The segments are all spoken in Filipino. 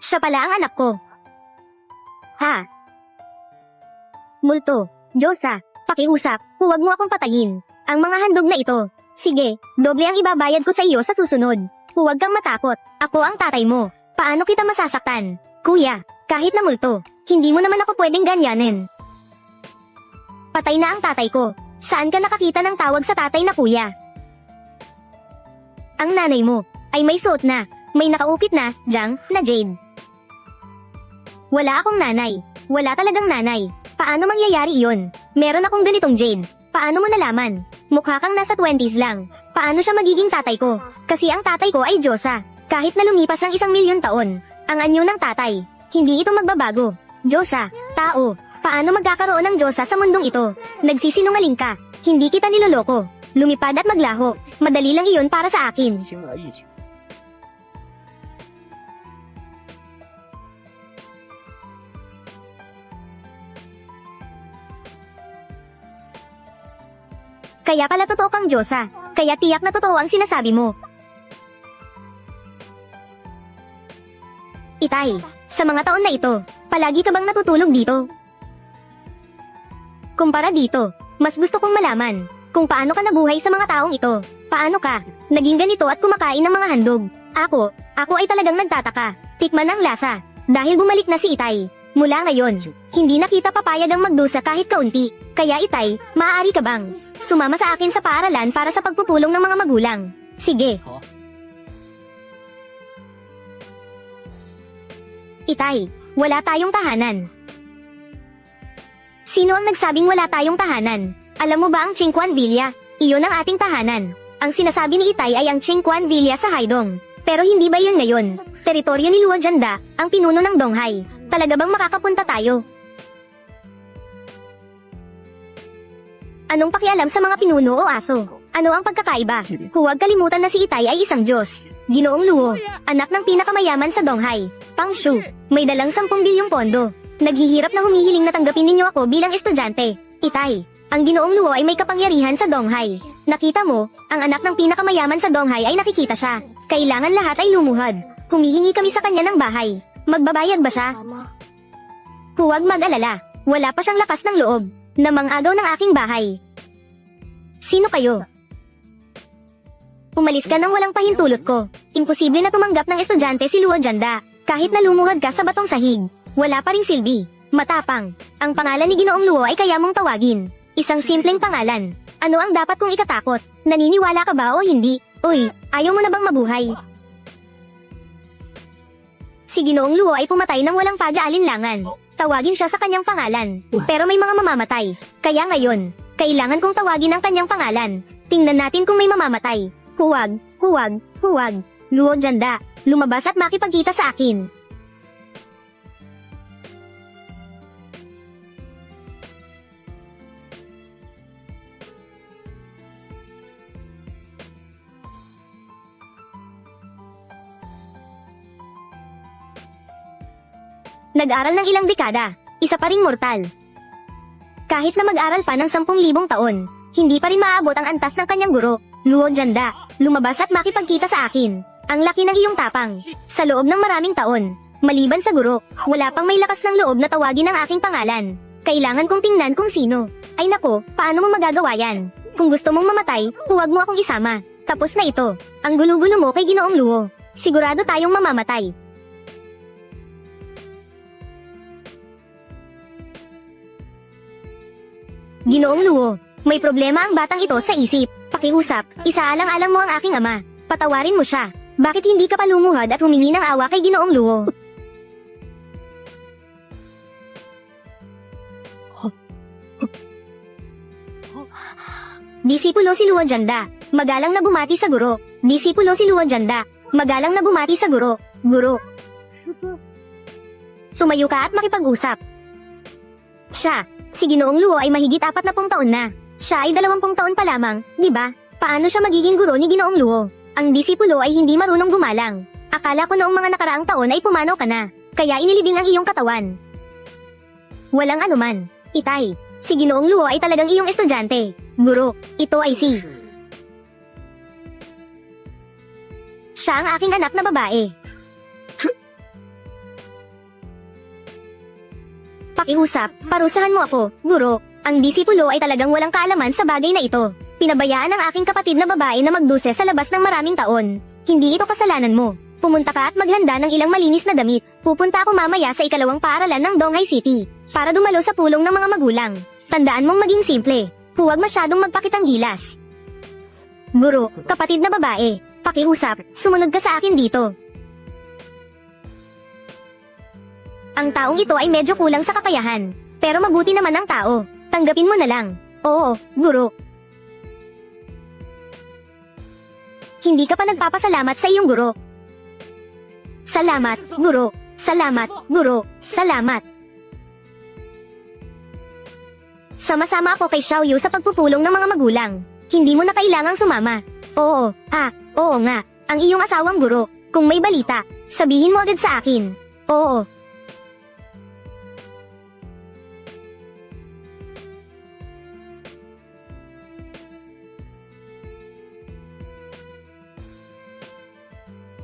Siya pala ang anak ko. Ha? Multo, Diyosa, pakiusap, huwag mo akong patayin. Ang mga handog na ito. Sige, doble ang ibabayad ko sa iyo sa susunod. Huwag kang matakot, ako ang tatay mo. Paano kita masasaktan? Kuya, kahit na multo, hindi mo naman ako pwedeng ganyanin. Patay na ang tatay ko. Saan ka nakakita ng tawag sa tatay na kuya? Ang nanay mo ay may suot na, may nakaukit na, jang, na jade. Wala akong nanay. Wala talagang nanay. Paano mangyayari iyon? Meron akong ganitong jade. Paano mo nalaman? Mukha kang nasa 20s lang. Paano siya magiging tatay ko? Kasi ang tatay ko ay Diyosa. Kahit na lumipas ang 1,000,000 taon, ang anyo ng tatay, hindi ito magbabago. Diyosa, tao, paano magkakaroon ng Diyosa sa mundong ito? Nagsisinungaling ka. Hindi kita niloloko. Lumipad at maglaho. Madali lang iyon para sa akin. Kaya pala totoo kang Diyosa. Kaya tiyak na totoo ang sinasabi mo. Itay, sa mga taon na ito, palagi ka bang natutulog dito? Kumpara dito, mas gusto kong malaman kung paano ka nabuhay sa mga taong ito. Paano ka naging ganito at kumakain ng mga handog? Ako ay talagang nagtataka. Tikman ang lasa. Dahil bumalik na si Itay. Mula ngayon, hindi na kita papayag ang magdusa kahit kaunti. Kaya Itay, maaari ka bang sumama sa akin sa paaralan para sa pagpupulong ng mga magulang? Sige. Itay, wala tayong tahanan. Sino ang nagsabing wala tayong tahanan? Alam mo ba ang Chingquan Villa? Iyon ang ating tahanan. Ang sinasabi ni Itay ay ang Chingquan Villa sa Haidong. Pero hindi ba yun ngayon? Teritoryo ni Luo Janda, ang pinuno ng Donghai. Talaga bang makakapunta tayo? Anong pakialam sa mga pinuno o aso? Ano ang pagkakaiba? Huwag kalimutan na si Itay ay isang Diyos. Ginoong Luo, anak ng pinakamayaman sa Donghai. Pang Shu, may dalang 10 bilyong pondo. Naghihirap na humihiling na tanggapin ninyo ako bilang estudyante. Itay, ang Ginoong Luo ay may kapangyarihan sa Donghai. Nakita mo, ang anak ng pinakamayaman sa Donghai ay nakikita siya. Kailangan lahat ay lumuhad. Humihingi kami sa kanya ng bahay. Magbabayad ba siya? Huwag mag-alala. Wala pa siyang lakas ng loob na mangagaw ng aking bahay. Sino kayo? Umalis ka nang walang pahintulot ko. Imposible na tumanggap ng estudyante si Luo Janda. Kahit na lumuhad ka sa batong sahig, wala pa ring silbi. Matapang. Ang pangalan ni Ginoong Luo ay kaya mong tawagin. Isang simpleng pangalan. Ano ang dapat kong ikatakot? Naniniwala ka ba o hindi? Uy, ayaw mo na bang mabuhay? Si Ginoong Luo ay pumatay ng walang pag-aalinlangan. Tawagin siya sa kanyang pangalan. Pero may mga mamamatay. Kaya ngayon, kailangan kong tawagin ang kanyang pangalan. Tingnan natin kung may mamamatay. Huwag, huwag, huwag. Luo Janda, lumabas at makipagkita sa akin. Nag-aral ng ilang dekada, isa pa ring mortal. Kahit na mag-aral pa ng 10,000 taon, hindi pa rin maaabot ang antas ng kanyang guro. Luo Janda, lumabas at makipagkita sa akin. Ang laki ng iyong tapang. Sa loob ng maraming taon, maliban sa guro, wala pang may lakas ng loob na tawagin ang aking pangalan. Kailangan kong tingnan kung sino. Ay nako, paano mo magagawa yan? Kung gusto mong mamatay, huwag mo akong isama. Tapos na ito. Ang gulo-gulo mo kay Ginoong Luo. Sigurado tayong mamamatay. Ginoong Luo, may problema ang batang ito sa isip. Pakiusap, isaalang-alang mo ang aking ama. Patawarin mo siya. Bakit hindi ka pa lumuhad at humingi ng awa kay Ginoong Luo? Disipulo si Luo Janda, magalang na bumati sa guro. Disipulo si Luo Janda, magalang na bumati sa guro. Guro. Tumayo ka at makipag-usap. Siya, si Ginoong Luo ay mahigit 40 taon na. Siya ay 20 taon pa lamang, di ba? Paano siya magiging guro ni Ginoong Luo? Ang disipulo ay hindi marunong gumalang. Akala ko noong mga nakaraang taon ay pumanaw ka na, kaya inilibing ang iyong katawan. Walang anuman. Itay, si Ginoong Luo ay talagang iyong estudyante. Guro, ito ay si... Siya ang aking anak na babae. Pakiusap, parusahan mo ako, guro. Ang disipulo ay talagang walang kaalaman sa bagay na ito. Pinabayaan ang aking kapatid na babae na magduse sa labas ng maraming taon. Hindi ito kasalanan mo. Pumunta ka at maghanda ng ilang malinis na damit. Pupunta ako mamaya sa ikalawang paaralan ng Donghai City para dumalo sa pulong ng mga magulang. Tandaan mong maging simple. Huwag masyadong magpakitang gilas. Guro, kapatid na babae, pakiusap, sumunod ka sa akin dito. Ang taong ito ay medyo kulang sa kakayahan, pero mabuti naman ang tao. Tanggapin mo na lang. Oo, guro. Hindi ka pa nagpapasalamat sa iyong guro. Salamat, guro. Salamat, guro. Salamat. Sama-sama ako kay Xiaoyu sa pagpupulong ng mga magulang. Hindi mo na kailangang sumama. Oo, oo nga. Ang iyong asawang guro. Kung may balita, sabihin mo agad sa akin. Oo.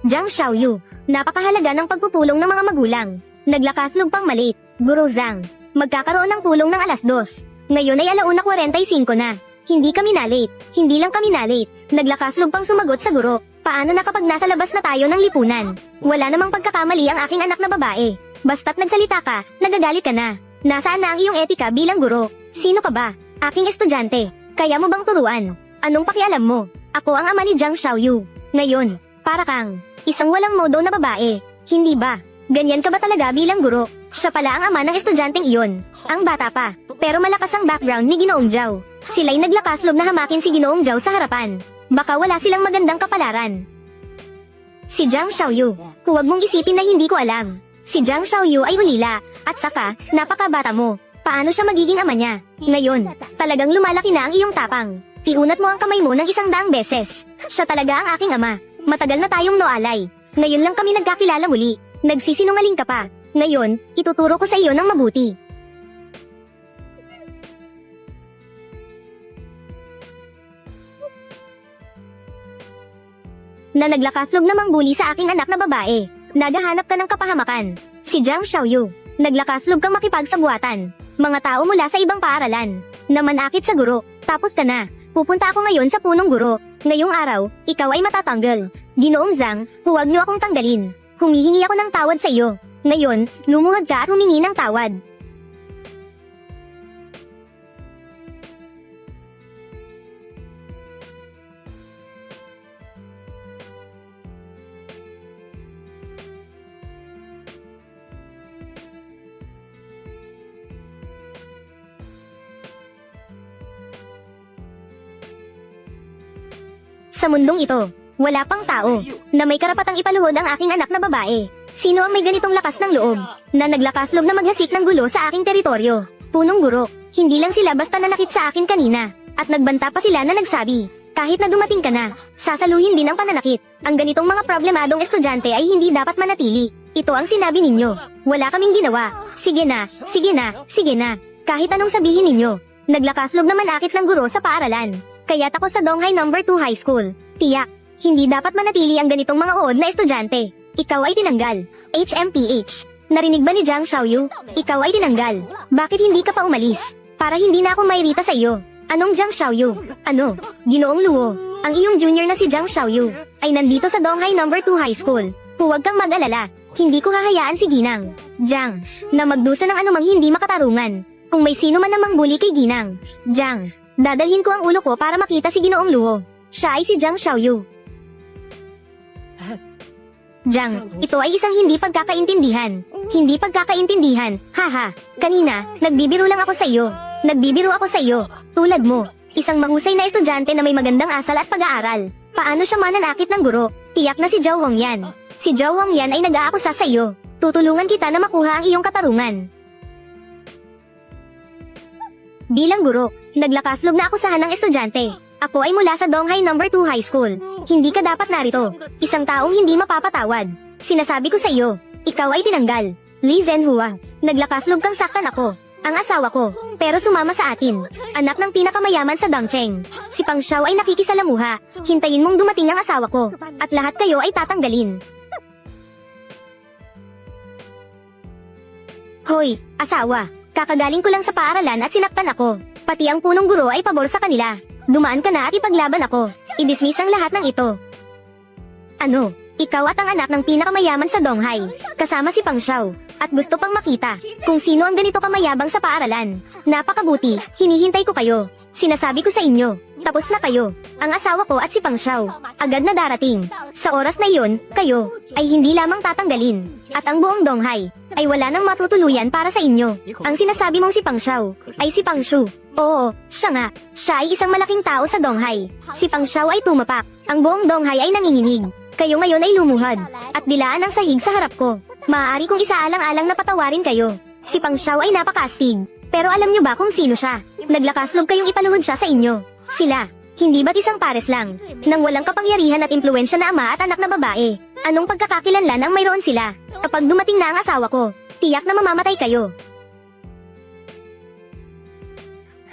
Jiang Xiaoyu, napakahalaga ng pagpupulong ng mga magulang. Naglakas lugpang maliit. Guro Zhang, magkakaroon ng pulong ng alas 2. Ngayon ay 1:45 na. Hindi kami na-late. Hindi lang kami na-late. Naglakas lugpang sumagot sa guro. Paano na kapag nasa labas na tayo ng lipunan? Wala namang pagkakamali ang aking anak na babae. Basta't nagsalita ka, nagagalit ka na. Nasaan na ang iyong etika bilang guro? Sino ka ba? Aking estudyante. Kaya mo bang turuan? Anong pakialam mo? Ako ang ama ni Jiang Xiaoyu. Ngayon, para kang isang walang modo na babae. Hindi ba? Ganyan ka ba talaga bilang guro? Siya pala ang ama ng estudyanteng iyon. Ang bata pa. Pero malakas ang background ni Ginoong Zhao. Sila'y naglakas loob na hamakin si Ginoong Zhao sa harapan. Baka wala silang magandang kapalaran. Si Jiang Xiaoyu, huwag mong isipin na hindi ko alam. Si Jiang Xiaoyu ay ulila, at saka, napakabata mo. Paano siya magiging ama niya? Ngayon, talagang lumalaki na ang iyong tapang. Iunat mo ang kamay mo ng 100 beses. Siya talaga ang aking ama. Matagal na tayong noalay. Ngayon lang kami nagkakilala muli. Nagsisinungaling ka pa. Ngayon, ituturo ko sa iyo ng mabuti. Na naglakas loob na mangbuli sa aking anak na babae. Naghahanap ka ng kapahamakan. Si Jiang Xiaoyu, naglakas loob kang makipagsabuatan. Mga tao mula sa ibang paaralan. Namanakit sa guro. Tapos ka na. Pupunta ako ngayon sa punong guro. Ngayong araw, ikaw ay matatanggal. Ginoong Zhang, huwag niyo akong tanggalin. Humihingi ako ng tawad sa iyo. Ngayon, lumuhod ka at humingi ng tawad. Sa mundong ito, wala pang tao na may karapatang ipaluhod ang aking anak na babae. Sino ang may ganitong lakas ng loob na naglakas loob na maghasik ng gulo sa aking teritoryo? Punong guro, hindi lang sila basta nanakit sa akin kanina, at nagbanta pa sila na nagsabi, kahit na dumating ka na, sasaluhin din ang pananakit. Ang ganitong mga problemadong estudyante ay hindi dapat manatili. Ito ang sinabi ninyo. Wala kaming ginawa. Sige na, sige na, sige na. Kahit anong sabihin ninyo. Naglakas loob na manakit ng guro sa paaralan. Kaya't ako sa Donghai No. 2 High School. Tiyak, hindi dapat manatili ang ganitong mga uod na estudyante. Ikaw ay tinanggal. HMPH. Narinig ba ni Jiang Xiaoyu? Ikaw ay tinanggal. Bakit hindi ka pa umalis? Para hindi na ako mairita sa iyo. Anong Jiang Xiaoyu? Ano? Ginoong Luo. Ang iyong junior na si Jiang Xiaoyu ay nandito sa Donghai No. 2 High School. Huwag kang mag-alala. Hindi ko hahayaan si Ginang, Jiang, na magdusa ng anumang hindi makatarungan. Kung may sino man namang bully kay Ginang, Jiang, dadalhin ko ang ulo ko para makita si Ginoong Luo. Siya ay si Jiang Xiaoyu. Jiang, ito ay isang hindi pagkakaintindihan. Hindi pagkakaintindihan, haha. Kanina, nagbibiro lang ako sa iyo. Nagbibiro ako sa iyo. Tulad mo, isang mahusay na estudyante na may magandang asal at pag-aaral. Paano siya mananakit ng guro? Tiyak na si Zhao Hongyan. Si Zhao Hongyan ay nag-aakusa sa iyo. Tutulungan kita na makuha ang iyong katarungan. Bilang guro, naglakas loob na akusahan ng estudyante. Ako ay mula sa Donghai No. 2 High School. Hindi ka dapat narito. Isang taong hindi mapapatawad. Sinasabi ko sa iyo, ikaw ay tinanggal. Li Zhenhua, naglakas loob kang saktan ako. Ang asawa ko, pero sumama sa atin. Anak ng pinakamayaman sa Dongcheng. Si Pang Xiao ay nakikisalamuha. Hintayin mong dumating ang asawa ko. At lahat kayo ay tatanggalin. Hoy, asawa. Kakagaling ko lang sa paaralan at sinaktan ako. Pati ang punong guro ay pabor sa kanila. Dumaan ka na at ipaglaban ako. I-dismiss ang lahat ng ito. Ano? Ikaw at ang anak ng pinakamayaman sa Donghai, kasama si Pang Xiao, at gusto pang makita kung sino ang ganito kamayabang sa paaralan. Napakabuti, hinihintay ko kayo. Sinasabi ko sa inyo, tapos na kayo. Ang asawa ko at si Pang Xiao, agad na darating. Sa oras na iyon, kayo, ay hindi lamang tatanggalin. At ang buong Donghai, ay wala nang matutuluyan para sa inyo. Ang sinasabi mong si Pang Xiao, ay si Pang Shu. Oo, siya nga. Siya ay isang malaking tao sa Donghai. Si Pang Xiao ay tumapak. Ang buong Donghai ay nanginginig. Kayo ngayon ay lumuhod, at dilaan ang sahig sa harap ko. Maaari kong isaalang-alang na patawarin kayo. Si Pang Xiao ay napakaastig. Pero alam niyo ba kung sino siya? Naglakaslog kayong ipaluhod siya sa inyo. Sila, hindi ba't isang pares lang? Nang walang kapangyarihan at impluensya na ama at anak na babae. Anong pagkakakilanlan ang mayroon sila? Kapag dumating na ang asawa ko, tiyak na mamamatay kayo.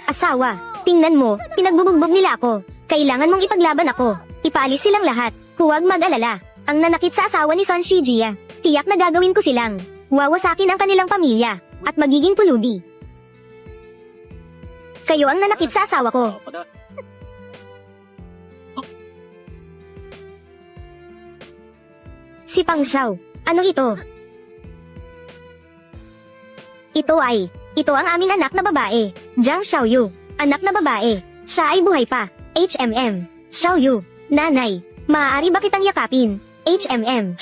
Asawa, tingnan mo, pinagbubugbog nila ako. Kailangan mong ipaglaban ako. Ipaalis silang lahat. Huwag mag-alala. Ang nanakit sa asawa ni Son Shijia, tiyak na gagawin ko silang. Wawasakin ang kanilang pamilya, at magiging pulubi. Kayo ang nanakit sa asawa ko. Si Pang Xiao, ano ito? Ito ang aming anak na babae, Jiang Xiaoyu. Anak na babae, siya ay buhay pa, HMM. Xiaoyu, nanay. Maaari ba kitang yakapin? HMM.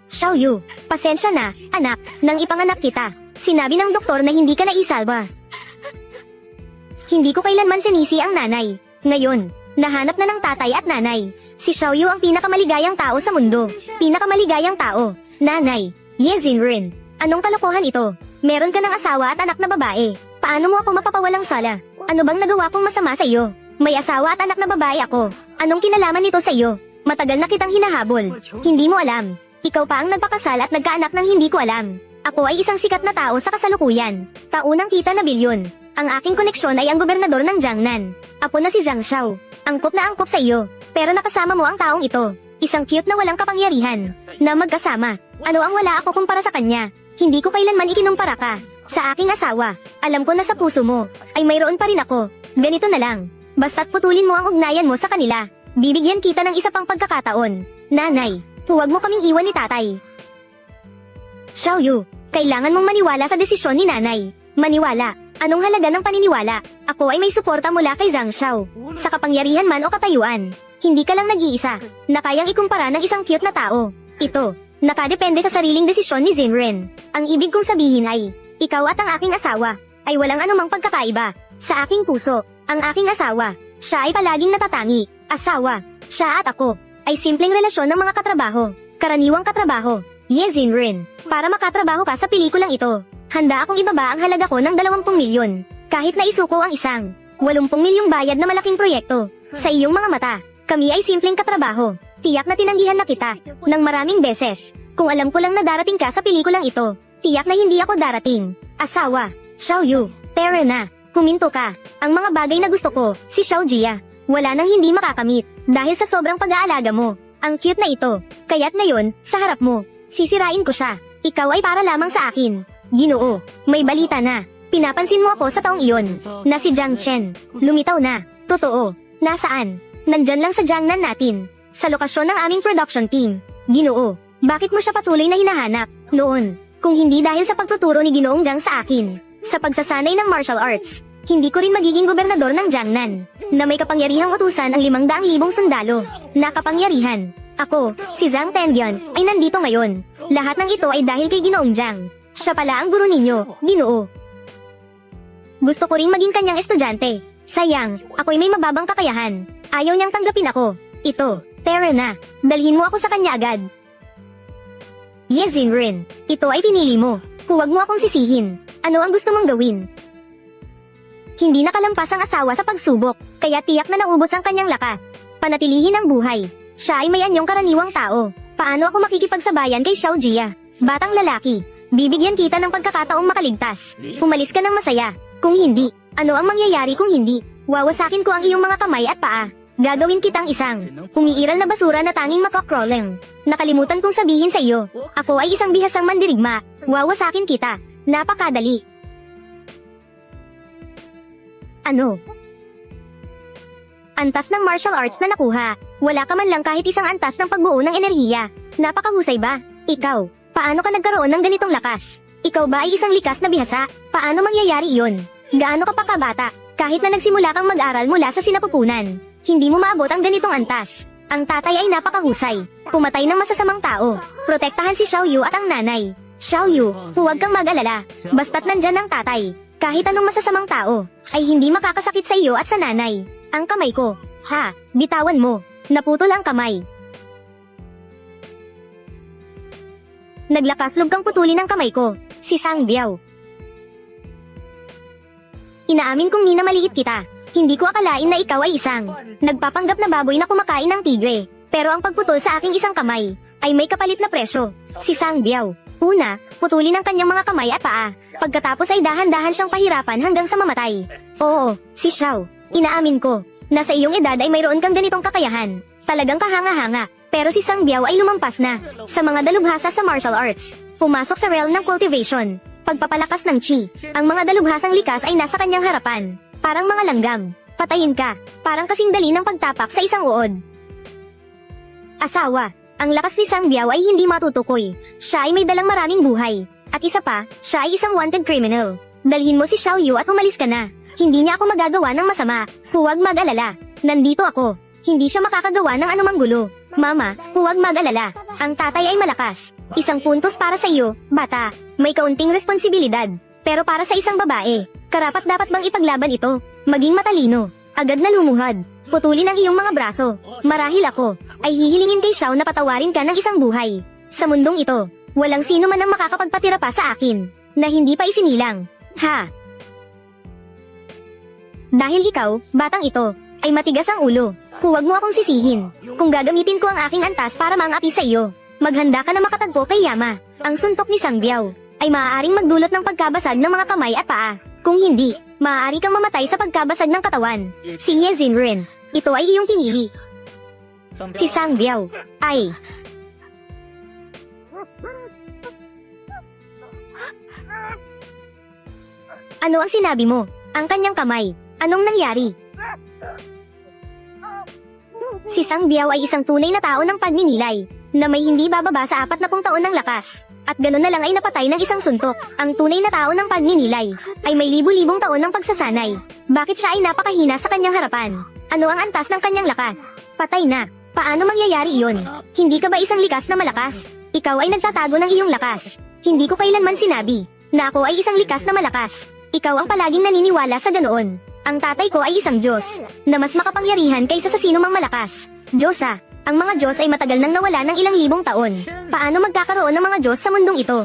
Xiaoyu, pasensya na, anak, nang ipanganak kita. Sinabi ng doktor na hindi ka naisalba. Hindi ko kailanman sinisi ang nanay. Ngayon, nahanap na ng tatay at nanay. Si Xiaoyu ang pinakamaligayang tao sa mundo. Pinakamaligayang tao. Nanay, Ye Xinren. Anong kalokohan ito? Meron ka ng asawa at anak na babae. Paano mo ako mapapawalang sala? Ano bang nagawa kong masama sa iyo? May asawa at anak na babae ako. Anong kinalaman nito sa iyo? Matagal na kitang hinahabol. Hindi mo alam. Ikaw pa ang nagpakasal at nagkaanak ng hindi ko alam. Ako ay isang sikat na tao sa kasalukuyan. Taunang kita na bilyon. Ang aking koneksyon ay ang gobernador ng Jiangnan. Apo na si Zhang Xiao. Angkop na angkop sa iyo. Pero nakasama mo ang taong ito. Isang cute na walang kapangyarihan. Na magkasama. Ano ang wala ako kumpara sa kanya? Hindi ko kailanman ikinumpara ka. Sa aking asawa, alam ko na sa puso mo, ay mayroon pa rin ako. Ganito na lang. Basta't putulin mo ang ugnayan mo sa kanila. Bibigyan kita ng isa pang pagkakataon. Nanay, huwag mo kaming iwan ni tatay. Xiaoyu, kailangan mong maniwala sa desisyon ni nanay. Maniwala. Anong halaga ng paniniwala? Ako ay may suporta mula kay Zhang Xiao. Sa kapangyarihan man o katayuan. Hindi ka lang nag-iisa, na kayang ikumpara ng isang cute na tao. Ito, nakadepende sa sariling desisyon ni Xinren. Ang ibig kong sabihin ay, ikaw at ang aking asawa, ay walang anumang pagkakaiba. Sa aking puso, ang aking asawa, siya ay palaging natatangi. Asawa, siya at ako, ay simpleng relasyon ng mga katrabaho. Karaniwang katrabaho. Ye Xinren, para makatrabaho ka sa pelikulang ito, handa akong ibaba ang halaga ko ng 20 milyon. Kahit na isuko ang isang 80 milyong bayad na malaking proyekto. Sa iyong mga mata, kami ay simpleng katrabaho. Tiyak na tinanggihan na kita, ng maraming beses. Kung alam ko lang na darating ka sa pelikulang ito, tiyak na hindi ako darating. Asawa, Xiaoyu, tere na, huminto ka. Ang mga bagay na gusto ko, si Xiaojia, wala nang hindi makakamit. Dahil sa sobrang pag-aalaga mo, ang cute na ito. Kaya't ngayon, sa harap mo, sisirain ko siya. Ikaw ay para lamang sa akin. Ginoo, may balita na. Pinapansin mo ako sa taong iyon, na si Jiang Chen. Lumitaw na. Totoo. Nasaan? Nandyan lang sa Jiangnan natin. Sa lokasyon ng aming production team. Ginoo, bakit mo siya patuloy na hinahanap? Noon, kung hindi dahil sa pagtuturo ni Ginoong Jiang sa akin, sa pagsasanay ng martial arts, hindi ko rin magiging gobernador ng Jiangnan, na may kapangyarihang utusan ang 500,000 sundalo. Nakapangyarihan. Ako, si Zhang Tendian, ay nandito ngayon. Lahat ng ito ay dahil kay Ginoong Jiang. Siya pala ang guro ninyo, Ginoo. Gusto ko ring maging kanyang estudyante. Sayang, ako'y may mababang kakayahan. Ayaw niyang tanggapin ako. Ito, tere na. Dalhin mo ako sa kanya agad. Ye Xinren, ito ay pinili mo. Huwag mo akong sisihin. Ano ang gusto mong gawin? Hindi nakalampas ang asawa sa pagsubok, kaya tiyak na naubos ang kanyang lakas. Panatilihin ang buhay. Siya ay may anyong karaniwang tao. Paano ako makikipagsabayan kay Xiaojia? Batang lalaki, bibigyan kita ng pagkakataong makaligtas. Umalis ka ng masaya. Kung hindi, ano ang mangyayari kung hindi? Wawasakin ko ang iyong mga kamay at paa. Gagawin kitang isang umiiral na basura na tanging makakrawling. Nakalimutan kong sabihin sa iyo, ako ay isang bihasang mandirigma. Wawasakin kita. Napakadali. Ano? Antas ng martial arts na nakuha. Wala ka man lang kahit isang antas ng pagbuo ng enerhiya. Napakahusay ba? Ikaw, paano ka nagkaroon ng ganitong lakas? Ikaw ba ay isang likas na bihasa? Paano mangyayari iyon? Gaano ka pa kabata? Kahit na nagsimula kang mag-aral mula sa sinapupunan, hindi mo maabot ang ganitong antas. Ang tatay ay napakahusay. Pumatay ng masasamang tao. Protektahan si Xiao Yu at ang nanay. Xiao Yu, huwag kang mag-alala. Basta't nandyan ang tatay. Kahit anong masasamang tao, ay hindi makakasakit sa iyo at sa nanay. Ang kamay ko. Ha, bitawan mo. Naputol ang kamay. Naglakas loob kang putulin ang kamay ko. Si Sang Biao. Inaamin kong minamaliit kita. Hindi ko akalain na ikaw ay isang nagpapanggap na baboy na kumakain ng tigre. Pero ang pagputol sa aking isang kamay ay may kapalit na presyo. Si Sang Biao. Una, putulin ang kanyang mga kamay at paa. Pagkatapos ay dahan-dahan siyang pahirapan hanggang sa mamatay. Oo, si Xiao. Inaamin ko. Nasa iyong edad ay mayroon kang ganitong kakayahan. Talagang kahanga-hanga. Pero si Sang Biao ay lumampas na sa mga dalubhasa sa martial arts. Pumasok sa realm ng cultivation. Pagpapalakas ng chi. Ang mga dalubhasang likas ay nasa kanyang harapan. Parang mga langgam. Patayin ka. Parang kasing dali ng pagtapak sa isang uod. Asawa. Ang lakas ni Sang Biao ay hindi matutukoy. Siya ay may dalang maraming buhay. At isa pa, siya ay isang wanted criminal. Dalhin mo si Xiao Yu at umalis ka na. Hindi niya ako magagawa ng masama. Huwag mag-alala. Nandito ako. Hindi siya makakagawa ng anumang gulo. Mama, huwag mag-alala. Ang tatay ay malakas. Isang puntos para sa iyo, bata. May kaunting responsibilidad. Pero para sa isang babae, karapat dapat bang ipaglaban ito? Maging matalino. Agad na lumuhad. Putulin ang iyong mga braso. Marahil ako, ay hihilingin kay Xiao na patawarin ka ng isang buhay. Sa mundong ito, walang sino man ang makakapagpatira pa sa akin, na hindi pa isinilang. Ha? Dahil ikaw, batang ito, ay matigas ang ulo. Huwag mo akong sisihin. Kung gagamitin ko ang aking antas para mangapi sa iyo, maghanda ka na makatagpo kay Yama. Ang suntok ni Sang Biao ay maaaring magdulot ng pagkabasag ng mga kamay at paa. Kung hindi, maaari kang mamatay sa pagkabasag ng katawan. Si Ye Zinren, ito ay iyong pinili. Si Sang Biao ay... Ano ang sinabi mo? Ang kanyang kamay. Anong nangyari? Si Sang Biao ay isang tunay na tao ng pagninilay, na may hindi bababa sa 40 taon ng lakas. At gano'n na lang ay napatay ng isang suntok. Ang tunay na tao ng pagninilay ay may libu-libong taon ng pagsasanay. Bakit siya ay napakahina sa kanyang harapan? Ano ang antas ng kanyang lakas? Patay na. Paano mangyayari iyon? Hindi ka ba isang likas na malakas? Ikaw ay nagtatago ng iyong lakas. Hindi ko kailanman sinabi na ako ay isang likas na malakas. Ikaw ang palaging naniniwala sa ganoon. Ang tatay ko ay isang Diyos, na mas makapangyarihan kaysa sa sino mang malakas. Diyosa, ang mga Diyos ay matagal nang nawala ng ilang libong taon. Paano magkakaroon ng mga Diyos sa mundong ito?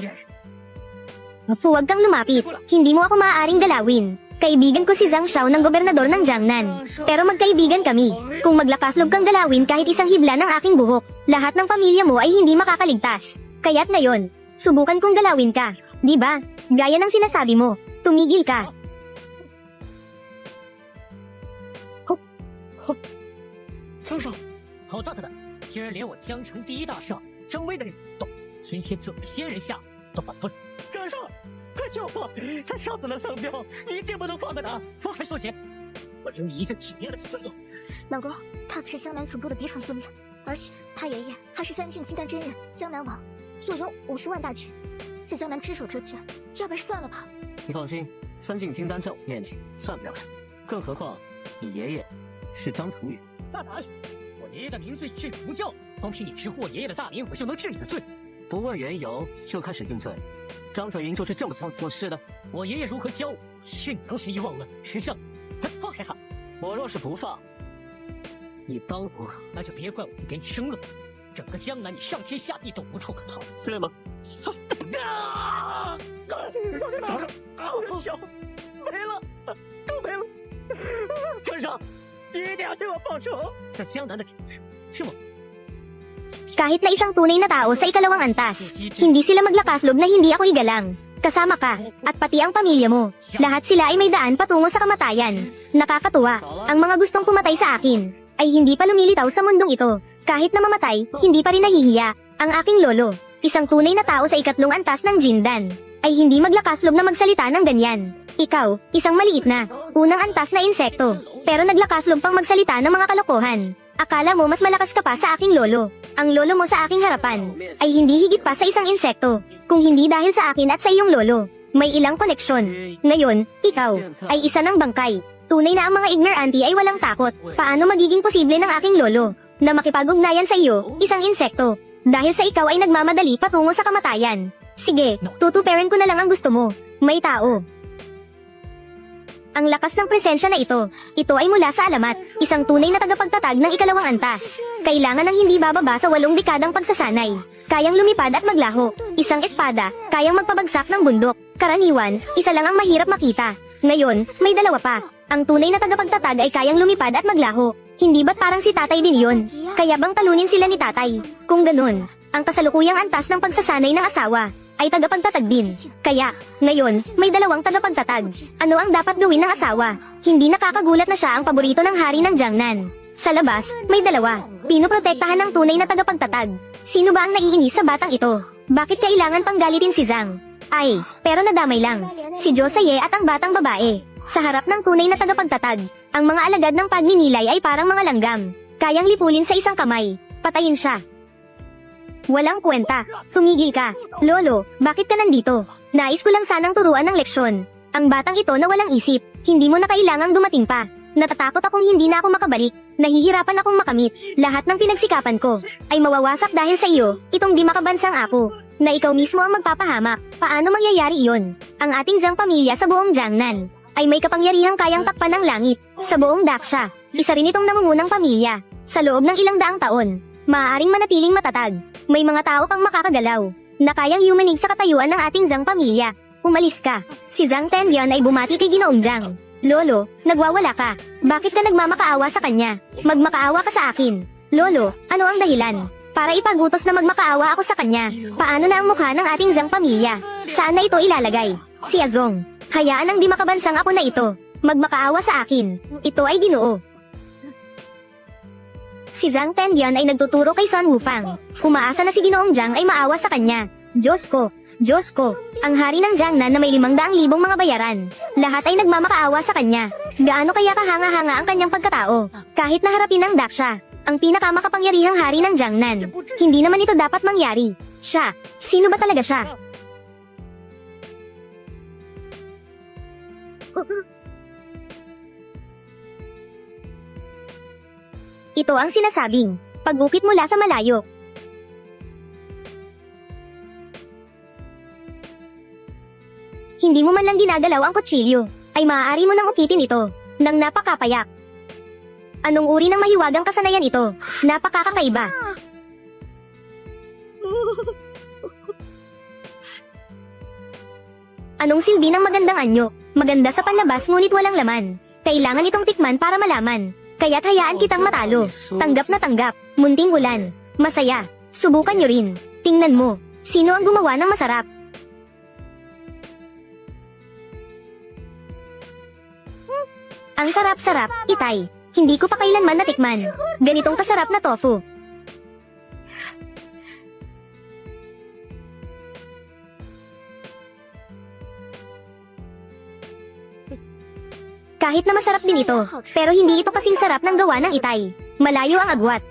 Huwag kang lumapit, hindi mo ako maaaring galawin. Kaibigan ko si Zhang Xiao ng gobernador ng Jiangnan. Pero magkaibigan kami. Kung maglakaslog kang galawin kahit isang hibla ng aking buhok, lahat ng pamilya mo ay hindi makakaligtas. Kaya't ngayon, subukan kong galawin ka. Di ba? Gaya ng sinasabi mo, tumigil ka. 张少，好大的胆！竟然连我江城第一大少张威的人都今天这仙人下都绑不住。张少，快救我！他杀死了桑彪，一定不能放过他！放开手血，我留你一个体面的死路。老公，他可是江南主播的嫡传孙子，而且他爷爷还是三境金丹真人，江南王，坐拥50万大军，在江南只手遮天，要不然算了吧。你放心，三境金丹在我面前算不了什么，更何况你爷爷是张腾宇。大胆！我爷爷的名罪是除教，光凭你直呼我爷爷的大名，我就能治你的罪。不问缘由就开始定罪，张准云就是这么做事的。我爷爷如何教我，却你能随意妄论？识相，快放开他！我若是不放，你帮我，那就别怪我不给你生路。整个江南，你上天下地都无处可逃，是吗？啊！小没了，都没了。村上，你一定要对我报仇！在江南的指是我。 Kahit na isang tunay na tao sa ikalawang antas, hindi sila maglakaslog na hindi ako igalang. Kasama ka, at pati ang pamilya mo. Lahat sila ay may daan patungo sa kamatayan. Nakakatuwa, ang mga gustong pumatay sa akin, ay hindi pa lumilitaw sa mundong ito. Kahit na mamatay, hindi pa rin nahihiya. Ang aking lolo, isang tunay na tao sa ikatlong antas ng Jindan. ay hindi maglakas loob na magsalita ng ganyan. Ikaw, isang maliit na, unang antas na insekto, pero naglakas loob pang magsalita ng mga kalokohan. Akala mo mas malakas ka pa sa aking lolo. Ang lolo mo sa aking harapan, ay hindi higit pa sa isang insekto, kung hindi dahil sa akin at sa iyong lolo. May ilang koneksyon. Ngayon, ikaw, ay isa ng bangkay. Tunay na ang mga ignorante ay walang takot. Paano magiging posible ng aking lolo, na makipag-ugnayan sa iyo, isang insekto? Dahil sa ikaw ay nagmamadali patungo sa kamatayan. Sige, tutuperin ko na lang ang gusto mo. May tao. Ang lakas ng presensya na ito ay mula sa alamat, isang tunay na tagapagtatag ng ikalawang antas. Kailangan ng hindi bababa sa 8 dekadang pagsasanay. Kayang lumipad at maglaho. Isang espada, kayang magpabagsak ng bundok. Karaniwan, isa lang ang mahirap makita. Ngayon, may dalawa pa. Ang tunay na tagapagtatag ay kayang lumipad at maglaho. Hindi ba't parang si tatay din yon? Kaya bang talunin sila ni tatay? Kung ganun, ang kasalukuyang antas ng pagsasanay ng asawa ay tagapagtatag din. Kaya, ngayon, may dalawang tagapagtatag. Ano ang dapat gawin ng asawa? Hindi nakakagulat na siya ang paborito ng hari ng Jiangnan. Sa labas, may dalawa. Pinoprotektahan ng tunay na tagapagtatag. Sino ba ang naiinis sa batang ito? Bakit kailangan pang galitin si Zhang? Ay, pero nadamay lang. Si Josaye at ang batang babae. Sa harap ng tunay na tagapagtatag, ang mga alagad ng pagninilay ay parang mga langgam. Kayang lipulin sa isang kamay. Patayin siya. Walang kwenta. Tumigil ka. Lolo, bakit ka nandito? Nais ko lang sanang turuan ng leksyon. Ang batang ito na walang isip. Hindi mo na kailangang dumating pa. Natatakot akong hindi na ako makabalik. Nahihirapan akong makamit. Lahat ng pinagsikapan ko ay mawawasak dahil sa iyo, itong di makabansang apo. Na ikaw mismo ang magpapahamak. Paano mangyayari iyon? Ang ating Zhang pamilya sa buong Jiangnan ay may kapangyarihang kayang takpan ng langit. Sa buong Daksha, isa rin itong nangungunang pamilya. Sa loob ng ilang daang taon, maaaring manatiling matatag. May mga tao pang makakagalaw na kayang yumanig sa katayuan ng ating Zhang pamilya. Umalis ka. Si Zhang Tendian ay bumati kay Ginoong Jiang. Lolo, nagwawala ka. Bakit ka nagmamakaawa sa kanya? Magmakaawa ka sa akin. Lolo, ano ang dahilan? Para ipagutos na magmakaawa ako sa kanya. Paano na ang mukha ng ating Zhang pamilya? Saan na ito ilalagay? Si Azong. Hayaan ang di makabansang apo na ito. Magmakaawa sa akin. Ito ay Ginoo. Si Zhang Tendian ay nagtuturo kay Sun Wufang. Umaasa na si Ginoong Jiang ay maawa sa kanya. Diyos ko, ang hari ng Jiangnan na may 500,000 mga bayaran. Lahat ay nagmamakaawa sa kanya. Gaano kaya kahanga-hanga ang kanyang pagkatao? Kahit naharapin ang Daksha, ang pinakamakapangyarihang hari ng Jiangnan. Hindi naman ito dapat mangyari. Siya, sino ba talaga siya? Ito ang sinasabing pagbukit mula sa malayo. Hindi mo man lang ginagalaw ang kutsilyo, ay maaari mo nang ukitin ito, nang napakapayak. Anong uri ng mahiwagang kasanayan ito? Napakakakaiba. Anong silbi ng magandang anyo? Maganda sa panlabas ngunit walang laman. Kailangan itong tikman para malaman. Kaya't hayaan kitang matalo. Tanggap na tanggap. Munting ulan. Masaya. Subukan nyo rin. Tingnan mo. Sino ang gumawa ng masarap? Ang sarap-sarap, Itay. Hindi ko pa kailanman natikman. Ganitong kasarap na tofu. Kahit na masarap din ito, pero hindi ito kasing sarap ng gawa ng Itay. Malayo ang agwat.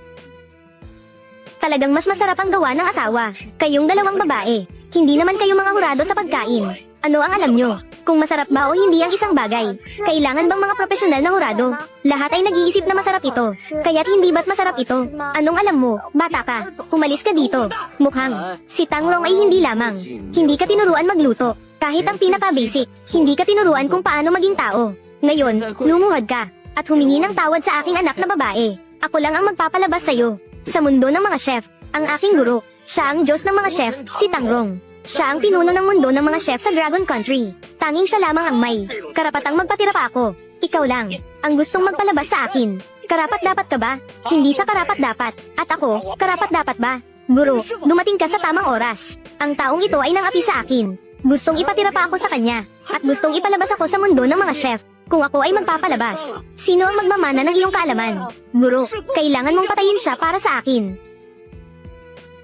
Talagang mas masarap ang gawa ng asawa. Kayong dalawang babae. Hindi naman kayo mga hurado sa pagkain. Ano ang alam nyo? Kung masarap ba o hindi ang isang bagay? Kailangan bang mga profesional na hurado? Lahat ay nag-iisip na masarap ito. Kaya't hindi ba't masarap ito? Anong alam mo? Bata ka. Umalis ka dito. Mukhang, si Tangrong ay hindi lamang. Hindi ka tinuruan magluto. Kahit ang pinaka-basic, hindi ka tinuruan kung paano maging tao. Ngayon, lumuhod ka, at humingi ng tawad sa aking anak na babae. Ako lang ang magpapalabas sa'yo. Sa mundo ng mga chef, ang aking guro, siya ang Diyos ng mga chef, si Tangrong. Siya ang pinuno ng mundo ng mga chef sa Dragon Country. Tanging siya lamang ang may karapatang magpatira pa ako. Ikaw lang, ang gustong magpalabas sa akin. Karapat-dapat ka ba? Hindi siya karapat-dapat. At ako, karapat-dapat ba? Guro, dumating ka sa tamang oras. Ang taong ito ay nangapi sa akin. Gustong ipatira pa ako sa kanya. At gustong ipalabas ako sa mundo ng mga chef. Kung ako ay magpapalabas, sino ang magmamana ng iyong kaalaman? Guro, kailangan mong patayin siya para sa akin.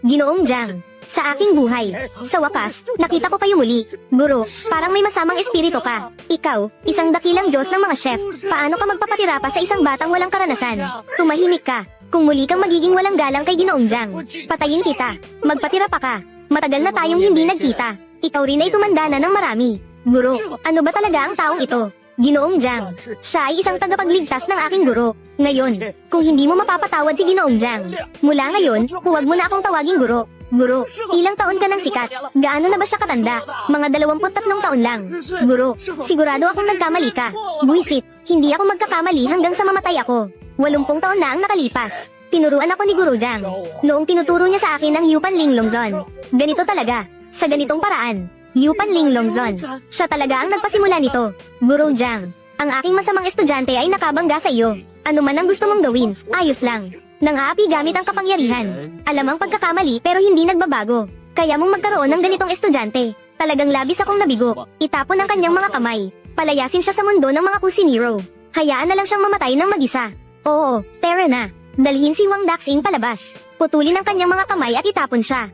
Ginoong Jiang, sa aking buhay. Sa wakas, nakita ko kayo muli. Guro, parang may masamang espiritu ka. Ikaw, isang dakilang Diyos ng mga chef. Paano ka magpapatira pa sa isang batang walang karanasan? Tumahimik ka. Kung muli kang magiging walang galang kay Ginoong Jiang, patayin kita. Magpatira pa ka. Matagal na tayong hindi nagkita. Ikaw rin ay tumanda na ng marami. Guro, ano ba talaga ang taong ito? Ginoong Jiang, siya ay isang tagapagligtas ng aking guro. Ngayon, kung hindi mo mapapatawad si Ginoong Jiang, mula ngayon, huwag mo na akong tawaging guro. Guro, ilang taon ka nang sikat? Gaano na ba siya katanda? Mga 23 taon lang. Guro, sigurado akong nagkamali ka. Buisit, hindi ako magkakamali hanggang sa mamatay ako. 80 taon na ang nakalipas. Tinuruan ako ni Guro Jiang. Noong tinuturo niya sa akin ang Yupan Ling Longzon. Ganito talaga, sa ganitong paraan. Yupan Ling Longzon. Siya talaga ang nagpasimula nito. Guro Jiang, ang aking masamang estudyante ay nakabangga sa iyo. Ano man ang gusto mong gawin, ayos lang. Nang-aapi gamit ang kapangyarihan. Alam ang pagkakamali pero hindi nagbabago. Kaya mong magkaroon ng ganitong estudyante. Talagang labis akong nabigo. Itapon ang kanyang mga kamay. Palayasin siya sa mundo ng mga kusinero. Hayaan na lang siyang mamatay ng mag-isa. Oo, tara na. Dalhin si Wang Daxing palabas. Putulin ang kanyang mga kamay at itapon siya.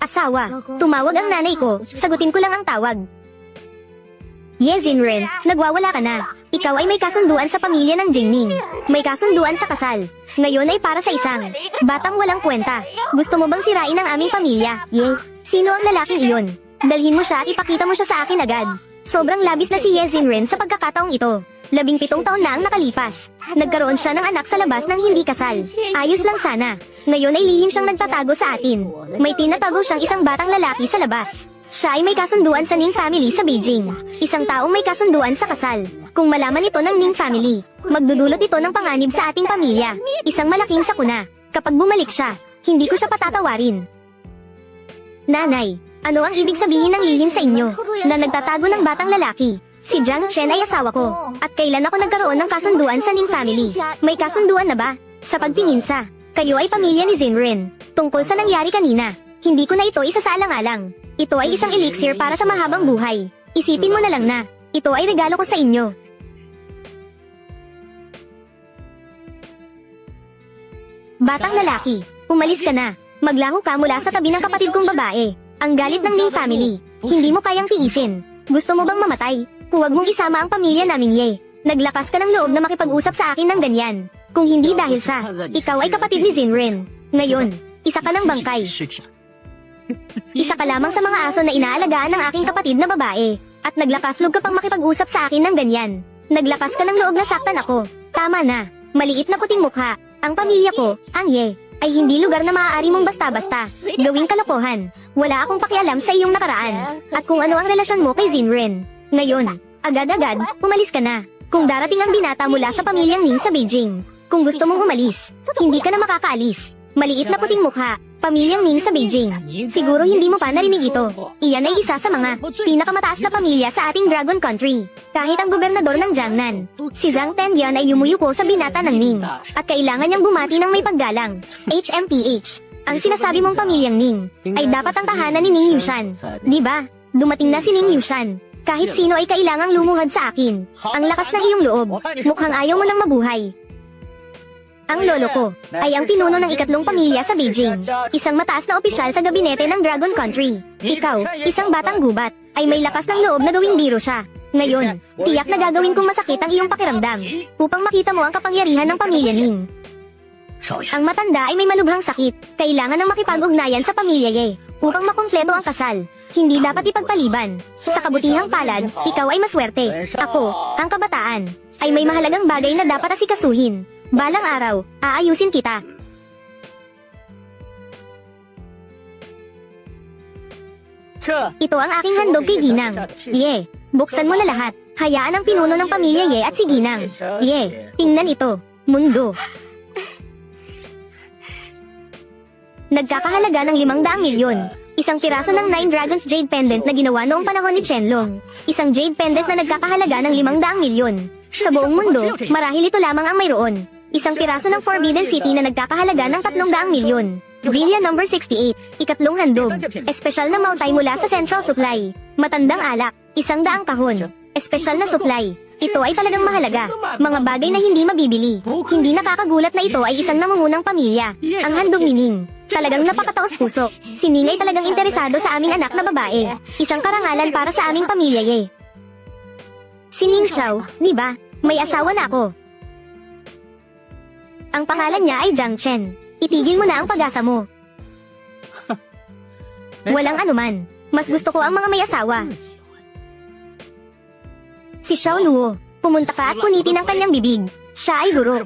Asawa, tumawag ang nanay ko, sagutin ko lang ang tawag. Ye Zinren, nagwawala ka na. Ikaw ay may kasunduan sa pamilya ng Jingning. May kasunduan sa kasal. Ngayon ay para sa isang batang walang kwenta. Gusto mo bang sirain ang aming pamilya? Ye, sino ang lalaking iyon? Dalhin mo siya at ipakita mo siya sa akin agad. Sobrang labis na si Ye Zinren sa pagkakataong ito. 17 taon na ang nakalipas. Nagkaroon siya ng anak sa labas ng hindi kasal. Ayos lang sana. Ngayon ay lihim siyang nagtatago sa atin. May tinatago siyang isang batang lalaki sa labas. Siya ay may kasunduan sa Ning family sa Beijing. Isang taong may kasunduan sa kasal. Kung malaman ito ng Ning family, magdudulot ito ng panganib sa ating pamilya. Isang malaking sakuna. Kapag bumalik siya, hindi ko siya patatawarin. Nanay, ano ang ibig sabihin ng lihim sa inyo na nagtatago ng batang lalaki? Si Jiang Chen ay asawa ko. At kailan ako nagkaroon ng kasunduan sa Ning family? May kasunduan na ba? Sa pagpinginsa, kayo ay pamilya ni Zinren. Tungkol sa nangyari kanina, hindi ko na ito isasaalang-alang. Ito ay isang elixir para sa mahabang buhay. Isipin mo na lang na, ito ay regalo ko sa inyo. Batang lalaki, umalis ka na. Maglaho ka mula sa tabi ng kapatid kong babae. Ang galit ng Ning family, hindi mo kayang tiisin. Gusto mo bang mamatay? Huwag mong isama ang pamilya namin, Ye. Naglakas ka ng loob na makipag-usap sa akin ng ganyan. Kung hindi dahil sa, ikaw ay kapatid ni Zinren. Ngayon, isa ka ng bangkay. Isa ka lamang sa mga aso na inaalagaan ng aking kapatid na babae. At naglakas-loob ka pang makipag-usap sa akin ng ganyan. Naglakas ka ng loob na saktan ako. Tama na. Maliit na puting mukha. Ang pamilya ko, ang Ye, ay hindi lugar na maaari mong basta-basta gawing kalokohan. Wala akong pakialam sa iyong nakaraan. At kung ano ang relasyon mo kay Zinren. Ngayon, agad-agad, umalis ka na. Kung darating ang binata mula sa pamilyang Ning sa Beijing. Kung gusto mong umalis, hindi ka na makakaalis. Maliit na puting mukha, pamilyang Ning sa Beijing. Siguro hindi mo pa narinig ito. Iyan ay isa sa mga pinakamataas na pamilya sa ating Dragon Country. Kahit ang gobernador ng Jiangnan, si Zhang Tendian ay yumuyuko sa binata ng Ning. At kailangan niyang bumati ng may paggalang. HMPH. Ang sinasabi mong pamilyang Ning ay dapat ang tahanan ni Ning Yushan. Di ba? Dumating na si Ning Yushan. Kahit sino ay kailangang lumuhad sa akin. Ang lakas ng iyong loob. Mukhang ayaw mo nang mabuhay. Ang lolo ko ay ang pinuno ng ikatlong pamilya sa Beijing. Isang mataas na opisyal sa gabinete ng Dragon Country. Ikaw, isang batang gubat, ay may lakas ng loob na gawing biro siya. Ngayon, tiyak na gagawin kong masakit ang iyong pakiramdam upang makita mo ang kapangyarihan ng pamilya Ning. Ang matanda ay may malubhang sakit. Kailangan ng makipag-ugnayan sa pamilya Ye upang makumpleto ang kasal. Hindi dapat ipagpaliban. Sa kabutihang palad, ikaw ay maswerte. Ako, ang kabataan, ay may mahalagang bagay na dapat asikasuhin. Balang araw, aayusin kita. Ito ang aking handog kay Ginang. Ye, buksan mo na lahat. Hayaan ang pinuno ng pamilya Ye at si Ginang. Ye, tingnan ito. Mundo. Nagkakahalaga ng 500 milyon. Isang piraso ng 9 Dragons Jade Pendant na ginawa noong panahon ni Chenlong. Isang Jade Pendant na nagkakahalaga ng 500 milyon. Sa buong mundo, marahil ito lamang ang mayroon. Isang piraso ng Forbidden City na nagkakahalaga ng 300 milyon. Villa number 68, ikatlong handog. Espesyal na mautay mula sa Central Supply. Matandang alak, 100 kahon. Espesyal na supply, Ito ay talagang mahalaga. Mga bagay na hindi mabibili. Hindi nakakagulat na ito ay isang nangungunang pamilya. Ang handog ni Ning. Talagang napakataos puso. Si Ning ay talagang interesado sa aming anak na babae. Isang karangalan para sa aming pamilya ye. Si Ning Xiao, di ba? May asawa na ako. Ang pangalan niya ay Jiang Chen. Itigil mo na ang pag-asa mo. Walang anuman. Mas gusto ko ang mga may asawa. Si Xiao Luo, pumunta ka at punitin ang kanyang bibig. Siya ay guro.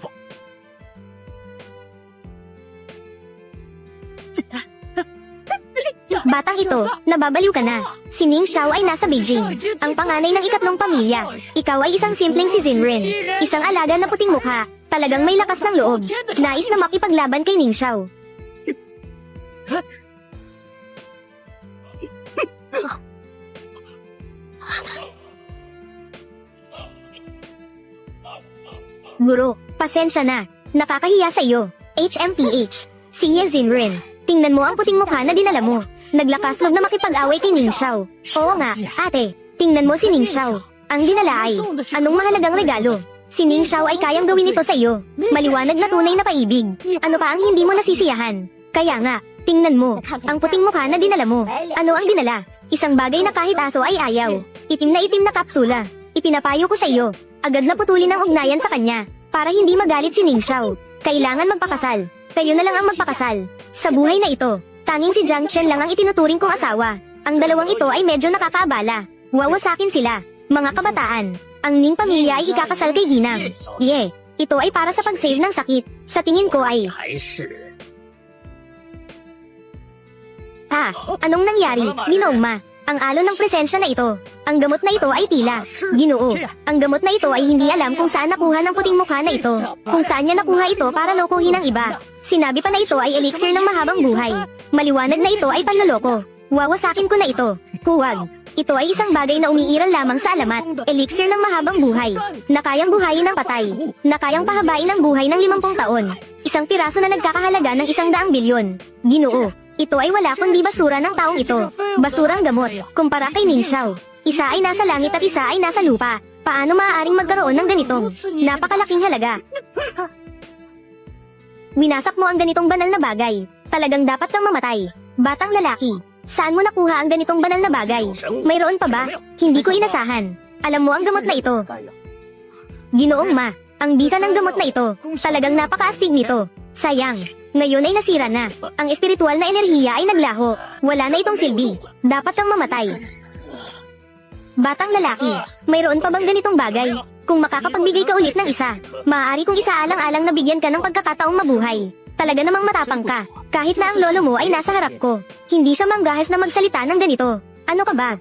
Batang ito, nababaliw ka na. Si Ning Xiao ay nasa Beijing. Ang panganay ng ikatlong pamilya. Ikaw ay isang simpleng si Zinrin. Isang alaga na puting mukha. Talagang may lakas ng loob. Nais na makipaglaban kay Ning Xiao. Guro, pasensya na. Nakakahiya sa iyo. HMPH. Si Ye Zinrin. Tingnan mo ang puting mukha na dinala mo. Naglakas loob na makipag-away kay Ning Xiao. Oo nga, ate. Tingnan mo si Ning Xiao. Ang dinala ay, anong mahalagang regalo? Si Ning Xiao ay kayang gawin ito sa iyo. Maliwanag na tunay na paibig. Ano pa ang hindi mo nasisiyahan? Kaya nga, tingnan mo. Ang puting mukha na dinala mo. Ano ang dinala? Isang bagay na kahit aso ay ayaw. Itim na kapsula. Ipinapayo ko sa iyo. Agad na putulin ang ugnayan sa kanya. Para hindi magalit si Ning Xiao. Kailangan magpakasal. Kayo na lang ang magpakasal. Sa buhay na ito, tanging si Jiang Chen lang ang itinuturing kong asawa. Ang dalawang ito ay medyo nakakaabala. Wawasakin sila. Mga kabataan, ang Ning pamilya ay ikakasal kay Ginang. Ito ay para sa pag-save ng sakit. Sa tingin ko ay... Anong nangyari, Ginoong Ma? Ang alon ng presensya na ito. Ang gamot na ito ay tila. Ginoo, ang gamot na ito ay hindi alam kung saan nakuha ng puting mukha na ito. Kung saan niya nakuha ito para lokohin ang iba. Sinabi pa na ito ay elixir ng mahabang buhay. Maliwanag na ito ay panloloko. Wawasakin ko na ito. Huwag. Ito ay isang bagay na umiiral lamang sa alamat. Elixir ng mahabang buhay. Na kayang buhayin ng patay. Na kayang pahabain ang buhay ng 50 taon. Isang piraso na nagkakahalaga ng 100 bilyon. Ginoo. Ito ay wala kundi basura ng taong ito. Basurang gamot, kumpara kay Ning Xiao. Isa ay nasa langit at isa ay nasa lupa. Paano maaaring magkaroon ng ganitong napakalaking halaga? Winasak mo ang ganitong banal na bagay. Talagang dapat kang mamatay. Batang lalaki, saan mo nakuha ang ganitong banal na bagay? Mayroon pa ba? Hindi ko inasahan. Alam mo ang gamot na ito. Ginoong Ma, ang bisa ng gamot na ito. Talagang napakaastig nito. Sayang. Ngayon ay nasira na. Ang espiritual na enerhiya ay naglaho. Wala na itong silbi. Dapat kang mamatay. Batang lalaki, mayroon pa bang ganitong bagay? Kung makakapagbigay ka ulit ng isa, maaari kong isaalang-alang na bigyan ka ng pagkakataong mabuhay. Talaga namang matapang ka. Kahit na ang lolo mo ay nasa harap ko. Hindi siya manggahas na magsalita ng ganito. Ano ka ba?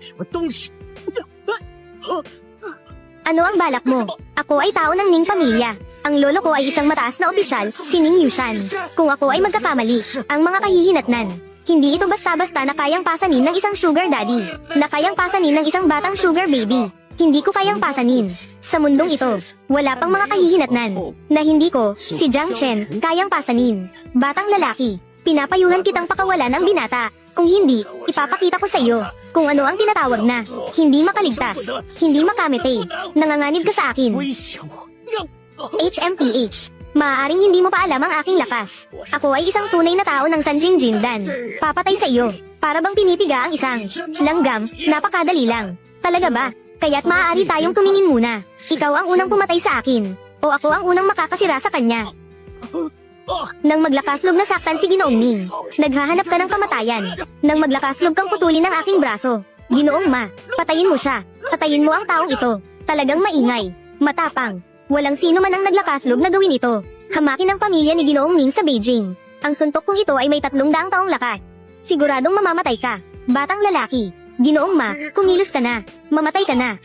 Ano ang balak mo? Ako ay tao ng Ning pamilya. Ang lolo ko ay isang mataas na opisyal, si Ning Yushan. Kung ako ay magkakamali, ang mga kahihinatnan. Hindi ito basta-basta na kayang pasanin ng isang sugar daddy. Na kayang pasanin ng isang batang sugar baby. Hindi ko kayang pasanin. Sa mundong ito, wala pang mga kahihinatnan. Na hindi ko, si Jiang Chen, kayang pasanin. Batang lalaki, pinapayuhan kitang pakawalan ng binata. Kung hindi, ipapakita ko sa iyo kung ano ang tinatawag na hindi makaligtas, hindi makamete. Nanganganib ka sa akin. HMPH. Maaaring hindi mo pa alam ang aking lakas. Ako ay isang tunay na tao ng Sanjing Jindan. Papatay sa iyo. Para bang pinipiga ang isang langgam, napakadali lang. Talaga ba? Kaya't maaari tayong tumingin muna. Ikaw ang unang pumatay sa akin. O ako ang unang makakasira sa kanya. Nang maglakaslog na saktan si Ginoong Ning, naghahanap ka ng kamatayan. Nang maglakaslog kang putulin ang aking braso. Ginoong Ma, patayin mo siya. Patayin mo ang taong ito. Talagang maingay. Matapang. Walang sino man ang naglakaslog na gawin ito. Hamakin ang pamilya ni Ginoong Ning sa Beijing. Ang suntok kong ito ay may 300 taong lakas. Siguradong mamamatay ka. Batang lalaki. Ginoong Ma, kumilos ka na. Mamatay ka na.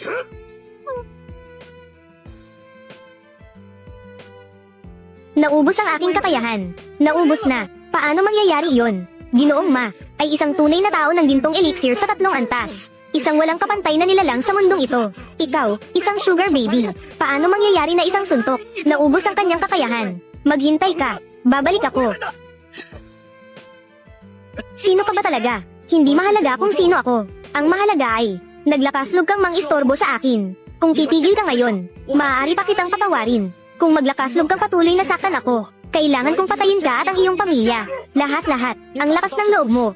Naubos ang aking kakayahan. Naubos na. Paano mangyayari iyon? Ginoong Ma, ay isang tunay na tao ng gintong elixir sa 3 antas. Isang walang kapantay na nilalang sa mundong ito. Ikaw, isang sugar baby. Paano mangyayari na isang suntok? Naubos ang kanyang kakayahan. Maghintay ka. Babalik ako. Sino ka ba talaga? Hindi mahalaga kung sino ako. Ang mahalaga ay, naglakaslog kang mang-istorbo sa akin. Kung titigil ka ngayon, maaari pa kitang patawarin. Kung maglakaslog kang patuloy na saktan ako, kailangan kong patayin ka at ang iyong pamilya. Lahat-lahat. Ang lakas ng loob mo.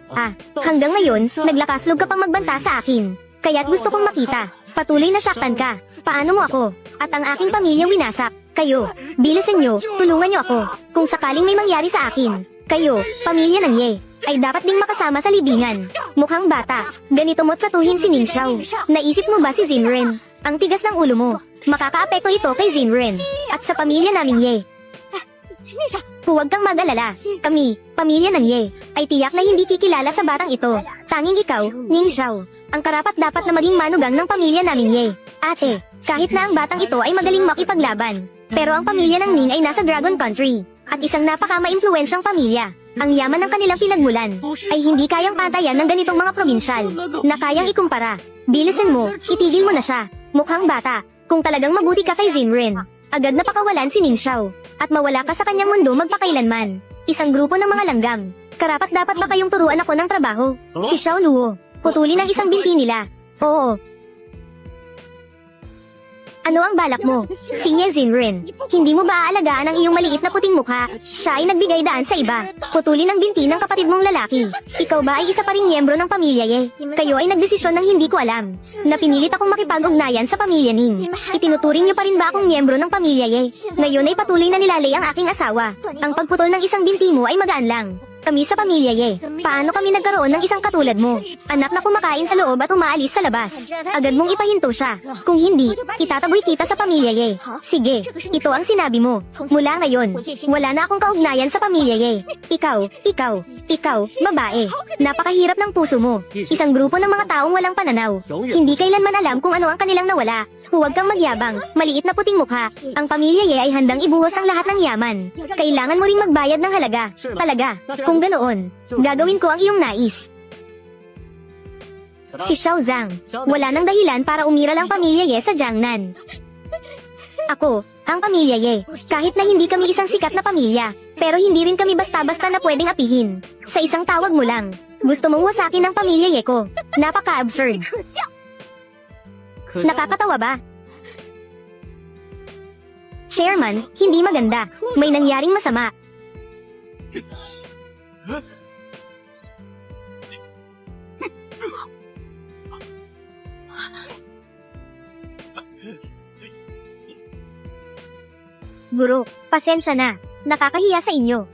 Hanggang ngayon, naglakaslog ka pang magbanta sa akin. Kaya't gusto kong makita. Patuloy na saktan ka. Paano mo ako? At ang aking pamilya winasak. Kayo, bilisan nyo, tulungan nyo ako. Kung sakaling may mangyari sa akin, kayo, pamilya ng Ye, ay dapat ding makasama sa libingan. Mukhang bata, ganito mo tratuhin si Ning Xiao. Naisip mo ba si Zinren? Ang tigas ng ulo mo. Makakaapekto ito kay Zinren. At sa pamilya namin Ye. Huwag kang mag-alala. Kami, pamilya ng Ye, ay tiyak na hindi kikilala sa batang ito. Tanging ikaw, Ning Xiao, ang karapat-dapat na maging manugang ng pamilya namin Ye. Ate, kahit na ang batang ito ay magaling makipaglaban, pero ang pamilya ng Ning ay nasa Dragon Country, at isang napaka-maimpluwensyang pamilya. Ang yaman ng kanilang pinagmulan, ay hindi kayang pantayan ng ganitong mga probinsyal, na kayang ikumpara. Bilisan mo, itigil mo na siya. Mukhang bata, kung talagang mabuti ka kay Zinren, agad na pakawalan si Ning Xiao, at mawala ka sa kanyang mundo magpakailanman. Isang grupo ng mga langgam, karapat dapat ba kayong turuan ako ng trabaho? Si Xiao Luo, putulin ang isang binti nila. Oo. Ano ang balak mo? Si Ye Zinren, hindi mo ba aalagaan ang iyong maliit na puting mukha? Siya ay nagbigay daan sa iba. Putulin ang binti ng kapatid mong lalaki. Ikaw ba ay isa pa ring miyembro ng pamilya Ye? Kayo ay nagdesisyon ng hindi ko alam. Napinilit akong makipag-ugnayan sa pamilya Ning. Itinuturing niyo pa rin ba akong miyembro ng pamilya Ye? Ngayon ay patuloy na nilalay ang aking asawa. Ang pagputol ng isang binti mo ay magaan lang. Kami sa pamilya Ye, paano kami nagkaroon ng isang katulad mo? Anak na kumakain sa loob at umaalis sa labas. Agad mong ipahinto siya. Kung hindi, itataboy kita sa pamilya Ye. Sige, ito ang sinabi mo. Mula ngayon, wala na akong kaugnayan sa pamilya Ye. Ikaw, babae. Napakahirap ng puso mo. Isang grupo ng mga taong walang pananaw. Hindi kailanman alam kung ano ang kanilang nawala. Huwag kang magyabang, maliit na puting mukha. Ang pamilya Ye ay handang ibuhos ang lahat ng yaman. Kailangan mo ring magbayad ng halaga. Talaga, kung ganoon, gagawin ko ang iyong nais. Si Xiao Zhang, wala nang dahilan para umiral ang pamilya Ye sa Jiangnan. Ako, ang pamilya Ye, kahit na hindi kami isang sikat na pamilya, pero hindi rin kami basta-basta na pwedeng apihin. Sa isang tawag mo lang, gusto mong wasakin ang pamilya Ye ko. Napaka-absurd. Nakakatawa ba? Chairman, hindi maganda. May nangyaring masama. Guro, pasensya na. Nakakahiya sa inyo.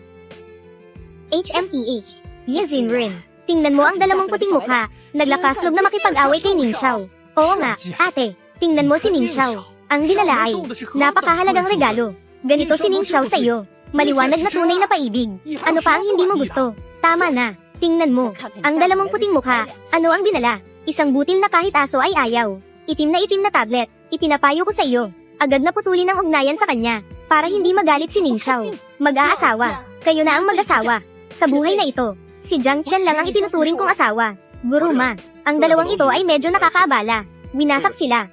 HMPH, Ye Zinren. Tingnan mo ang dalamong puting mukha. Naglakaslog na makipag-away kay Ning Xiao. Oo nga, ate. Tingnan mo si Ning Xiao. Ang dinala ay napakahalagang regalo. Ganito si Ning Xiao sa iyo. Maliwanag na tunay na paibig. Ano pa ang hindi mo gusto? Tama na. Tingnan mo. Ang dalamong puting mukha. Ano ang dinala? Isang butil na kahit aso ay ayaw. Itim na tablet. Ipinapayo ko sa iyo. Agad na putulin ang ugnayan sa kanya. Para hindi magalit si Ning Xiao. Mag-aasawa. Kayo na ang mag-asawa. Sa buhay na ito, si Jiang Chen lang ang itinuturing kong asawa. Guru ma, ang dalawang ito ay medyo nakakaabala. Winasak sila.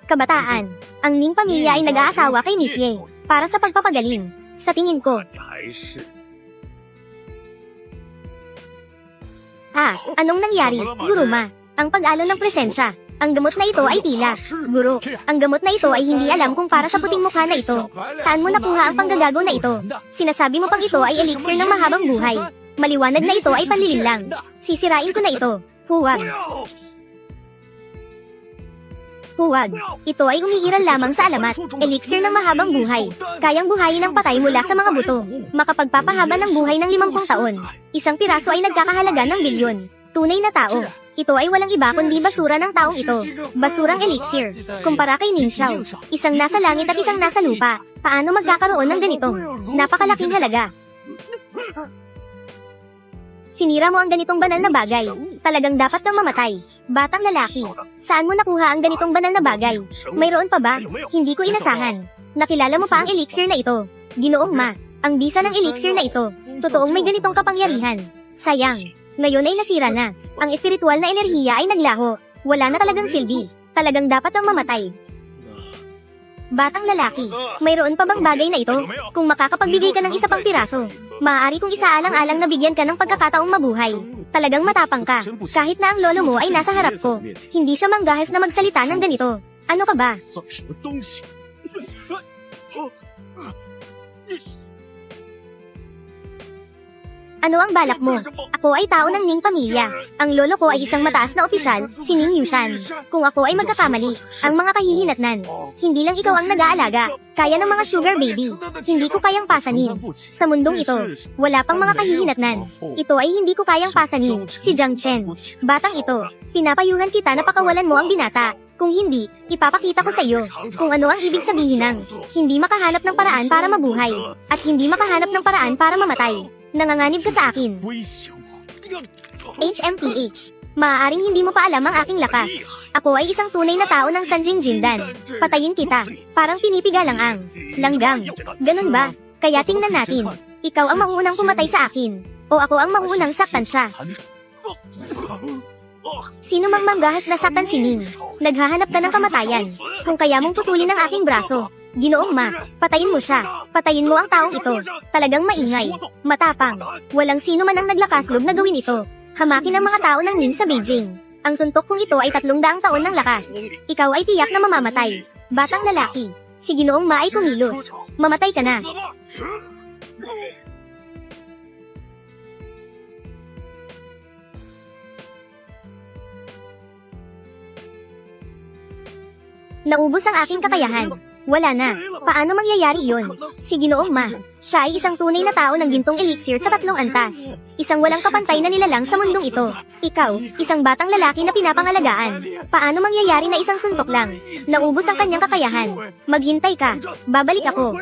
Kabataan, ang Ning pamilya ay nag-aasawa kay Miss Ye para sa pagpapagaling. Sa tingin ko. Anong nangyari, Guru ma? Ang pag-alon ng presensya. Ang gamot na ito ay tila. Guru, ang gamot na ito ay hindi alam kung para sa puting mukha na ito. Saan mo nakuha ang panggagago na ito? Sinasabi mo pang ito ay elixir ng mahabang buhay. Maliwanag na ito ay panlilim lang. Sisirain ko na ito. Huwag. Ito ay umiiral lamang sa alamat. Elixir ng mahabang buhay. Kayang buhayin ang patay mula sa mga buto. Makapagpapahaba ng buhay ng 50 taon. Isang piraso ay nagkakahalaga ng bilyon. Tunay na tao. Ito ay walang iba kundi basura ng taong ito. Basurang elixir. Kumpara kay Ning Xiao. Isang nasa langit at isang nasa lupa. Paano magkakaroon ng ganitong napakalaking halaga? Sinira mo ang ganitong banal na bagay. Talagang dapat kang mamatay. Batang lalaki, saan mo nakuha ang ganitong banal na bagay? Mayroon pa ba? Hindi ko inasahan. Nakilala mo pa ang elixir na ito. Ginoong ma, ang bisa ng elixir na ito. Totoong may ganitong kapangyarihan. Sayang. Ngayon ay nasira na. Ang espiritual na enerhiya ay naglaho. Wala na talagang silbi. Talagang dapat kang mamatay. Batang lalaki, mayroon pa bang bagay na ito? Kung makakapagbigay ka ng isa pang piraso, maaari kong isaalang-alang na bigyan ka ng pagkakataong mabuhay. Talagang matapang ka. Kahit na ang lolo mo ay nasa harap ko, hindi siya manggahas na magsalita ng ganito. Ano ka ba? 算什么东西？你 Ano ang balak mo? Ako ay tao ng Ning pamilya. Ang lolo ko ay isang mataas na opisyal, si Ning Yushan. Kung ako ay magkakamali, ang mga kahihinatnan. Hindi lang ikaw ang nag-aalaga. Kaya ng mga sugar baby. Hindi ko kayang pasanin. Sa mundong ito, wala pang mga kahihinatnan. Ito ay hindi ko kayang pasanin, si Jiang Chen. Batang ito, pinapayuhan kita na pakawalan mo ang binata. Kung hindi, ipapakita ko sa iyo kung ano ang ibig sabihin ng hindi makahanap ng paraan para mabuhay at hindi makahanap ng paraan para mamatay. Nanganganib ka sa akin. 威胁我！ HMPH. Maaaring hindi mo pa alam ang aking lakas. Ako ay isang tunay na tao ng Sanjing Jindan. Patayin kita. Parang pinipiga lang ang langgam. Ganun ba? Kaya tingnan natin. Ikaw ang mauunang pumatay sa akin. O ako ang mauunang saktan siya. Sino mang manggahas na saktan si Ning? Naghahanap ka ng kamatayan. Kung kaya mong putulin ang aking braso. Ginoong ma, patayin mo siya. Patayin mo ang taong ito. Talagang maingay. Matapang. Walang sino man ang naglakasloob na gawin ito. Hamakin ang mga tao ng Ning sa Beijing. Ang suntok kong ito ay 300 taon ng lakas. Ikaw ay tiyak na mamamatay. Batang lalaki. Si Ginoong Ma ay kumilos. Mamatay ka na. Naubos ang aking kakayahan. Wala na. Paano mangyayari iyon? Si Ginoong Ma, siya ay isang tunay na tao ng gintong elixir sa 3 antas. Isang walang kapantay na nilalang sa mundong ito. Ikaw, isang batang lalaki na pinapangalagaan. Paano mangyayari na isang suntok lang? Naubos ang kanyang kakayahan. Maghintay ka. Babalik ako.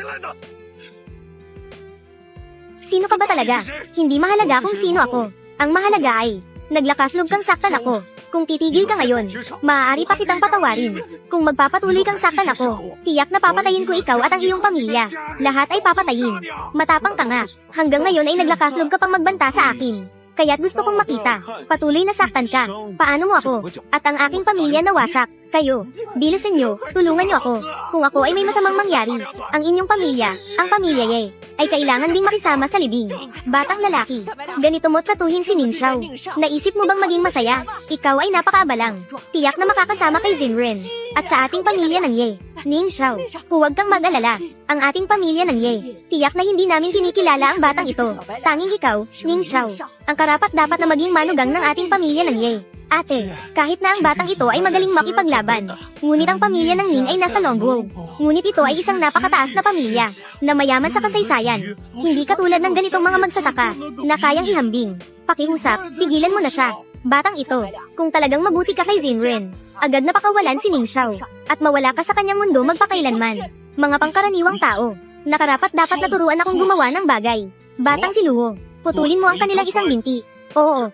Sino ka ba talaga? Hindi mahalaga kung sino ako. Ang mahalaga ay, naglakasloob kang saktan ako. Kung titigil ka ngayon, maaari pa kitang patawarin. Kung magpapatuloy kang saktan ako, tiyak na papatayin ko ikaw at ang iyong pamilya. Lahat ay papatayin. Matapang ka nga. Hanggang ngayon ay naglakasloob ka pang magbanta sa akin. Kaya't gusto kong makita. Patuloy na saktan ka. Paano mo ako? At ang aking pamilya nawasak. Kayo, bilisan nyo, tulungan nyo ako. Kung ako ay may masamang mangyari, ang inyong pamilya, ang pamilya Ye, ay kailangan ding makisama sa libing. Batang lalaki, ganito mo tratuhin si Ning Xiao. Naisip mo bang maging masaya? Ikaw ay napakaabalang. Tiyak na makakasama kay Zinren. At sa ating pamilya ng Ye, Ning Xiao, huwag kang mag-alala. Ang ating pamilya ng Ye, tiyak na hindi namin kinikilala ang batang ito. Tanging ikaw, Ning Xiao, ang karapat-dapat na maging manugang ng ating pamilya ng Ye. Ate, kahit na ang batang ito ay magaling makipaglaban, ngunit ang pamilya ng Ning ay nasa Longguo. Ngunit ito ay isang napakataas na pamilya, na mayaman sa kasaysayan. Hindi katulad ng ganitong mga magsasaka, na kayang ihambing. Pakiusap, pigilan mo na siya. Batang ito, kung talagang mabuti ka kay Zinren, agad na pakawalan si Ning Xiao, at mawala ka sa kanyang mundo magpakailanman. Mga pangkaraniwang tao, nakarapat dapat naturuan akong gumawa ng bagay. Batang si Luo, putulin mo ang kanilang isang binti. Oo.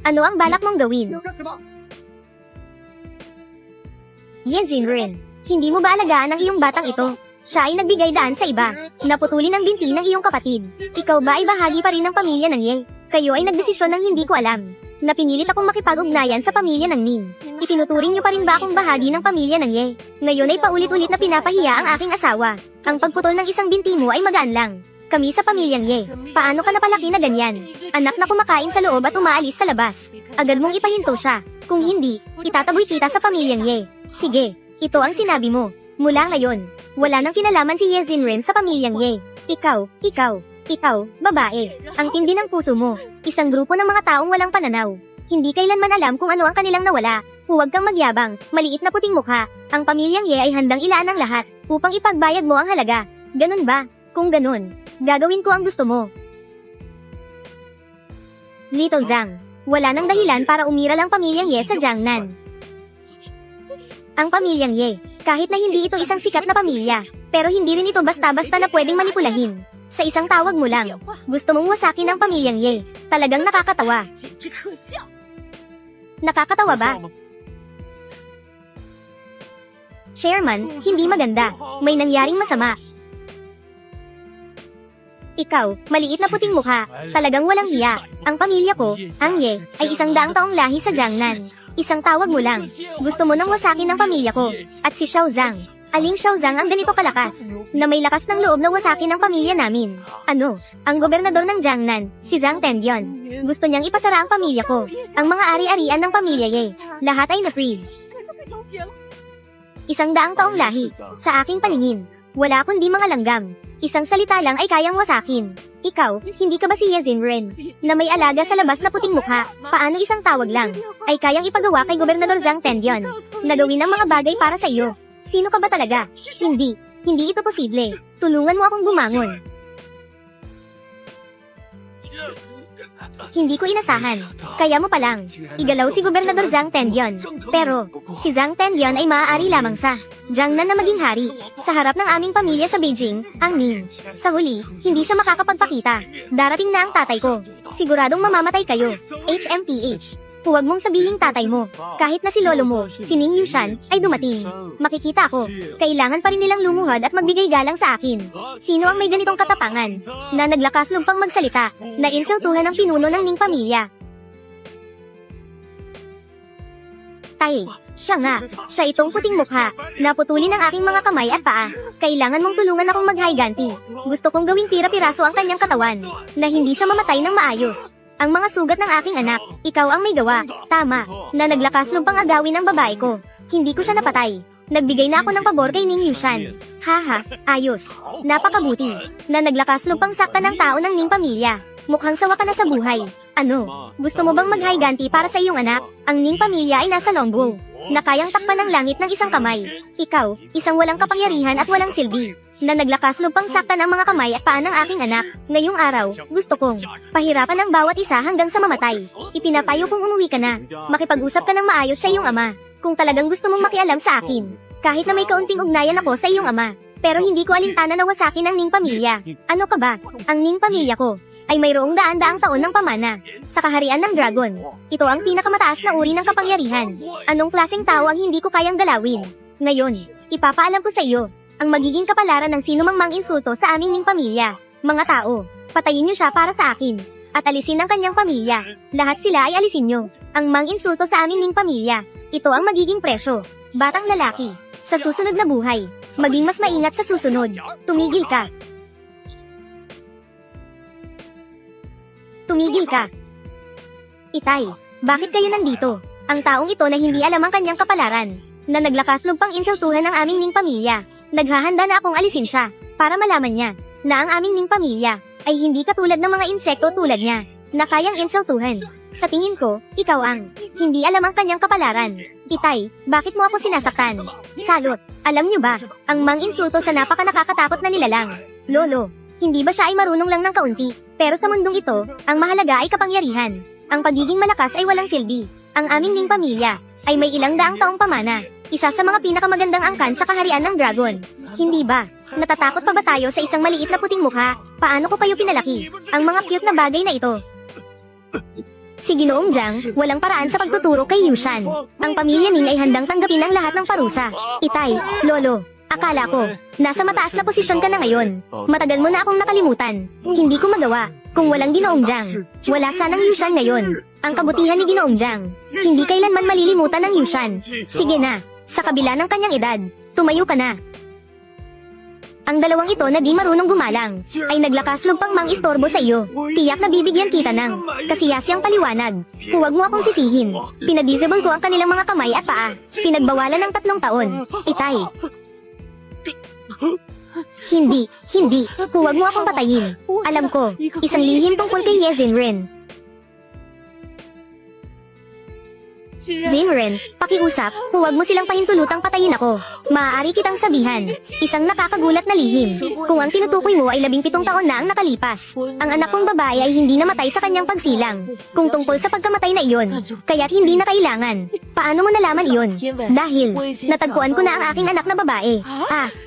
Ano ang balak mong gawin? Ye Zinren, hindi mo ba alagaan ang iyong batang ito? Siya ay nagbigay daan sa iba. Naputulin ang binti ng iyong kapatid. Ikaw ba ay bahagi pa rin ng pamilya ng Ye? Kayo ay nagdesisyon ng hindi ko alam. Napinilit akong makipag-ugnayan sa pamilya ng Ning. Itinuturing niyo pa rin ba akong bahagi ng pamilya ng Ye? Ngayon ay paulit-ulit na pinapahiya ang aking asawa. Ang pagputol ng isang binti mo ay magaan lang. Kami sa pamilyang Ye, paano ka napalaki na ganyan? Anak na kumakain sa loob at umaalis sa labas. Agad mong ipahinto siya. Kung hindi, itataboy kita sa pamilyang Ye. Sige, ito ang sinabi mo. Mula ngayon, wala nang kinalaman si Ye Zinren sa pamilyang Ye. Ikaw, babae. Ang tindi ng puso mo. Isang grupo ng mga taong walang pananaw. Hindi kailanman alam kung ano ang kanilang nawala. Huwag kang magyabang, maliit na puting mukha. Ang pamilyang Ye ay handang ilaan ang lahat upang ipagbayad mo ang halaga. Ganun ba? Kung ganun, gagawin ko ang gusto mo. Little Zhang, wala nang dahilan para umiral ang pamilyang Ye sa Jiangnan. Ang pamilyang Ye, kahit na hindi ito isang sikat na pamilya, pero hindi rin ito basta-basta na pwedeng manipulahin. Sa isang tawag mo lang, gusto mong wasakin ang pamilyang Ye. Talagang nakakatawa. Nakakatawa ba? Chairman, hindi maganda. May nangyaring masama. Ikaw, maliit na puting mukha, talagang walang hiya. Ang pamilya ko, ang Ye, ay 100 taong lahi sa Jiangnan. Isang tawag mo lang. Gusto mo nang wasakin ang pamilya ko. At si Xiao Zhang, Aling Xiaozang ang ganito kalakas, na may lakas ng loob na wasakin ang pamilya namin. Ano? Ang gobernador ng Jiangnan, si Zhang Tendion. Gusto niyang ipasara ang pamilya ko. Ang mga ari-arian ng pamilya Ye. Lahat ay na-freeze. 100 taong lahi. Sa aking paningin, wala kundi mga langgam. Isang salita lang ay kayang wasakin. Ikaw, hindi ka ba si Ye Zinren, na may alaga sa labas na puting mukha? Paano isang tawag lang ay kayang ipagawa kay Gobernador Zhang Tendion na gawin ang mga bagay para sa iyo? Sino ka ba talaga? Hindi ito posible. Tulungan mo akong bumangon. Hindi ko inasahan. Kaya mo palang igalaw si Gobernador Zhang Tendion. Pero, si Zhang Tendion ay maaari lamang sa Jiangnan na maging hari. Sa harap ng aming pamilya sa Beijing, ang Ning. Sa huli, hindi siya makakapagpakita. Darating na ang tatay ko. Siguradong mamamatay kayo. HMPH. Huwag mong sabihing tatay mo. Kahit na si lolo mo, si Ning Yushan, ay dumating. Makikita ako. Kailangan pa rin nilang lumuhod at magbigay galang sa akin. Sino ang may ganitong katapangan? Na naglakas lupang magsalita, na insultuhan ang pinuno ng Ning pamilya. Tay, siya nga. Siya itong puting mukha. Naputulin ang aking mga kamay at paa. Kailangan mong tulungan akong mag-higanti. Gusto kong gawing pira-piraso ang kanyang katawan, na hindi siya mamatay ng maayos. Ang mga sugat ng aking anak, ikaw ang may gawa. Tama, na naglakas lupang agawin ang babae ko. Hindi ko siya napatay. Nagbigay na ako ng pabor kay Ning Yushan. Haha, ayos. Napakabuti. Na naglakas lupang sakta ng tao ng Ning pamilya. Mukhang sawa ka na sa buhay. Ano? Gusto mo bang maghiganti para sa iyong anak? Ang Ning pamilya ay nasa longbow, na kayang takpan ng langit ng isang kamay. Ikaw, isang walang kapangyarihan at walang silbi, na naglakas lupang saktan ang mga kamay at paa ng aking anak. Ngayong araw, gusto kong pahirapan ang bawat isa hanggang sa mamatay. Ipinapayo kong umuwi ka na. Makipag-usap ka ng maayos sa iyong ama. Kung talagang gusto mong makialam sa akin. Kahit na may kaunting ugnayan ako sa iyong ama. Pero hindi ko alintana na wasakin ang Ning pamilya. Ano ka ba? Ang Ning pamilya ko ay mayroong daan-daang taon ng pamana sa kaharian ng dragon. Ito ang pinakamataas na uri ng kapangyarihan. Anong klaseng tao ang hindi ko kayang galawin? Ngayon, ipapaalam ko sa iyo ang magiging kapalaran ng sinumang mang-insulto sa aming Ning pamilya. Mga tao, patayin niyo siya para sa akin at alisin ang kanyang pamilya. Lahat sila ay alisin niyo. Ang mang-insulto sa aming Ning pamilya, ito ang magiging presyo. Batang lalaki, sa susunod na buhay, maging mas maingat sa susunod. Tumigil ka. Tumigil ka. Itay, bakit kayo nandito? Ang taong ito na hindi alam ang kanyang kapalaran, na naglakas lupang insultuhan ang aming Ning pamilya. Naghahanda na akong alisin siya, para malaman niya, na ang aming Ning pamilya, ay hindi katulad ng mga insekto tulad niya, na kayang insultuhan. Sa tingin ko, ikaw ang hindi alam ang kanyang kapalaran. Itay, bakit mo ako sinasaktan? Salot, alam niyo ba, ang mang-insulto sa napaka-nakakatakot na nilalang. Lolo, hindi ba siya ay marunong lang ng kaunti? Pero sa mundong ito, ang mahalaga ay kapangyarihan. Ang pagiging malakas ay walang silbi. Ang aming Ning pamilya ay may ilang daang taong pamana. Isa sa mga pinakamagandang angkan sa kaharian ng dragon. Hindi ba? Natatakot pa ba tayo sa isang maliit na puting mukha? Paano ko kayo pinalaki? Ang mga cute na bagay na ito. Si Ginoong Jiang, walang paraan sa pagtuturo kay Yushan. Ang pamilya Ning ay handang tanggapin ang lahat ng parusa. Itay, Lolo, akala ko, nasa mataas na posisyon ka na ngayon. Matagal mo na akong nakalimutan. Hindi ko magawa. Kung walang Ginoong Jiang, wala sanang Yushan ngayon. Ang kabutihan ni Ginoong Jiang, hindi kailanman malilimutan ng Yushan. Sige na, sa kabila ng kanyang edad, tumayo ka na. Ang dalawang ito na di marunong gumalang, ay naglakas lupang mang-istorbo sa iyo. Tiyak na bibigyan kita ng kasiyasiyang paliwanag. Huwag mo akong sisihin. Pinadisable ko ang kanilang mga kamay at paa. Pinagbawalan ng 3 taon. Itay. Hindi. Huwag mo akong patayin. Alam ko, isang lihim tungkol kay Ye Zinren. Zinren, pakiusap, huwag mo silang pahintulutang patayin ako. Maaari kitang sabihan, isang nakakagulat na lihim, kung ang tinutukoy mo ay 17 taon na ang nakalipas. Ang anak kong babae ay hindi namatay sa kanyang pagsilang. Kung tungkol sa pagkamatay na iyon, kaya't hindi na kailangan. Paano mo nalaman iyon? Dahil, natagpuan ko na ang aking anak na babae.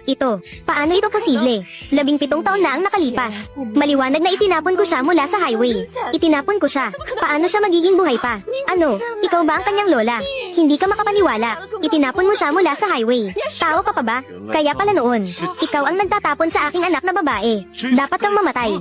Ito. Paano ito posible? 17 taon na ang nakalipas. Maliwanag na itinapon ko siya mula sa highway. Itinapon ko siya. Paano siya magiging buhay pa? Ano? Ikaw ba ang kanyang lola? Hindi ka makapaniwala. Itinapon mo siya mula sa highway. Tao ka pa ba? Kaya pala noon, ikaw ang nagtatapon sa aking anak na babae. Dapat kang mamatay.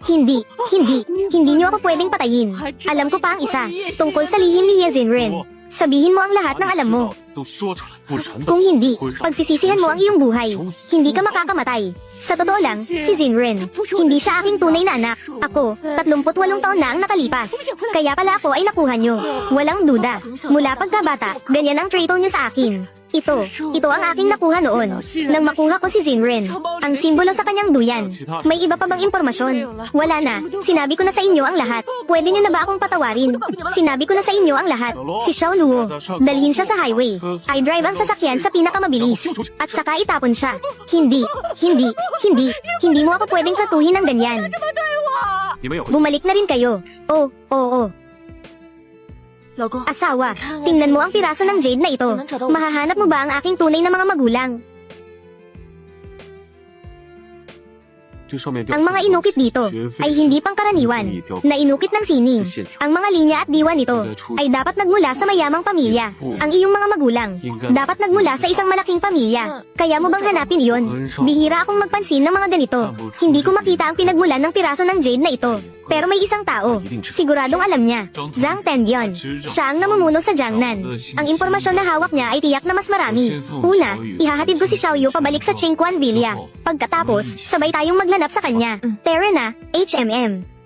Hindi niyo ako pwedeng patayin. Alam ko pa ang isa, tungkol sa lihim ni Ye Zinren. Sabihin mo ang lahat ng alam mo. 都说出来，不然的 Kung hindi, pagsisisihan mo ang iyong buhay. Hindi ka makakamatay. Sa totoo lang, si Zinrin, hindi siya aking tunay na anak. Ako, 38 taon na ang nakalipas. Kaya pala ako ay nakuha nyo. Walang duda. Mula pagkabata, ganyan ang traito nyo sa akin. Ito ang aking nakuha noon. Nang makuha ko si Zinrin, ang simbolo sa kanyang duyan. May iba pa bang impormasyon? Wala na. Sinabi ko na sa inyo ang lahat. Pwede nyo na ba akong patawarin? Sinabi ko na sa inyo ang lahat. Si Xiao Luo, dalhin siya sa highway. I-drive ang sasakyan sa pinakamabilis. At saka itapon siya. Hindi mo ako pwedeng tratuhin ng ganyan. 你们有 Bumalik na rin kayo. Oo. 老公， Asawa, tingnan mo ang piraso ng jade na ito. Mahahanap mo ba ang aking tunay na mga magulang? 这上面 Ang mga inukit dito ay hindi pangkaraniwan na inukit ng sining. Ang mga linya at diwa nito ay dapat nagmula sa mayamang pamilya. Ang iyong mga magulang dapat nagmula sa isang malaking pamilya. Kaya mo bang hanapin iyon? Bihira akong magpansin ng mga ganito. Hindi ko makita ang pinagmulan ng piraso ng jade na ito. Pero may isang tao, siguradong alam niya. Zhang Tendion. Siya ang namumuno sa Jiangnan. Ang impormasyon na hawak niya ay tiyak na mas marami. Una, ihahatid ko si Xiaoyu pabalik sa Qingquan Villa. Pagkatapos, sabay tayong maglanap sa kanya. Tara na, HMM.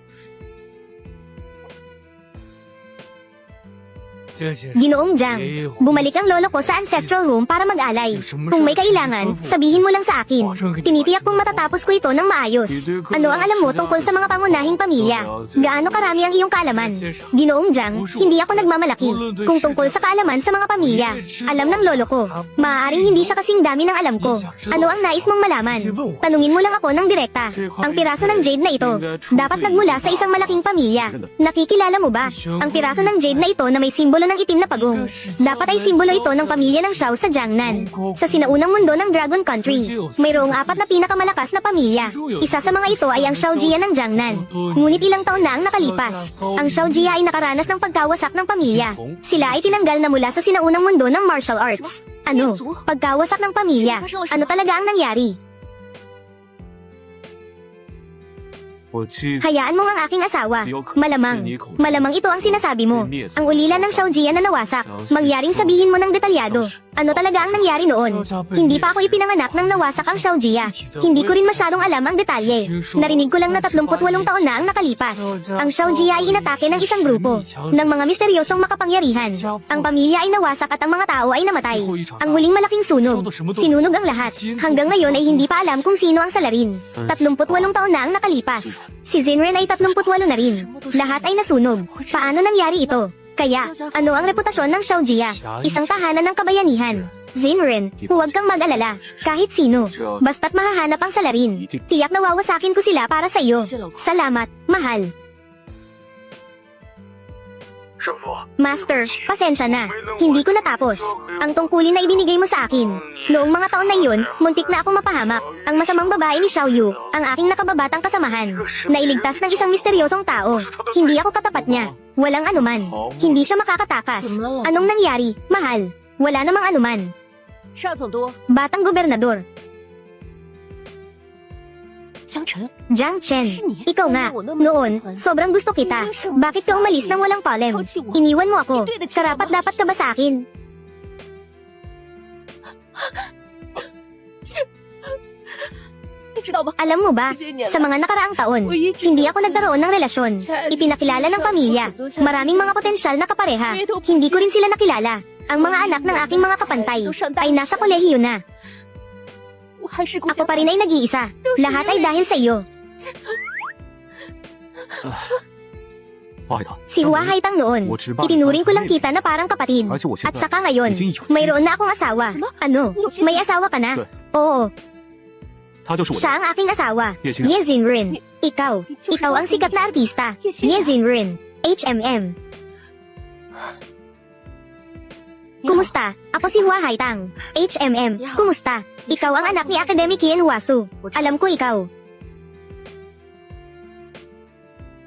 Ginoong Jiang, bumalik ang lolo ko sa ancestral room para mag-alay. Kung may kailangan, sabihin mo lang sa akin. Tinitiyak kong matatapos ko ito ng maayos. Ano ang alam mo tungkol sa mga pangunahing pamilya? Gaano karami ang iyong kaalaman? Ginoong Jiang, hindi ako nagmamalaki. Kung tungkol sa kaalaman sa mga pamilya, alam ng lolo ko. Maaaring hindi siya kasing dami ng alam ko. Ano ang nais mong malaman? Tanungin mo lang ako ng direkta. Ang piraso ng jade na ito, dapat nagmula sa isang malaking pamilya. Nakikilala mo ba? Ang piraso ng jade na ito na may simbolo ng itim na pagong. Dapat ay simbolo ito ng pamilya ng Xiao sa Jiangnan. Sa sinaunang mundo ng Dragon Country, mayroong 4 na pinakamalakas na pamilya. Isa sa mga ito ay ang Xiaojia ng Jiangnan. Ngunit ilang taon na ang nakalipas. Ang Xiaojia ay nakaranas ng pagkawasak ng pamilya. Sila ay tinanggal na mula sa sinaunang mundo ng martial arts. Ano? Pagkawasak ng pamilya. Ano talaga ang nangyari? 我妻子 Hayaan mo ang aking asawa. Malamang ito ang sinasabi mo. Ang ulila ng Xiaojia na nawasak. Mangyaring sabihin mo ng detalyado. Ano talaga ang nangyari noon? Hindi pa ako ipinanganak nang nawasak ang Xiaojia. Hindi ko rin masyadong alam ang detalye. Narinig ko lang na 38 taon na ang nakalipas. Ang Xiaojia ay inatake ng isang grupo ng mga misteryosong makapangyarihan. Ang pamilya ay nawasak at ang mga tao ay namatay. Ang huling malaking sunog. Sinunog ang lahat. Hanggang ngayon ay hindi pa alam kung sino ang salarin. 38 taon na ang nakalipas. Si Zinrin ay 38 na rin. Lahat ay nasunog. Paano nangyari ito? Kaya, ano ang reputasyon ng Xiaojia? Isang tahanan ng kabayanihan. Zinrin, huwag kang mag-alala. Kahit sino. Basta't mahahanap ang salarin. Tiyak na wawasakin ko sila para sa iyo. Salamat, mahal. 师傅， Master, pasensya na. Hindi ko natapos. Ang tungkulin na ibinigay mo sa akin. Noong mga taon na iyon, muntik na akong mapahamak. Ang masamang babae ni Xiaoyu, ang aking nakababatang kasamahan. Nailigtas ng isang misteryosong tao. Hindi ako katapat niya. Walang anuman. Hindi siya makakatakas. Anong nangyari, mahal? Wala namang anuman. 沙总督， Batang gobernador, 江晨， Jiang Chen. Ikaw nga, noon, sobrang gusto kita. Bakit ka umalis nang walang palem? Iniwan mo ako. Karapat dapat ka ba sa akin? 你知道吗？ Alam mo ba, sa mga nakaraang taon, hindi ako nagkaroon ng relasyon. Ipinakilala ng pamilya. Maraming mga potensyal na kapareha. Hindi ko rin sila nakilala. Ang mga anak ng aking mga kapantay ay nasa kolehiyo na. 我还是顾 Ako pa rin ay nag-iisa. Lahat ay dahil sa iyo. 华海棠， Si Hua Haitang noon, itinuring ko lang kita na parang kapatid. At saka ngayon, mayroon na akong asawa. Ano? May asawa ka na? Oo, 他就是我的 siya ang aking asawa. Ye Xinran. Ye Zinrin. Ikaw ang sikat na artista. Ye Zinrin. HMM. Kumusta? Ako si Hua Haitang. HMM. Kumusta? Ikaw ang anak ni Academic Yen Huasu. Alam ko ikaw.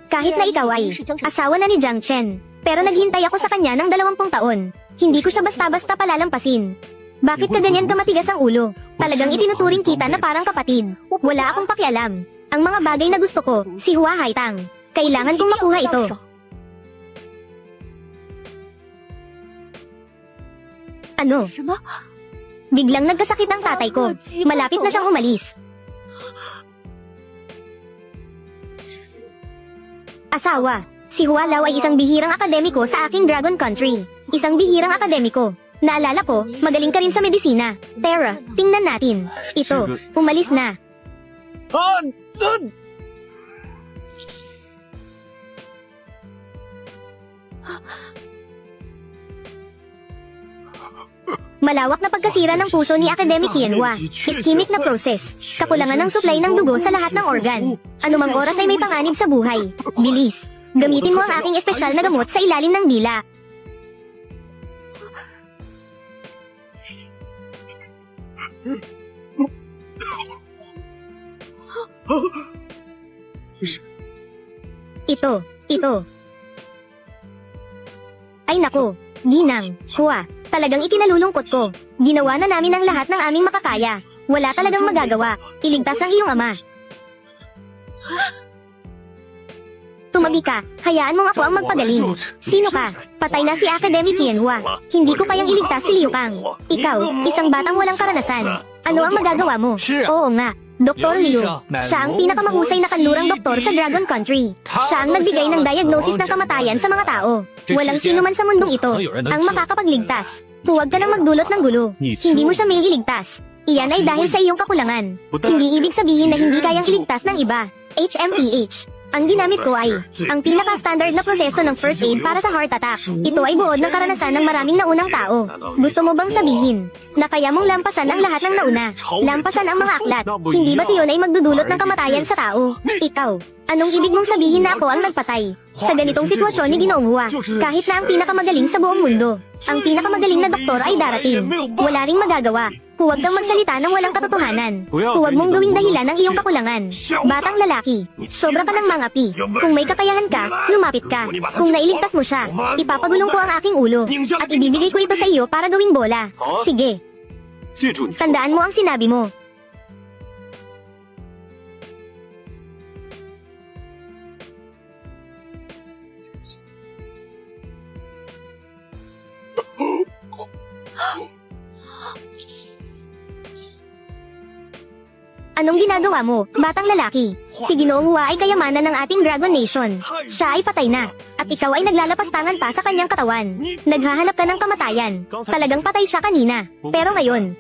Kahit na ikaw ay asawa na ni Jiang Chen. Pero naghintay ako sa kanya ng 20 taon. Hindi ko siya basta-basta palalampasin. Bakit ka ganyan ka matigas ang ulo? Talagang itinuturing kita na parang kapatid. Wala akong pakialam. Ang mga bagay na gusto ko, si Hua Haitang. Kailangan kong makuha ito. Ano? 什么？ Biglang nagkasakit ang tatay ko. Malapit na siyang umalis. Asawa. Si Hualaw ay isang bihirang akademiko sa aking Dragon Country. Isang bihirang akademiko. Naalala ko, magaling ka rin sa medisina. Tara, tingnan natin. Ito, umalis na. Malawak na pagkasira ng puso ni Academic Yenhua. Ischemic na process. Kakulangan ng supply ng dugo sa lahat ng organ. Anumang oras ay may panganib sa buhay. Bilis. Gamitin mo ang aking espesyal na gamot sa ilalim ng dila. Ito. Ay nako, Ginang, Hua, talagang ikinalulungkot ko. Ginawa na namin ang lahat ng aming makakaya. Wala talagang magagawa. Iligtas ang iyong ama. Tumabi ka, hayaan mong ako ang magpagaling. Sino ka? Patay na si Academic Yenhua. Hindi ko kayang iligtas si Liu Kang. Ikaw, isang batang walang karanasan. Ano ang magagawa mo? Oo nga, Dr. Liu. Siya ang pinakamahusay na kanlurang doktor sa Dragon Country. Siya ang nagbigay ng diagnosis ng kamatayan sa mga tao. Walang sino man sa mundong ito ang makakapagligtas. Huwag ka nang magdulot ng gulo. Hindi mo siya may iligtas. Iyan ay dahil sa iyong kakulangan. Hindi ibig sabihin na hindi kayang iligtas ng iba. HMPH. Ang ginamit ko ay ang pinaka-standard na proseso ng first aid para sa heart attack. Ito ay buod ng karanasan ng maraming naunang tao. Gusto mo bang sabihin na kaya mong lampasan ang lahat ng nauna? Lampasan ang mga aklat. Hindi ba't iyon ay magdudulot ng kamatayan sa tao? Ikaw, anong ibig mong sabihin na ako ang nagpatay? Sa ganitong sitwasyon ni Ginoong Hua, kahit na ang pinakamagaling sa buong mundo, ang pinakamagaling na doktor ay darating. Wala ring magagawa. Huwag kang magsalita ng walang katotohanan. Huwag mong gawing dahilan ng iyong kakulangan. Batang lalaki, sobra ka ng mangapi. Kung may kakayahan ka, lumapit ka. Kung nailigtas mo siya, ipapagulong ko ang aking ulo. At ibibigay ko ito sa iyo para gawing bola. Sige, 记住你说的 tandaan mo ang sinabi mo. Anong ginagawa mo, batang lalaki? Si Ginoong Hua ay kayamanan ng ating Dragon Nation. Siya ay patay na, at ikaw ay naglalapastangan pa sa kanyang katawan. Naghahanap ka ng kamatayan. Talagang patay siya kanina. Pero ngayon,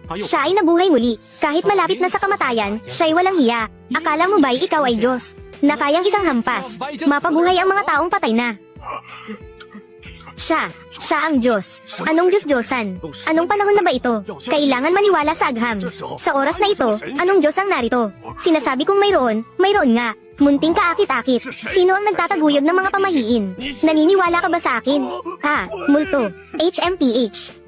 他又 siya ay nabuhay muli. Kahit malapit na sa kamatayan, siya'y walang hiya. Akala mo ba'y ikaw ay Diyos? Na kayang isang hampas. Mapabuhay ang mga taong patay na. Siya ang Diyos. Anong Diyos-Diyosan? Anong panahon na ba ito? Kailangan maniwala sa agham. Sa oras na ito, anong Diyos ang narito? Sinasabi kong mayroon nga. Munting kaakit-akit. Sino ang nagtataguyod ng mga pamahiin? Naniniwala ka ba sa akin? Multo. HMPH.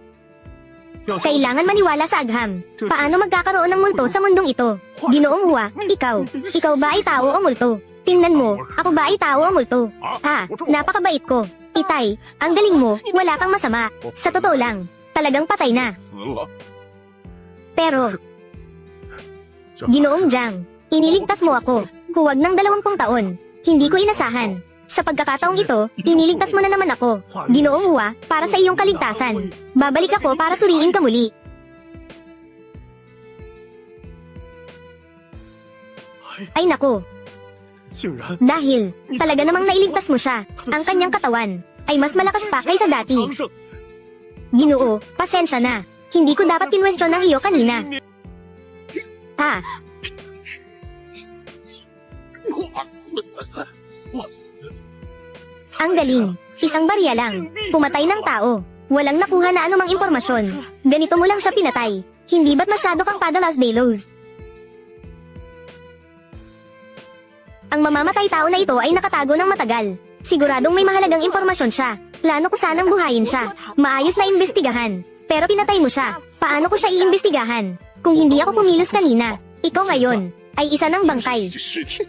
Kailangan maniwala sa agham. Paano magkakaroon ng multo sa mundong ito? Ginoong Hua, ikaw. Ikaw ba ay tao o multo? Tingnan mo, ako ba ay tao o multo? Napakabait ko. Itay, ang galing mo, wala kang masama. Sa totoo lang, talagang patay na. 死了。 Pero, Ginoong Jiang, iniligtas mo ako. Huwag ng 20 taon. Hindi ko inasahan. Sa pagkakataong ito, iniligtas mo na naman ako. Ginoong Hua, para sa iyong kaligtasan. Babalik ako para suriin ka muli. Ay nako, 竟然 dahil talaga namang nailigtas mo siya. Ang kanyang katawan ay mas malakas pa kaysa dati. 长胜， Ginoo, pasensya na. Hindi ko dapat kinwestiyon ng iyo kanina. Ang galing. Isang barya lang. Pumatay ng tao. Walang nakuha na anumang impormasyon. Ganito mo lang siya pinatay. Hindi ba't masyado kang padalas, Delos? Ang mamamatay tao na ito ay nakatago ng matagal. Siguradong may mahalagang impormasyon siya. Plano ko sanang buhayin siya. Maayos na imbestigahan. Pero pinatay mo siya. Paano ko siya iimbestigahan? Kung hindi ako pumilos kanina, ikaw ngayon ay isa ng bangkay. 这尸体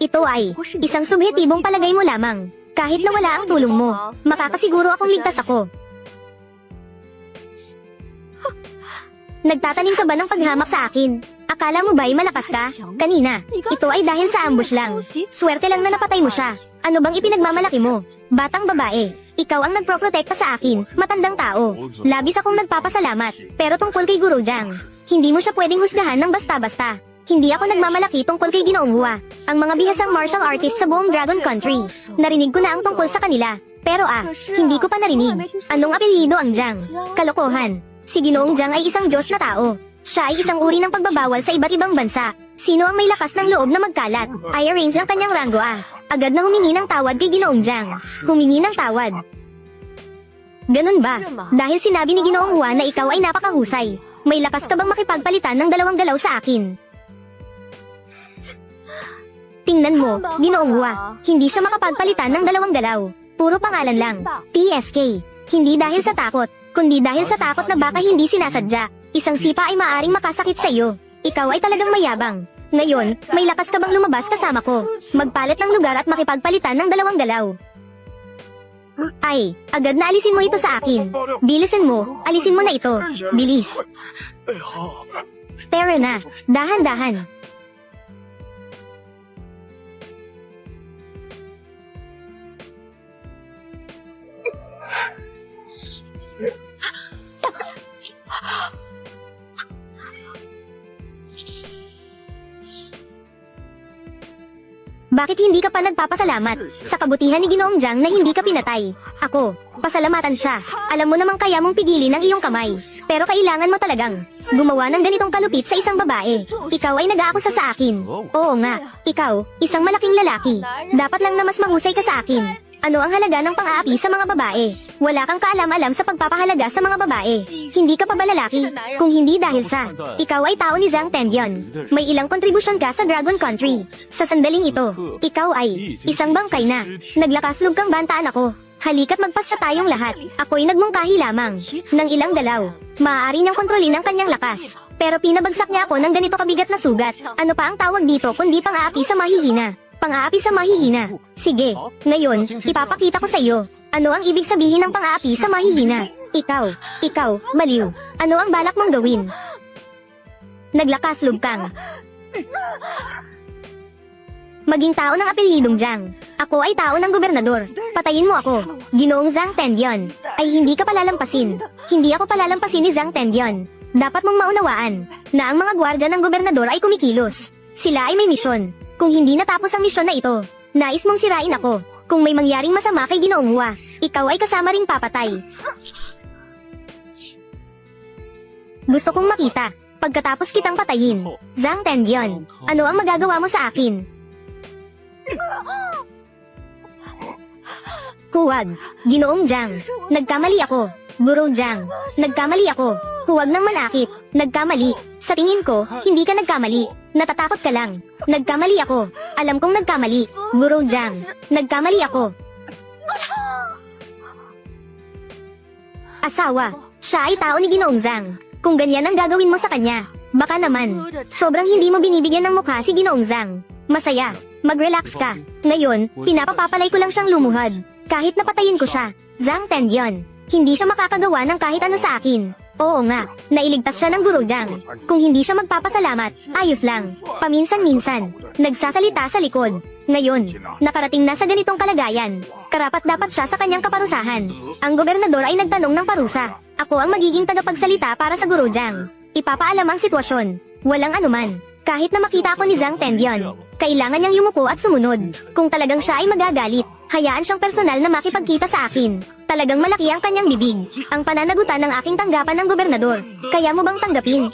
Ito ay isang subhetibong palagay mo lamang. Kahit na wala ang tulong mo, makakasiguro akong ligtas ako. Nagtatanim ka ba ng paghamak sa akin? Akala mo ba'y malakas ka? Kanina, ito ay dahil sa ambush lang. Swerte lang na napatay mo siya. Ano bang ipinagmamalaki mo? Batang babae, Ikaw ang nagproprotekta sa akin, matandang tao. Labis akong nagpapasalamat. Pero tungkol kay Guru Jiang, hindi mo siya pwedeng husgahan ng basta-basta. Hindi ako nagmamalaki tungkol kay Ginoong Hua. Ang mga bihasang martial artist sa buong Dragon Country. Narinig ko na ang tungkol sa kanila. Pero hindi ko pa narinig. Anong apelyido ang Jiang? Kalokohan. Si Ginoong Jiang ay isang Diyos na tao. Siya ay isang uri ng pagbabawal sa iba't ibang bansa. Sino ang may lakas ng loob na magkalat? I arrange ang kanyang ranggo Agad na humingi ng tawad kay Ginoong Jiang. Humingi ng tawad. Ganun ba? Dahil sinabi ni Ginoong Hua na ikaw ay napakahusay. May lakas ka bang makipagpalitan ng dalawang galaw sa akin? Tingnan mo, Ginoong Hua, hindi siya makapagpalitan ng dalawang galaw. Puro pangalan lang. TSK. Hindi dahil sa takot, kundi dahil sa takot na baka hindi sinasadya. Isang sipa ay maaring makasakit sa iyo. Ikaw ay talagang mayabang. Ngayon, may lakas ka bang lumabas kasama ko? Magpalit ng lugar at makipagpalitan ng dalawang galaw. Ay, agad na alisin mo ito sa akin. Bilisin mo, alisin mo na ito. Bilis. 哎好， Tara na, dahan-dahan. Bakit hindi ka pa nagpapasalamat sa kabutihan ni Ginoong Jiang na hindi ka pinatay? Ako, pasalamatan siya. Alam mo namang kaya mong pigilin ang iyong kamay. Pero kailangan mo talagang gumawa ng ganitong kalupit sa isang babae. Ikaw ay nag-aakusa sa akin. Oo nga, ikaw, isang malaking lalaki. Dapat lang na mas mahusay ka sa akin. Ano ang halaga ng pang-aapi sa mga babae? Wala kang kaalam-alam sa pagpapahalaga sa mga babae. Hindi ka pa ba lalaki? Kung hindi dahil sa, ikaw ay tao ni Zhang Tendion. May ilang kontribusyon ka sa Dragon Country. Sa sandaling ito, ikaw ay isang bangkay na. Naglakaslog kang bantaan ako. Halika't magpasya tayong lahat. Ako'y nagmungkahi lamang ng ilang galaw. Maaari niyang kontrolin ang kanyang lakas. Pero pinabagsak niya ako ng ganito kabigat na sugat. Ano pa ang tawag dito kundi pang-aapi sa mahihina? Pang-aapi sa mahihina. Sige, ngayon, ipapakita ko sa iyo. Ano ang ibig sabihin ng pang-aapi sa mahihina? Ikaw, baliw. Ano ang balak mong gawin? Naglakaslog kang. Maging tao ng apelyidong Jiang. Ako ay tao ng gobernador. Patayin mo ako. Ginoong Zhang Tendion. Ay hindi ka palalampasin. Hindi ako palalampasin ni Zhang Tendion. Dapat mong maunawaan na ang mga gwardya ng gobernador ay kumikilos. Sila ay may misyon. Kung hindi natapos ang misyon na ito, nais mong sirain ako. Kung may mangyaring masama kay Ginoong Hua, ikaw ay kasama ring papatay. Gusto kong makita, pagkatapos kitang patayin. Zhang Tendion, ano ang magagawa mo sa akin? Huwag, Ginoong Jiang, nagkamali ako. Guru Jiang, nagkamali ako. Huwag nang manakit, nagkamali. Sa tingin ko, hindi ka nagkamali. Natatakot ka lang. Nagkamali ako. Alam kong nagkamali. Guru Jiang, nagkamali ako. Asawa, siya ay tao ni Ginoong Zhang. Kung ganyan ang gagawin mo sa kanya, baka naman, sobrang hindi mo binibigyan ng mukha si Ginoong Zhang. Masaya, mag-relax ka. Ngayon, pinapapalay ko lang siyang lumuhod. Kahit napatayin ko siya, Zhang Tendion, hindi siya makakagawa ng kahit ano sa akin. Oo nga, nailigtas siya ng Guru Jiang. Kung hindi siya magpapasalamat, ayos lang. Paminsan-minsan, nagsasalita sa likod. Ngayon, nakarating na sa ganitong kalagayan. Karapat-dapat siya sa kanyang kaparusahan. Ang gobernador ay nagtanong ng parusa. Ako ang magiging tagapagsalita para sa Guru Jiang. Ipapaalam ang sitwasyon. Walang anuman. Kahit na makita ako ni Zhang Tendion, kailangan niyang yumuko at sumunod. Kung talagang siya ay magagalit, hayaan siyang personal na makipagkita sa akin. Talagang malaki ang kanyang bibig. Ang pananagutan ng aking tanggapan ng gobernador. Kaya mo bang tanggapin?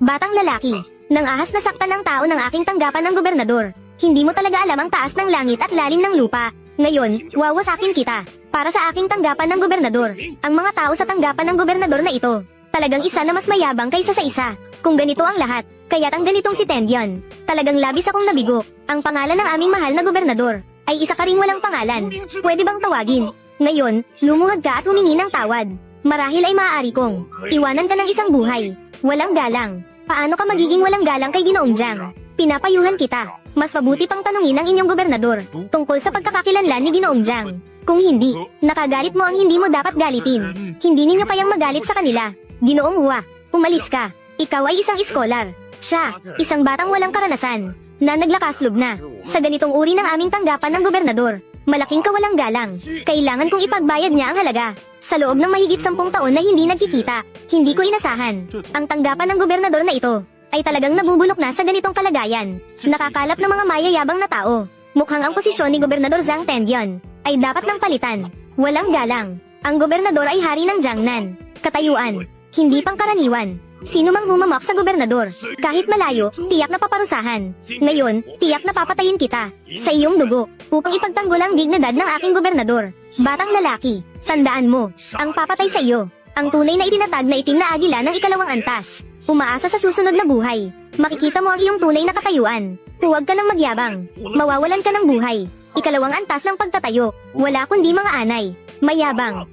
Batang lalaki, nang ahas na saktan ng tao ng aking tanggapan ng gobernador. Hindi mo talaga alam ang taas ng langit at lalim ng lupa. Ngayon, wawasakin kita. Para sa aking tanggapan ng gobernador. Ang mga tao sa tanggapan ng gobernador na ito, talagang isa na mas mayabang kaysa sa isa. Kung ganito ang lahat, kaya't ang ganitong si Tendion. Talagang labis akong nabigo. Ang pangalan ng aming mahal na gobernador ay isa ka ring walang pangalan. Pwede bang tawagin? Ngayon, lumuhod ka at humingi ng tawad. Marahil ay maaari kong iwanan ka ng isang buhay. Walang galang. Paano ka magiging walang galang kay Ginoong Jiang? Pinapayuhan kita. Mas mabuti pang tanungin ang inyong gobernador tungkol sa pagkakakilanlan ni Ginoong Jiang. Kung hindi, nakagalit mo ang hindi mo dapat galitin. Hindi ninyo kayang magalit sa kanila. Ginoong Hua, umalis ka. Ikaw ay isang iskolar. Siya, isang batang walang karanasan. na naglakaslob na. Sa ganitong uri ng aming tanggapan ng gobernador, malaking kawalang galang. Kailangan kong ipagbayad niya ang halaga. Sa loob ng mahigit 10 taon na hindi nagkikita, hindi ko inasahan. Ang tanggapan ng gobernador na ito ay talagang nabubulok na sa ganitong kalagayan. Nakakalap ng mga mayayabang na tao. Mukhang ang posisyon ni Gobernador Zhang Tendion ay dapat nang palitan. Walang galang. Ang gobernador ay hari ng Jiangnan. Katayuan, hindi pangkaraniwan. Sino mang humamok sa gobernador, kahit malayo, tiyak na paparusahan. Ngayon, tiyak na papatayin kita sa iyong dugo upang ipagtanggol ang dignidad ng aking gobernador. Batang lalaki, tandaan mo, ang papatay sa iyo, ang tunay na itinatag na itim na agila ng ikalawang antas. Umaasa sa susunod na buhay. Makikita mo ang iyong tunay na katayuan. Huwag ka nang magyabang. Mawawalan ka ng buhay. Ikalawang antas ng pagtatayo. Wala kundi mga anay. Mayabang.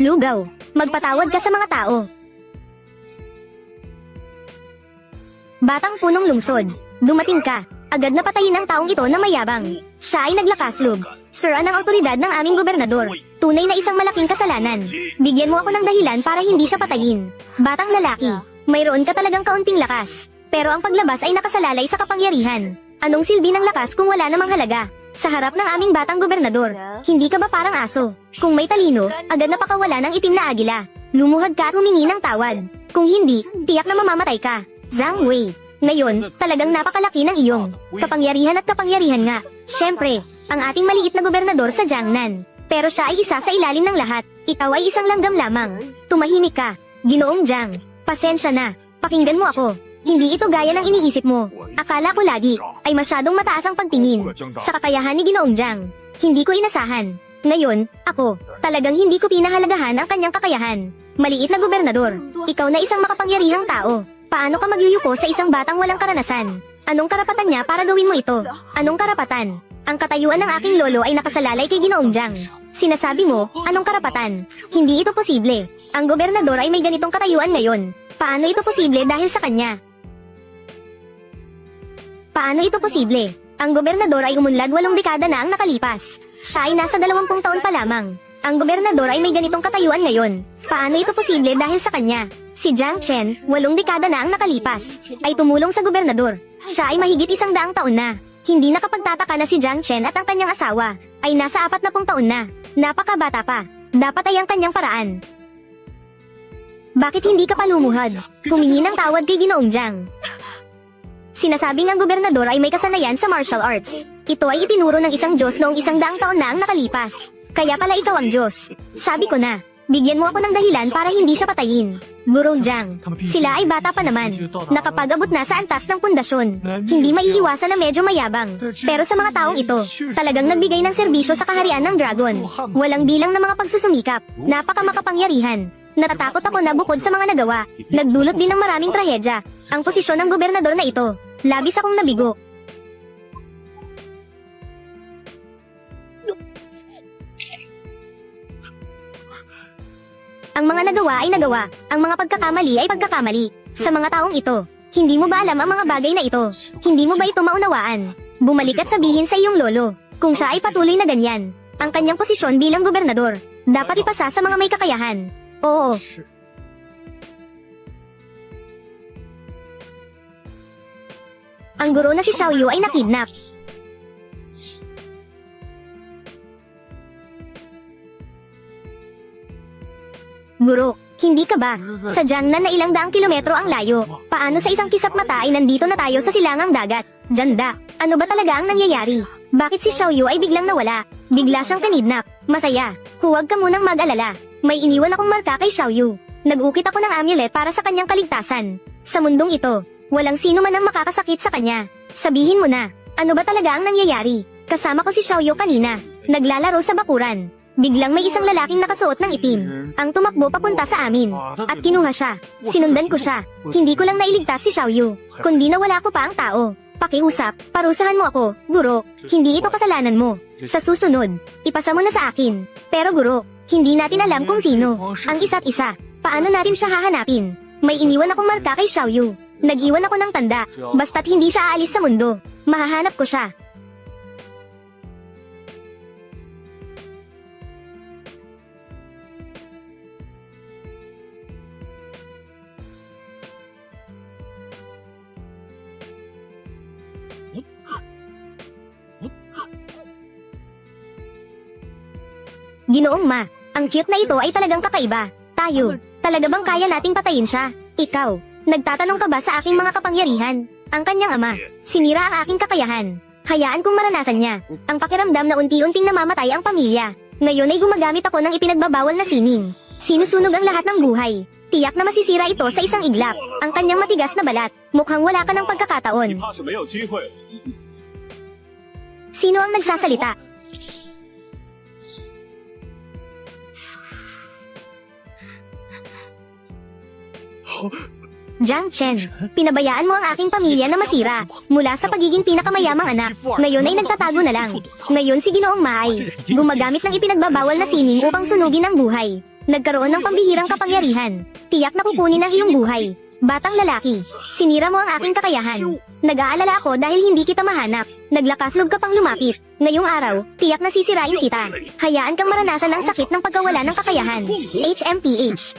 Lugaw. Magpatawad ka sa mga tao. Batang punong lungsod. Dumating ka. Agad na patayin ang taong ito na mayabang. Siya ay naglakaslog. Sir, ang autoridad ng aming gobernador. Tunay na isang malaking kasalanan. Bigyan mo ako ng dahilan para hindi siya patayin. Batang lalaki, mayroon ka talagang kaunting lakas. Pero ang paglabas ay nakasalalay sa kapangyarihan. Anong silbi ng lakas kung wala namang halaga? Sa harap ng aming batang gobernador, hindi ka ba parang aso? Kung may talino, agad na pakawala ng itim na agila. Lumuhad ka at humingi ng tawad. Kung hindi, tiyak na mamamatay ka. Zhang Wei. Ngayon, talagang napakalaki ng iyong kapangyarihan at kapangyarihan nga. Siyempre, ang ating maliit na gobernador sa Jiangnan. Pero siya ay isa sa ilalim ng lahat. Ikaw ay isang langgam lamang. Tumahimik ka. Ginoong Jiang, pasensya na. Pakinggan mo ako. Hindi ito gaya ng iniisip mo. Akala ko lagi ay masyadong mataas ang pagtingin sa kakayahan ni Ginoong Jiang. Hindi ko inasahan. Ngayon, ako, talagang hindi ko pinahalagahan ang kanyang kakayahan. Maliit na gobernador, ikaw na isang makapangyarihang tao. Paano ka magyuyuko sa isang batang walang karanasan? Anong karapatan niya para gawin mo ito? Anong karapatan? Ang katayuan ng aking lolo ay nakasalalay kay Ginoong Jiang. Sinasabi mo, anong karapatan? Hindi ito posible. Ang gobernador ay may ganitong katayuan ngayon. Paano ito posible dahil sa kanya? Paano ito posible? Ang gobernador ay umunlad 8 dekada na ang nakalipas. Siya ay nasa 20 taon pa lamang. Ang gobernador ay may ganitong katayuan ngayon. Paano ito posible dahil sa kanya? Si Jiang Chen, 8 dekada na ang nakalipas, ay tumulong sa gobernador. Siya ay mahigit 100 taon na. Hindi nakapagtataka na si Jiang Chen at ang kanyang asawa ay nasa 40 taon na. Napakabata pa. Dapat ay ang kanyang paraan. Bakit hindi ka pa lumuhad? Humingi ng tawad kay Ginoong Jiang. Sinasabing ang gobernador ay may kasanayan sa martial arts. Ito ay itinuro ng isang Diyos noong 100 taon na ang nakalipas. Kaya pala ikaw ang Diyos. Sabi ko na, bigyan mo ako ng dahilan para hindi siya patayin. Guro Jiang, sila ay bata pa naman. Nakapag-abot na sa antas ng pundasyon. Hindi maiiwasan na medyo mayabang. Pero sa mga taong ito, talagang nagbigay ng serbisyo sa kaharian ng dragon. Walang bilang na mga pagsusumikap. Napakamakapangyarihan. Natatakot ako na bukod sa mga nagawa, nagdulot din ng maraming trahedya. Ang posisyon ng gobernador na ito, labis akong nabigo. Ang mga nagawa ay nagawa, ang mga pagkakamali ay pagkakamali. Sa mga taong ito, hindi mo ba alam ang mga bagay na ito? Hindi mo ba ito maunawaan? Bumalik at sabihin sa iyong lolo, kung siya ay patuloy na ganyan, ang kanyang posisyon bilang gobernador, dapat ipasa sa mga may kakayahan. Oo. Ang guro na si Xiaoyu ay nakidnap. Guro, hindi ka ba? Sa Jiangnan na ilang daang kilometro ang layo. Paano sa isang kisap mata ay nandito na tayo sa silangang dagat? Janda, ano ba talaga ang nangyayari? Bakit si Xiaoyu ay biglang nawala? Bigla siyang kanidnap. Masaya. Huwag ka munang mag-alala. May iniwan akong marka kay Xiaoyu. Nag-ukit ako ng amulet para sa kanyang kaligtasan. Sa mundong ito, walang sino man ang makakasakit sa kanya. Sabihin mo na, ano ba talaga ang nangyayari? Kasama ko si Xiaoyu kanina. Naglalaro sa bakuran. Biglang may isang lalaking nakasuot ng itim ang tumakbo papunta sa amin. At kinuha siya. Sinundan ko siya. Hindi ko lang nailigtas si Xiaoyu, kundi nawala ko pa ang tao. Pakiusap, parusahan mo ako, guro. Hindi ito kasalanan mo. Sa susunod, ipasa mo na sa akin. Pero guro, hindi natin alam kung sino ang isa't isa. Paano natin siya hahanapin? May iniwan akong marka kay Xiaoyu. Nag-iwan ako ng tanda. Basta't hindi siya aalis sa mundo, mahahanap ko siya. Ginoong Ma, ang cute na ito ay talagang kakaiba. Tayo, talaga bang kaya nating patayin siya? Ikaw, nagtatanong ka ba sa aking mga kapangyarihan? Ang kanyang ama, sinira ang aking kakayahan. Hayaan kong maranasan niya. Ang pakiramdam na unti-unting namamatay ang pamilya. Ngayon ay gumagamit ako ng ipinagbabawal na sining. Sinusunog ang lahat ng buhay. Tiyak na masisira ito sa isang iglap. Ang kanyang matigas na balat. Mukhang wala ka ng pagkakataon. 怕是没有机会了。 Sino ang nagsasalita? Jiang Chen, pinabayaan mo ang aking pamilya na masira. Mula sa pagiging pinakamayamang anak, ngayon ay nagtatago na lang. Ngayon si Ginoong Ma ay gumagamit ng ipinagbabawal na sining upang sunugin ang buhay. Nagkaroon ng pambihirang kapangyarihan. Tiyak na kukunin ang iyong buhay. Batang lalaki, sinira mo ang aking kakayahan. Nag-aalala ako dahil hindi kita mahanap. Naglakaslog ka pang lumapit. Ngayong araw, tiyak na sisirain kita. Hayaan kang maranasan ang sakit ng pagkawala ng kakayahan. HMPH.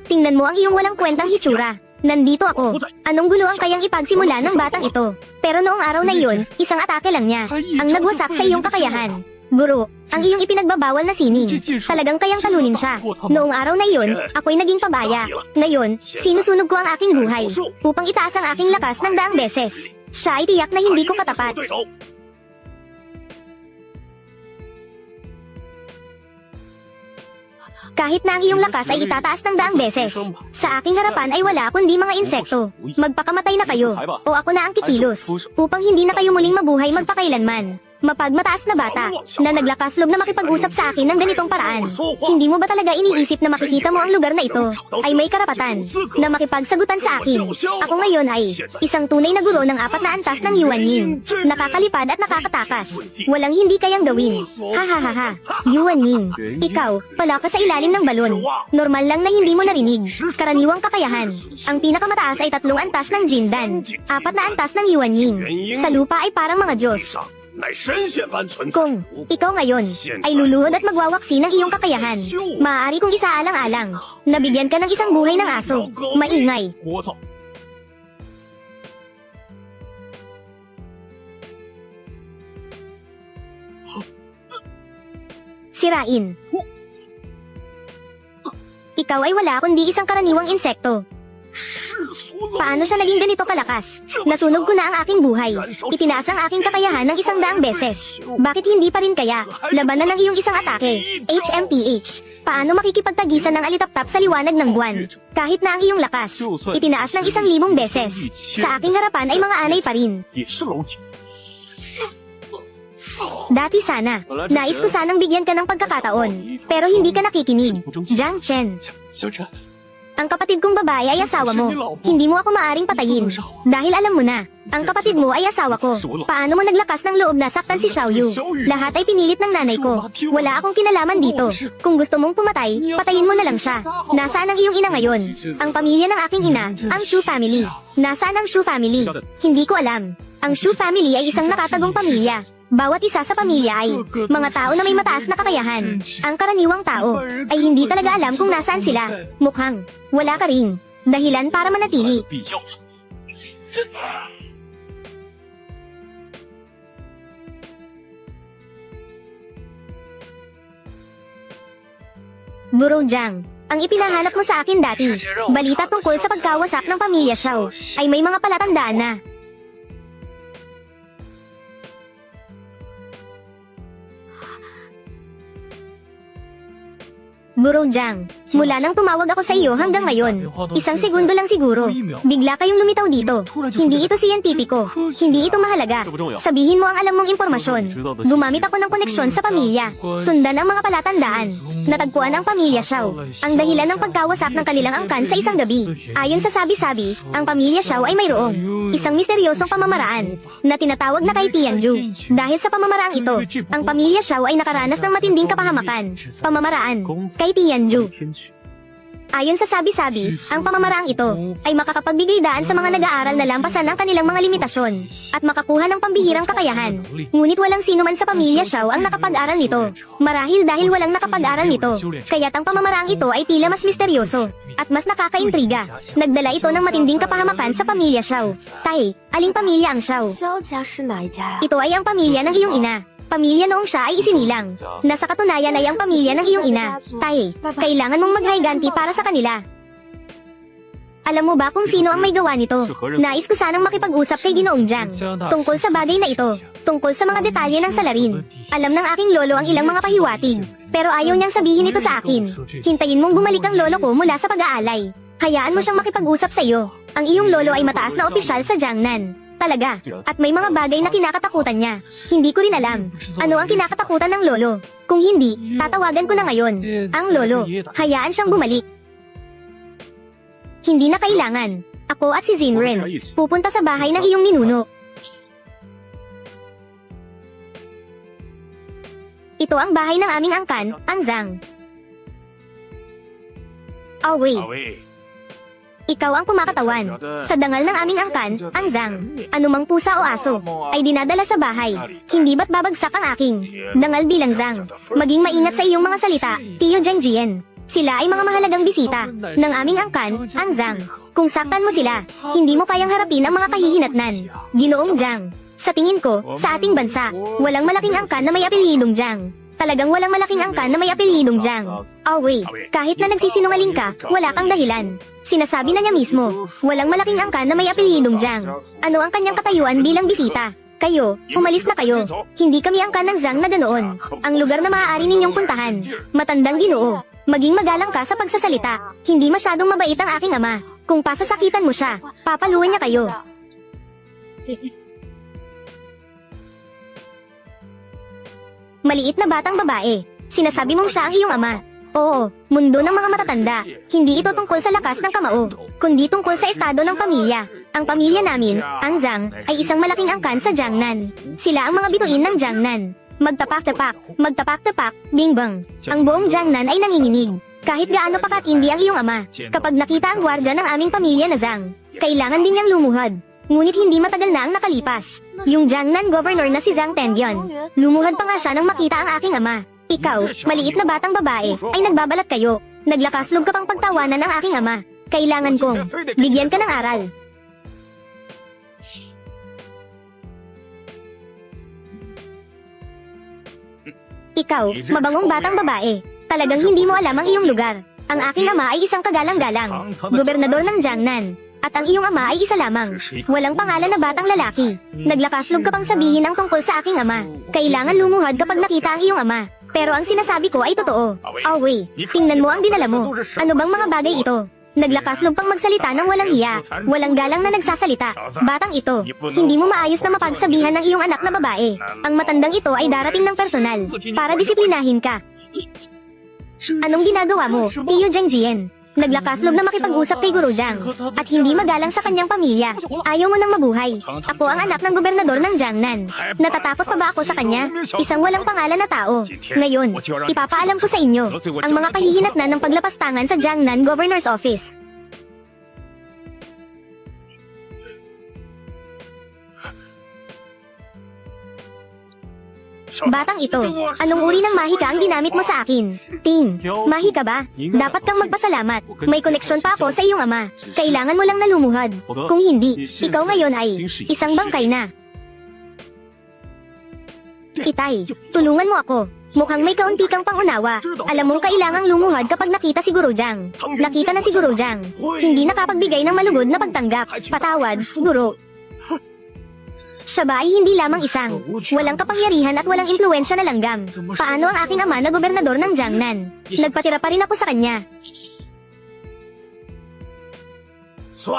Tingnan mo ang iyong walang kwentang hitsura. Nandito ako. Anong gulo ang kayang ipagsimula ng batang ito? Pero noong araw na iyon, isang atake lang niya. Ang nagwasak sa iyong kakayahan. Guro, ang iyong ipinagbabawal na sining. Talagang kayang talunin siya. Noong araw na iyon, ako'y naging pabaya. Ngayon, sinusunog ko ang aking buhay upang itaas ang aking lakas ng daang beses. Siya ay tiyak na hindi ko katapat. 对手， Kahit na ang iyong lakas ay itataas ng daang beses. Sa aking harapan ay wala kundi mga insekto. Magpakamatay na kayo, o ako na ang kikilos, upang hindi na kayo muling mabuhay magpakailanman. Mapagmataas na bata, na naglakaslog na makipag-usap sa akin ng ganitong paraan. Hindi mo ba talaga iniisip na makikita mo ang lugar na ito, ay may karapatan, na makipagsagutan sa akin? Ako ngayon ay, isang tunay na guro ng 4 na antas ng Yuan Ying. Nakakalipad at nakakatakas. Walang hindi kayang gawin. Ha ha ha ha. Yuan Ying, ikaw, pala ka sa ilalim ng balon. Normal lang na hindi mo narinig. Karaniwang kakayahan. Ang pinakamataas ay 3 antas ng Jindan. 4 na antas ng Yuan Ying. Sa lupa ay parang mga Diyos. 乃神仙般存在。 Kung ikaw ngayon ay luluhod at magwawaksi ng iyong kakayahan, maaari kong isaalang-alang, nabigyan ka ng isang buhay ng aso. Maingay. 聒噪， Sirain. Ikaw ay wala kundi isang karaniwang insekto. 世俗冷 Paano siya naging ganito kalakas? Nasunog ko na ang aking buhay. Itinaas ang aking kakayahan ng 100 beses. Bakit hindi pa rin kaya? Labanan ng iyong isang atake. HMPH. Paano makikipagtagisan ng alitaptap sa liwanag ng buwan? Kahit na ang iyong lakas, itinaas ng 1,000 beses. Sa aking harapan ay mga anay pa rin. 也是蝼蚁。 Dati sana, nais ko sanang bigyan ka ng pagkakataon. Pero hindi ka nakikinig. Jiang Chen. 小陈， Ang kapatid kong babae ay asawa mo. Hindi mo ako maaring patayin. Dahil alam mo na, ang kapatid mo ay asawa ko. Paano mo naglakas ng loob na saktan si Xiaoyu? Lahat ay pinilit ng nanay ko. Wala akong kinalaman dito. Kung gusto mong pumatay, patayin mo na lang siya. Nasaan ang iyong ina ngayon? Ang pamilya ng aking ina, ang Shu family. Nasaan ang Shu family? Hindi ko alam. Ang Shu family ay isang nakatagong pamilya. Bawat isa sa pamilya ay mga tao na may mataas na kakayahan. Ang karaniwang tao ay hindi talaga alam kung nasaan sila. Mukhang wala ka rin. Dahilan para manatili. 必要。 Guro Jiang, ang ipinahanap mo sa akin dati, balita tungkol sa pagkawasak ng pamilya Xiao, ay may mga palatandaan na. Guro Jiang, mula nang tumawag ako sa iyo hanggang ngayon, 1 segundo lang siguro, bigla kayong lumitaw dito. Hindi ito siyentipiko, hindi ito mahalaga. Sabihin mo ang alam mong impormasyon. Gumamit ako ng koneksyon sa pamilya. Sundan ang mga palatandaan. Natagpuan ang pamilya Xiao, ang dahilan ng pagkawasak ng kanilang angkan sa isang gabi. Ayon sa sabi-sabi, ang pamilya Xiao ay mayroong isang misteryosong pamamaraan na tinatawag na kay Tianju. Dahil sa pamamaraang ito, ang pamilya Xiao ay nakaranas ng matinding kapahamakan. Pamamaraan kay Tianju. Ayon sa sabi-sabi, ang pamamaraang ito ay makakapagbigay daan sa mga nag-aaral na lampasan ang kanilang mga limitasyon at makakuha ng pambihirang kakayahan. Ngunit walang sino man sa pamilya Xiao ang nakapag-aral nito. Marahil dahil walang nakapag-aral nito, kaya't ang pamamaraang ito ay tila mas misteryoso at mas nakakaintriga. Nagdala ito ng matinding kapahamakan sa pamilya Xiao. Tai, aling pamilya ang Xiao? 萧家是哪一家呀？ Ito ay ang pamilya ng iyong ina. Pamilya noong siya ay isinilang. Nasa katunayan ay ang pamilya ng iyong ina. Tay, kailangan mong maghiganti para sa kanila. Alam mo ba kung sino ang may gawa nito? Nais ko sanang makipag-usap kay Ginoong Jiang tungkol sa bagay na ito, tungkol sa mga detalye ng salarin. Alam ng aking lolo ang ilang mga pahiwatig, pero ayaw niyang sabihin ito sa akin. Hintayin mong bumalik ang lolo ko mula sa pag-aalay. Hayaan mo siyang makipag-usap sa iyo. Ang iyong lolo ay mataas na opisyal sa Jiangnan. Talaga. At may mga bagay na kinakatakutan niya. Hindi ko rin alam. Ano ang kinakatakutan ng lolo? Kung hindi, tatawagan ko na ngayon. Ang lolo. Hayaan siyang bumalik. Hindi na kailangan. Ako at si Zinren pupunta sa bahay ng iyong ninuno. Ito ang bahay ng aming angkan, ang Zhang. Away. Ikaw ang kumakatawan. Sa dangal ng aming angkan, ang Zhang. Anumang pusa o aso ay dinadala sa bahay. Hindi ba't babagsak ang aking dangal bilang Zhang? Maging maingat sa iyong mga salita, Tio Zhengjien. Sila ay mga mahalagang bisita ng aming angkan, ang Zhang. Kung saktan mo sila, hindi mo kayang harapin ang mga kahihinatnan. Ginoong Jiang. Sa tingin ko, sa ating bansa, walang malaking angkan na may apelyidong Jiang. Talagang walang malaking angkan na may apelyidong Jiang. Away, kahit na nagsisinungaling ka, wala kang dahilan. Sinasabi na niya mismo, walang malaking angkan na may apelyidong Jiang. Ano ang kanyang katayuan bilang bisita? Kayo, umalis na kayo. Hindi kami angkan ng Zhang na ganoon. Ang lugar na maaari ninyong puntahan. Matandang Ginoo. Maging magalang ka sa pagsasalita. Hindi masyadong mabait ang aking ama. Kung pasasakitan mo siya, papaluin niya kayo. Maliit na batang babae. Sinasabi mong siya ang iyong ama. Oo, mundo ng mga matatanda. Hindi ito tungkol sa lakas ng kamao, kundi tungkol sa estado ng pamilya. Ang pamilya namin, ang Zhang, ay isang malaking angkan sa Jiangnan. Sila ang mga bituin ng Jiangnan. Magtapak-tapak, bing-bang. Ang buong Jiangnan ay nanginginig. Kahit gaano pa katindi ang iyong ama, kapag nakita ang gwardya ng aming pamilya na Zhang, kailangan din niyang lumuhad. Ngunit hindi matagal na ang nakalipas. Yung Jiangnan governor na si Zhang Tendion, lumuhad pa nga siya nang makita ang aking ama. Ikaw, maliit na batang babae, ay nagbabalat kayo. Naglakaslog ka pang pagtawanan ng aking ama. Kailangan kong bigyan ka ng aral. Ikaw, mabangong batang babae. Talagang hindi mo alam ang iyong lugar. Ang aking ama ay isang kagalang-galang, gobernador ng Jiangnan. At ang iyong ama ay isa lamang. Walang pangalan na batang lalaki. Naglakaslog ka pang sabihin ang tungkol sa aking ama. Kailangan lumuhad kapag nakita ang iyong ama. Pero ang sinasabi ko ay totoo. Away, tingnan mo ang dinala mo. Ano bang mga bagay ito? Naglakaslog pang magsalita ng walang hiya. Walang galang na nagsasalita. Batang ito, hindi mo maayos na mapagsabihan ng iyong anak na babae. Ang matandang ito ay darating ng personal para disiplinahin ka. Anong ginagawa mo, Tio Zhengjien? Naglakaslog na makipag-usap kay Guru Jiang at hindi magalang sa kanyang pamilya. Ayaw mo nang mabuhay. Ako ang anak ng gobernador ng Jiangnan. Natatakot pa ba ako sa kanya? Isang walang pangalan na tao. Ngayon, ipapaalam ko sa inyo ang mga kahihinatnan ng paglapastangan sa Jiangnan Governor's Office. Batang ito, anong uri ng mahika ang ginamit mo sa akin? Ting, mahika ba? Dapat kang magpasalamat. May koneksyon pa ako sa iyong ama. Kailangan mo lang na lumuhad. Kung hindi, ikaw ngayon ay isang bangkay na. Itay, tulungan mo ako. Mukhang may kaunti kang pangunawa. Alam mong kailangang lumuhad kapag nakita si Guru Jiang. Nakita na si Guru Jiang. Hindi nakapagbigay ng malugod na pagtanggap. Patawad, Guru. Siya ba ay hindi lamang isang walang kapangyarihan at walang impluwensya na langgam? Paano ang aking ama na gobernador ng Jiangnan? Nagpatira pa rin ako sa kanya.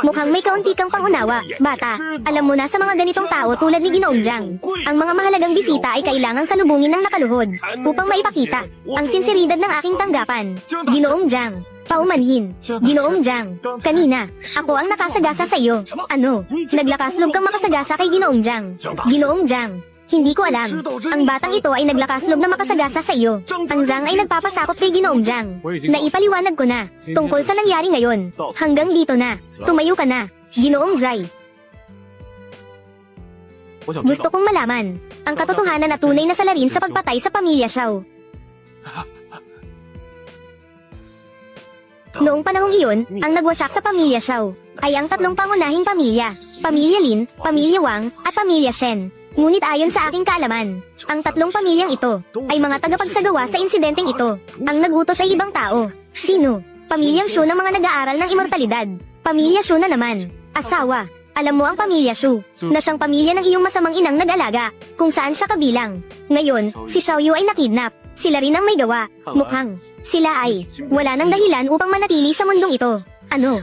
Mukhang may kaunti kang pangunawa, bata. Alam mo na sa mga ganitong tao tulad ni Ginoong Jiang, ang mga mahalagang bisita ay kailangang salubungin ng nakaluhod upang maipakita ang sinseridad ng aking tanggapan. Ginoong Jiang, paumanhin. Ginoong Jiang, kanina, ako ang nakasagasa sa iyo. Ano? Naglakaslog kang makasagasa kay Ginoong Jiang. Ginoong Jiang, hindi ko alam. Ang batang ito ay naglakaslog na makasagasa sa iyo. Ang Zhang ay nagpapasakop kay Ginoong Jiang. Naipaliwanag ko na, tungkol sa nangyari ngayon. Hanggang dito na. Tumayo ka na. Ginoong Zai. Gusto kong malaman ang katotohanan at tunay na salarin sa pagpatay sa pamilya Xiao. Noong panahong iyon, ang nagwasak sa pamilya Xiao ay ang tatlong pangunahing pamilya, Pamilya Lin, Pamilya Wang, at Pamilya Shen. Ngunit ayon sa aking kaalaman, ang tatlong pamilyang ito ay mga tagapagsagawa sa insidenteng ito. Ang nagutos ay ibang tao. Sino? Pamilyang Shu ng mga nag-aaral ng immortalidad. Pamilya Shu na naman. Asawa. Alam mo ang pamilya Shu, na siyang pamilya ng iyong masamang inang nag-alaga, kung saan siya kabilang. Ngayon, si Xiaoyu ay nakidnap. Sila rin ang may gawa. Mukhang, sila ay, wala nang dahilan upang manatili sa mundong ito. Ano?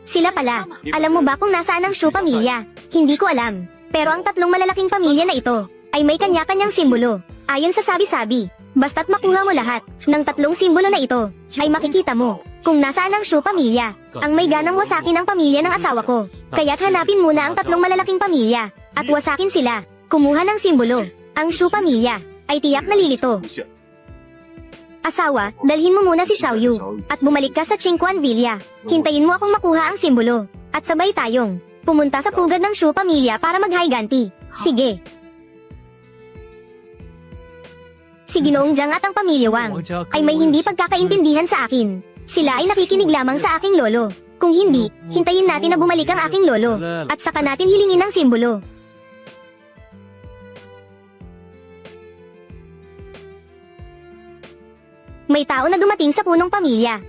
Sila pala. Alam mo ba kung nasaan ang Shu pamilya? Hindi ko alam. Pero ang tatlong malalaking pamilya na ito, ay may kanya-kanyang simbolo. Ayon sa sabi-sabi, basta't makuha mo lahat ng tatlong simbolo na ito, ay makikita mo kung nasaan ang Shu pamilya. Ang may ganang wasakin ang pamilya ng asawa ko. Kaya't hanapin muna ang tatlong malalaking pamilya, at wasakin sila. Kumuha ng simbolo. Ang Shu pamilya, ay tiyak na lilito. Asawa, dalhin mo muna si Xiaoyu, at bumalik ka sa Qingquan Villa. Hintayin mo akong makuha ang simbolo, at sabay tayong pumunta sa pugad ng Shu pamilya para mag-haiganti. Sige. Si Ginoong Jiang at ang pamilya Wang ay may hindi pagkakaintindihan sa akin. Sila ay nakikinig lamang sa aking lolo. Kung hindi, hintayin natin na bumalik ang aking lolo, at saka natin hilingin ang simbolo. May tao na dumating sa punong pamilya.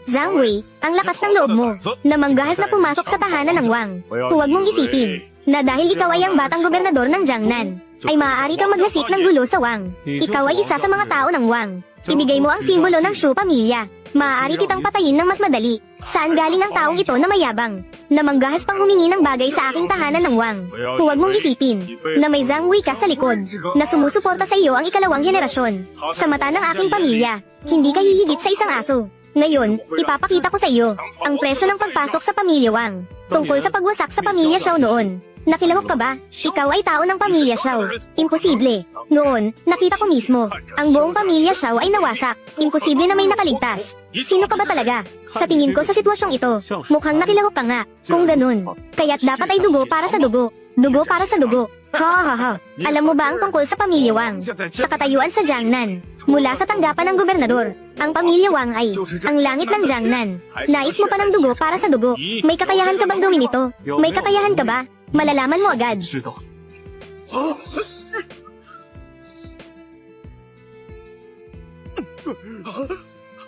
Zhang Wei, ang lakas ng loob mo, na manggahas na pumasok sa tahanan ng Wang. Huwag mong isipin, na dahil ikaw ay ang batang gobernador ng Jiangnan, ay maaari kang maglasik ng gulo sa Wang. Ikaw ay isa sa mga tao ng Wang. Ibigay mo ang simbolo ng Shu pamilya. Maaari kitang patayin ng mas madali. Saan galing ang taong ito na mayabang, na manggahas pang humingi ng bagay sa aking tahanan ng Wang? Huwag mong isipin, na may Zhang Wei ka sa likod, na sumusuporta sa iyo ang ikalawang henerasyon. Sa mata ng aking pamilya, hindi ka hihigit sa isang aso. Ngayon, ipapakita ko sa iyo ang presyo ng pagpasok sa pamilya Wang, tungkol sa pagwasak sa pamilya Xiao noon. Nakilahok ka ba? Ikaw ay tao ng pamilya Xiao. Imposible. Noon, nakita ko mismo, ang buong pamilya Xiao ay nawasak. Imposible na may nakaligtas. Sino ka ba talaga? Sa tingin ko sa sitwasyong ito, mukhang nakilahok ka nga. Kung ganun, kaya't dapat ay dugo para sa dugo. Dugo para sa dugo. Ha. Alam mo ba ang tungkol sa pamilya Wang? Sa katayuan sa Jiangnan, mula sa tanggapan ng gobernador, ang pamilya Wang ay ang langit ng Jiangnan. Nais mo pa ng dugo para sa dugo. May kakayahan ka bang gawin ito? May kakayahan ka ba? Malalaman mo agad.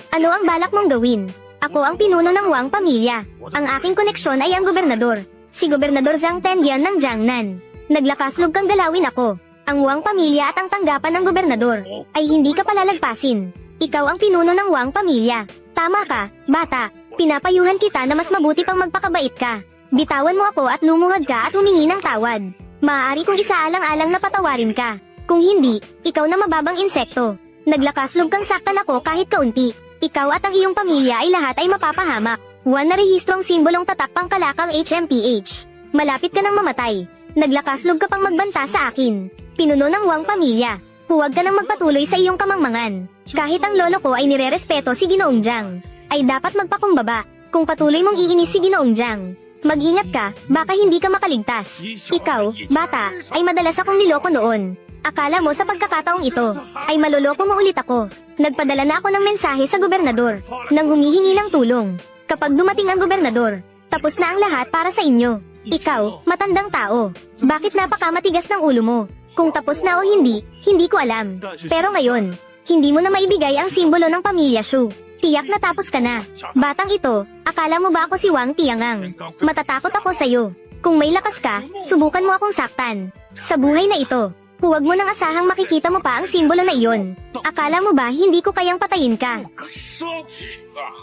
Ano ang balak mong gawin? Ako ang pinuno ng Wang pamilya. Ang aking koneksyon ay ang gobernador. Si Gobernador Zhang Tendian ng Jiangnan. Naglakaslog kang galawin ako. Ang Wang pamilya at ang tanggapan ng gobernador ay hindi ka palalagpasin. Ikaw ang pinuno ng Wang pamilya. Tama ka, bata. Pinapayuhan kita na mas mabuti pang magpakabait ka. Bitawan mo ako at lumuhod ka at humingi ng tawad. Maaari kong isaalang-alang na patawarin ka. Kung hindi, ikaw na mababang insekto. Naglakaslog kang saktan ako kahit kaunti. Ikaw at ang iyong pamilya ay lahat ay mapapahamak. One na rehistrong simbolong tatak pang kalakal HMPH. Malapit ka nang mamatay. Naglakaslog ka pang magbanta sa akin. Pinuno ng Wang pamilya. Huwag ka nang magpatuloy sa iyong kamangmangan. Kahit ang lolo ko ay nirerespeto si Ginoong Jiang, ay dapat magpakumbaba. Kung patuloy mong iinis si Ginoong Jiang, mag-ingat ka, baka hindi ka makaligtas. Ikaw, bata, ay madalas akong niloko noon. Akala mo sa pagkakataong ito, ay maloloko mo ulit ako. Nagpadala na ako ng mensahe sa gobernador, nang humihingi ng tulong. Kapag dumating ang gobernador, tapos na ang lahat para sa inyo. Ikaw, matandang tao, bakit napakamatigas ng ulo mo? Kung tapos na o hindi, hindi ko alam. Pero ngayon, hindi mo na maibigay ang simbolo ng pamilya Shu. Tiyak na tapos ka na. Batang ito, akala mo ba ako si Wang Tiangang? Matatakot ako sa'yo. Kung may lakas ka, subukan mo akong saktan. Sa buhay na ito, huwag mo nang asahang makikita mo pa ang simbolo na iyon. Akala mo ba hindi ko kayang patayin ka?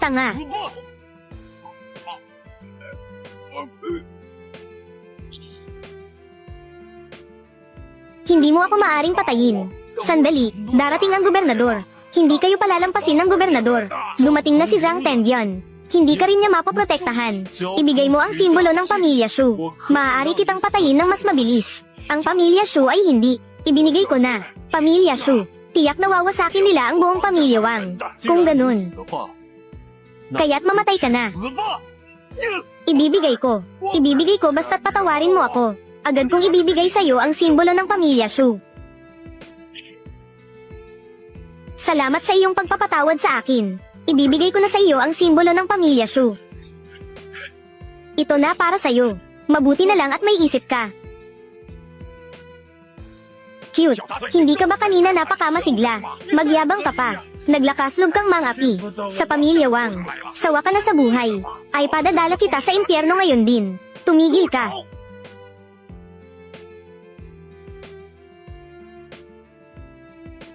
Tanga. Hindi mo ako maaring patayin. Sandali, darating ang gobernador. Hindi kayo palalampasin ng gobernador. Dumating na si Zhang Tendian. Hindi ka rin niya mapoprotektahan. Ibigay mo ang simbolo ng pamilya Shu. Maaari kitang patayin ng mas mabilis. Ang pamilya Shu ay hindi. Ibinigay ko na. Pamilya Shu. Tiyak na wawasakin nila ang buong pamilya Wang. Kung ganun, kaya't mamatay ka na. Ibibigay ko. Ibibigay ko basta't patawarin mo ako. Agad kong ibibigay sa'yo ang simbolo ng pamilya Shu. Salamat sa iyong pagpapatawad sa akin. Ibibigay ko na sa iyo ang simbolo ng pamilya Shu. Ito na para sa iyo. Mabuti na lang at may isip ka. Cute. Hindi ka ba kanina napakamasigla? Magyabang ka pa. Naglakaslog kang mangapi. Sa pamilya Wang. Sawa ka na sa buhay. Ay padadala kita sa impyerno ngayon din. Tumigil ka.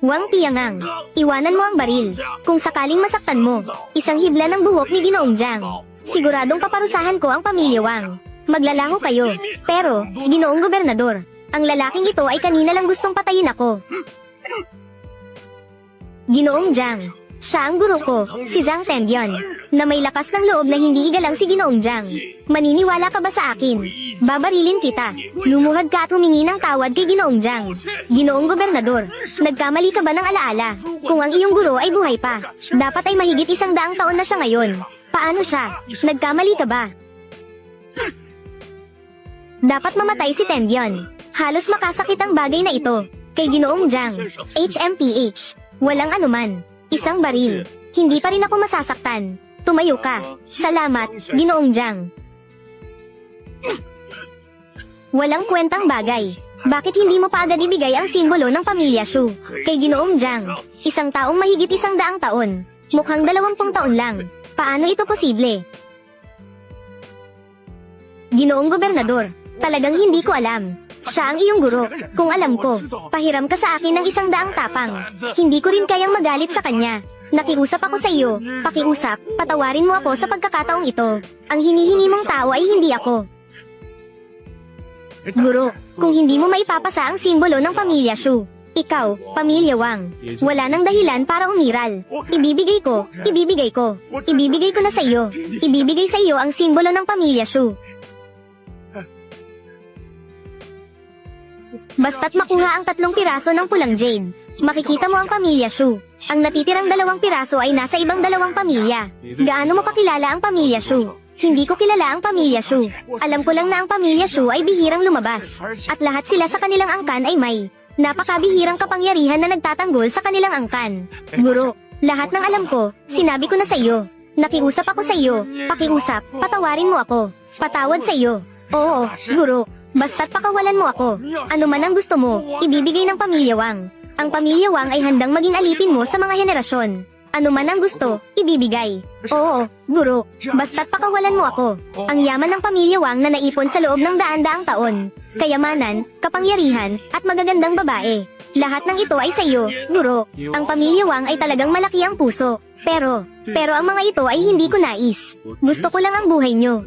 Wang Tiangang, iwanan mo ang baril. Kung sakaling masaktan mo, isang hibla ng buhok ni Ginoong Jiang. Siguradong paparusahan ko ang pamilya Wang. Maglalaho kayo. Pero, Ginoong Gobernador, ang lalaking ito ay kanina lang gustong patayin ako. Ginoong Jiang, siya ang guro ko, si Zhang Tendion, na may lakas ng loob na hindi igalang si Ginoong Jiang. Maniniwala ka ba sa akin? Babarilin kita. Lumuhad ka at humingi ng tawad kay Ginoong Jiang. Ginoong Gobernador, nagkamali ka ba ng alaala? Kung ang iyong guro ay buhay pa, dapat ay mahigit 100 taon na siya ngayon. Paano siya? Nagkamali ka ba? Dapat mamatay si Tendion. Halos makasakit ang bagay na ito. Kay Ginoong Jiang, HMPH. Walang anuman. Isang baril. Hindi pa rin ako masasaktan. Tumayo ka. Salamat, Ginoong Jiang. Walang kwentang bagay. Bakit hindi mo pa agad ibigay ang simbolo ng pamilya Shu? Kay Ginoong Jiang, isang taong mahigit 100 taon. Mukhang 20 taon lang. Paano ito posible? Ginoong Gobernador, talagang hindi ko alam. Siya ang iyong guro. Kung alam ko, pahiram ka sa akin ng 100 tapang. Hindi ko rin kayang magalit sa kanya. Nakiusap ako sa iyo. Pakiusap, patawarin mo ako sa pagkakataong ito. Ang hinihingi mong tao ay hindi ako. Guro, kung hindi mo maipapasa ang simbolo ng pamilya Shu, ikaw, pamilya Wang, wala nang dahilan para umiral. Ibibigay ko, ibibigay ko. Ibibigay ko na sa iyo. Ibibigay sa iyo ang simbolo ng pamilya Shu. Basta't makuha ang 3 piraso ng pulang jade, makikita mo ang pamilya Shu. Ang natitirang 2 piraso ay nasa ibang 2 pamilya. Gaano mo kakilala ang pamilya Shu? Hindi ko kilala ang pamilya Shu. Alam ko lang na ang pamilya Shu ay bihirang lumabas. At lahat sila sa kanilang angkan ay may napakabihirang kapangyarihan na nagtatanggol sa kanilang angkan. Guro, lahat ng alam ko, sinabi ko na sa iyo. Nakiusap ako sa iyo. Pakiusap, patawarin mo ako. Patawad sa iyo. Oo, guro. Basta't pakawalan mo ako. Ano man ang gusto mo, ibibigay ng pamilya Wang. Ang pamilya Wang ay handang maging alipin mo sa mga henerasyon. Ano man ang gusto, ibibigay. Oo, guro. Basta't pakawalan mo ako. Ang yaman ng pamilya Wang na naipon sa loob ng daan-daang taon. Kayamanan, kapangyarihan, at magagandang babae. Lahat ng ito ay sa iyo, guro. Ang pamilya Wang ay talagang malaki ang puso. Pero ang mga ito ay hindi ko nais. Gusto ko lang ang buhay nyo.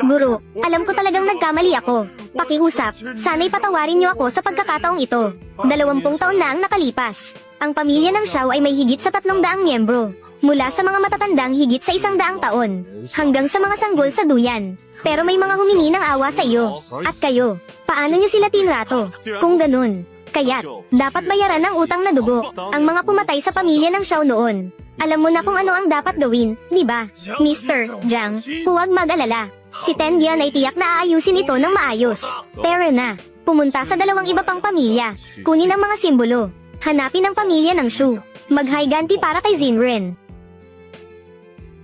Guro, alam ko talagang nagkamali ako. Pakiusap, sana'y patawarin niyo ako sa pagkakataong ito. 20 taon na ang nakalipas. Ang pamilya ng Xiao ay may higit sa 300 miyembro. Mula sa mga matatandang higit sa 100 taon, hanggang sa mga sanggol sa duyan. Pero may mga humingi ng awa sa iyo. At kayo, paano niyo sila tinrato? Kung ganun, kaya't, dapat bayaran ng utang na dugo, ang mga pumatay sa pamilya ng Xiao noon. Alam mo na kung ano ang dapat gawin, di ba? Mr. Jiang, huwag mag-alala. Si Tendian ay tiyak na aayusin ito ng maayos. Tara na, pumunta sa 2 iba pang pamilya. Kunin ang mga simbolo. Hanapin ang pamilya ng Shu. Maghiganti para kay Zinren.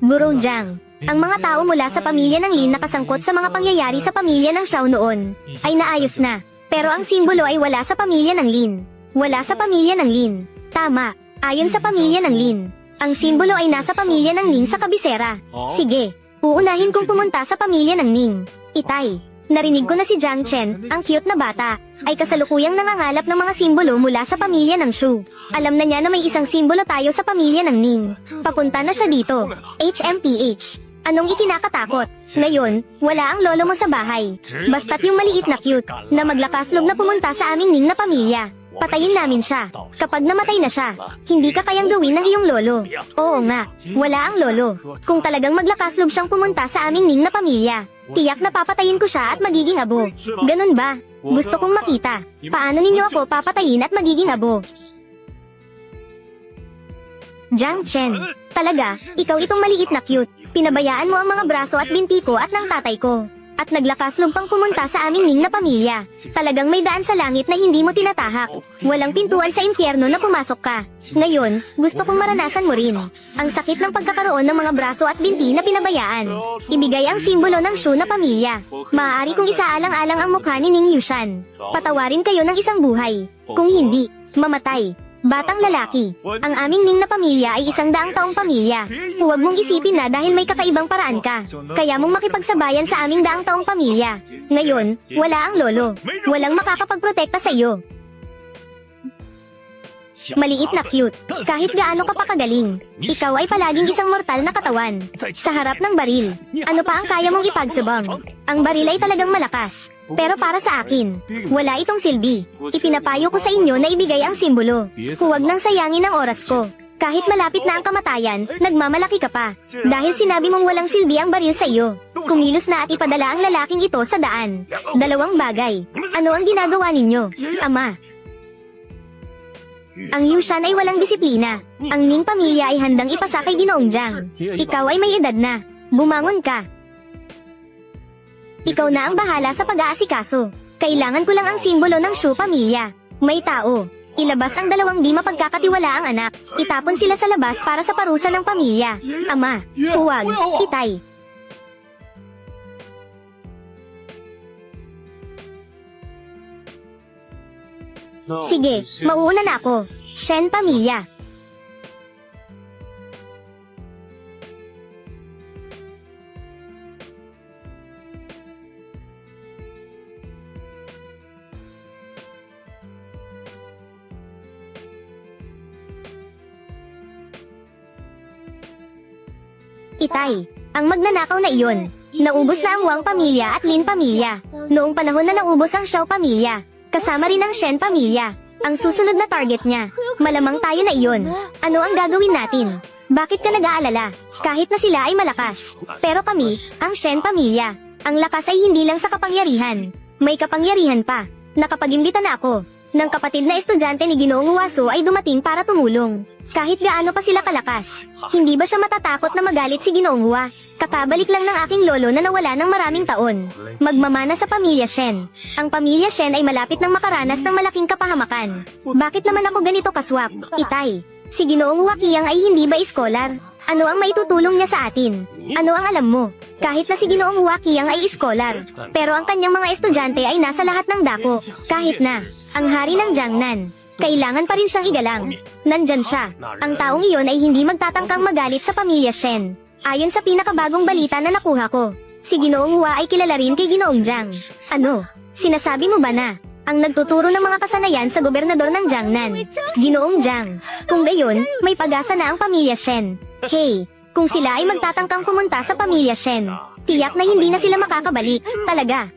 Guro Jiang, ang mga tao mula sa pamilya ng Lin na kasangkot sa mga pangyayari sa pamilya ng Xiao noon, ay naayos na. Pero ang simbolo ay wala sa pamilya ng Lin. Wala sa pamilya ng Lin. Tama, ayon sa pamilya ng Lin. Ang simbolo ay nasa pamilya ng Ning sa kabisera. Sige. Uunahin kong pumunta sa pamilya ng Ning. Itay, narinig ko na si Jiang Chen, ang cute na bata, ay kasalukuyang nangangalap ng mga simbolo mula sa pamilya ng Shu. Alam na niya na may isang simbolo tayo sa pamilya ng Ning. Papunta na siya dito. HMPH. Anong ikinakatakot? Ngayon, wala ang lolo mo sa bahay. Basta't yung maliit na cute, na maglakas loob na pumunta sa aming Ning na pamilya. Patayin namin siya. Kapag namatay na siya, hindi ka kayang gawin ng iyong lolo. Oo nga, wala ang lolo. Kung talagang maglakas loob siyang pumunta sa aming Ning na pamilya, tiyak na papatayin ko siya at magiging abo. Ganun ba? Gusto kong makita. Paano ninyo ako papatayin at magiging abo? Jiang Chen, talaga, ikaw itong maliit na cute. Pinabayaan mo ang mga braso at binti ko at ng tatay ko. at naglakas loob pang pumunta sa aming Ning na pamilya. Talagang may daan sa langit na hindi mo tinatahak. Walang pintuan sa impyerno na pumasok ka. Ngayon, gusto kong maranasan mo rin ang sakit ng pagkakaroon ng mga braso at binti na pinabayaan. Ibigay ang simbolo ng Shu na pamilya. Maaari kong isaalang-alang ang mukha ni Ning Yushan. Patawarin kayo ng isang buhay. Kung hindi, mamatay. Batang lalaki, ang aming Ning na pamilya ay 100 taong pamilya. Huwag mong isipin na dahil may kakaibang paraan ka, kaya mong makipagsabayan sa aming 100 taong pamilya. Ngayon, wala ang lolo. Walang makakapagprotekta sa iyo. Maliit na cute, kahit gaano ka pa kagaling. Ikaw ay palaging isang mortal na katawan. Sa harap ng baril, ano pa ang kaya mong ipagsabang? Ang baril ay talagang malakas. Pero para sa akin, wala itong silbi. Ipinapayo ko sa inyo na ibigay ang simbolo. Huwag nang sayangin ang oras ko. Kahit malapit na ang kamatayan, nagmamalaki ka pa. Dahil sinabi mong walang silbi ang baril sa iyo. Kumilos na at ipadala ang lalaking ito sa daan. 2 bagay. Ano ang ginagawa ninyo, Ama? Ang Yushan ay walang disiplina. Ang Ning pamilya ay handang ipasa kay Ginoong Jiang. Ikaw ay may edad na. Bumangon ka. Ikaw na ang bahala sa pag-aasikaso. Kailangan ko lang ang simbolo ng Shu pamilya. May tao. Ilabas ang 2 di mapagkakatiwalaang anak. Itapon sila sa labas para sa parusa ng pamilya. Ama, huwag, Itay. Sige, mauuna na ako. Shen pamilya. Itay, ang magnanakaw na iyon. Naubos na ang Wang pamilya at Lin pamilya. Noong panahon na naubos ang Xiao pamilya, kasama rin ang Shen pamilya. Ang susunod na target niya, malamang tayo na iyon. Ano ang gagawin natin? Bakit ka nag-aalala? Kahit na sila ay malakas. Pero kami, ang Shen pamilya, ang lakas ay hindi lang sa kapangyarihan. May kapangyarihan pa. Nakapag-imbita na ako ng kapatid na estudyante ni Ginoong Uwaso ay dumating para tumulong. Kahit gaano pa sila kalakas, hindi ba siya matatakot na magalit si Ginoong Hua? Kakabalik lang ng aking lolo na nawala ng maraming taon. Magmamana sa pamilya Shen. Ang pamilya Shen ay malapit ng makaranas ng malaking kapahamakan. Bakit naman ako ganito kaswap, Itay? Si Ginoong Hua Qiang ay hindi ba iskolar? Ano ang maitutulong niya sa atin? Ano ang alam mo? Kahit na si Ginoong Hua Qiang ay iskolar, pero ang kanyang mga estudyante ay nasa lahat ng dako. Kahit na, ang hari ng Jiangnan, kailangan pa rin siyang igalang. Nandyan siya. Ang taong iyon ay hindi magtatangkang magalit sa pamilya Shen. Ayon sa pinakabagong balita na nakuha ko, si Ginoong Hua ay kilala rin kay Ginoong Jiang. Ano? Sinasabi mo ba na ang nagtuturo ng mga kasanayan sa gobernador ng Jiangnan, Ginoong Jiang? Kung gayon, may pag-asa na ang pamilya Shen. Hey, kung sila ay magtatangkang pumunta sa pamilya Shen, tiyak na hindi na sila makakabalik. Talaga.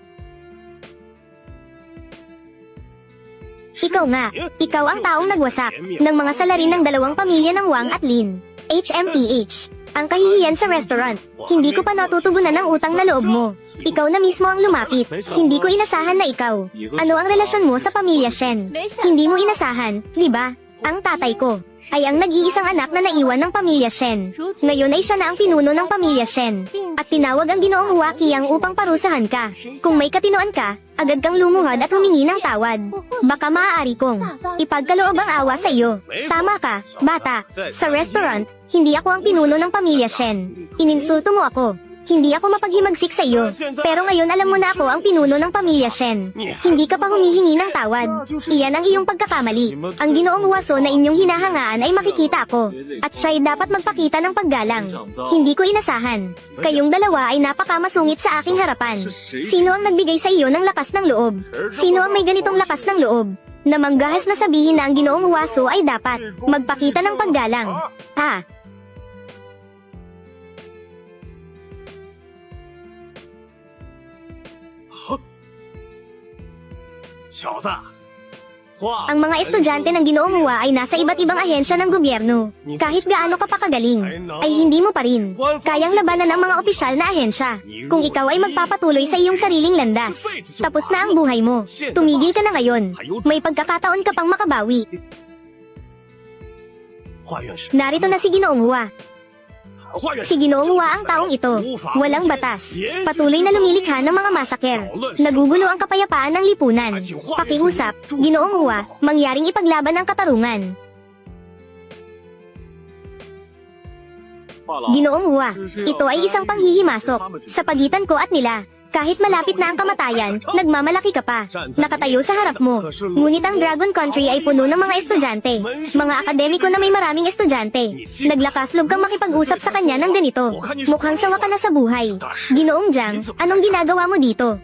Ikaw nga, ikaw ang taong nagwasak ng mga salarin ng 2 pamilya ng Wang at Lin. HMPH. Ang kahihiyan sa restaurant. Hindi ko pa natutugunan ang utang na loob mo. Ikaw na mismo ang lumapit. Hindi ko inasahan na ikaw. Ano ang relasyon mo sa pamilya Shen? Hindi mo inasahan, di ba? Ang tatay ko ay ang nag-iisang anak na naiwan ng pamilya Shen. Ngayon ay siya na ang pinuno ng pamilya Shen. At tinawag ang Ginoong Hua Qiang upang parusahan ka. Kung may katinoan ka, agad kang lumuhod at humingi ng tawad. Baka maaari kong ipagkaloob ang awa sa iyo. Tama ka, bata. Sa restaurant, hindi ako ang pinuno ng pamilya Shen. Ininsulto mo ako. Hindi ako mapaghimagsik sa iyo. Pero ngayon alam mo na ako ang pinuno ng pamilya Shen. Hindi ka pa humihingi ng tawad. Iyan ang iyong pagkakamali. Ang Ginoong Huwaso na inyong hinahangaan ay makikita ako. At siya'y dapat magpakita ng paggalang. Hindi ko inasahan. Kayong dalawa ay napakamasungit sa aking harapan. Sino ang nagbigay sa iyo ng lakas ng loob? Sino ang may ganitong lakas ng loob? Na manggahas na sabihin na ang Ginoong Huwaso ay dapat magpakita ng paggalang. Ha? Ang mga estudyante ng Ginoong Hua ay nasa iba't ibang ahensya ng gobyerno. Kahit gaano ka pa kagaling, ay hindi mo pa rin kayang labanan ang mga opisyal na ahensya. Kung ikaw ay magpapatuloy sa iyong sariling landas, tapos na ang buhay mo. Tumigil ka na ngayon. May pagkakataon ka pang makabawi. Narito na si Ginoong Hua. 化院 Si Ginoong Hua ang taong ito. Walang batas. Patuloy na lumilikha ng mga masaker. Nagugulo ang kapayapaan ng lipunan. Pakiusap, Ginoong Hua, mangyaring ipaglaban ang katarungan. Ginoong Hua, ito ay isang panghihimasok sa pagitan ko at nila. Kahit malapit na ang kamatayan, nagmamalaki ka pa. Nakatayo sa harap mo. Ngunit ang Dragon Country ay puno ng mga estudyante. Mga akademiko na may maraming estudyante. Naglakaslog kang makipag-usap sa kanya ng ganito. Mukhang sawa ka na sa buhay. Ginoong Jiang, anong ginagawa mo dito?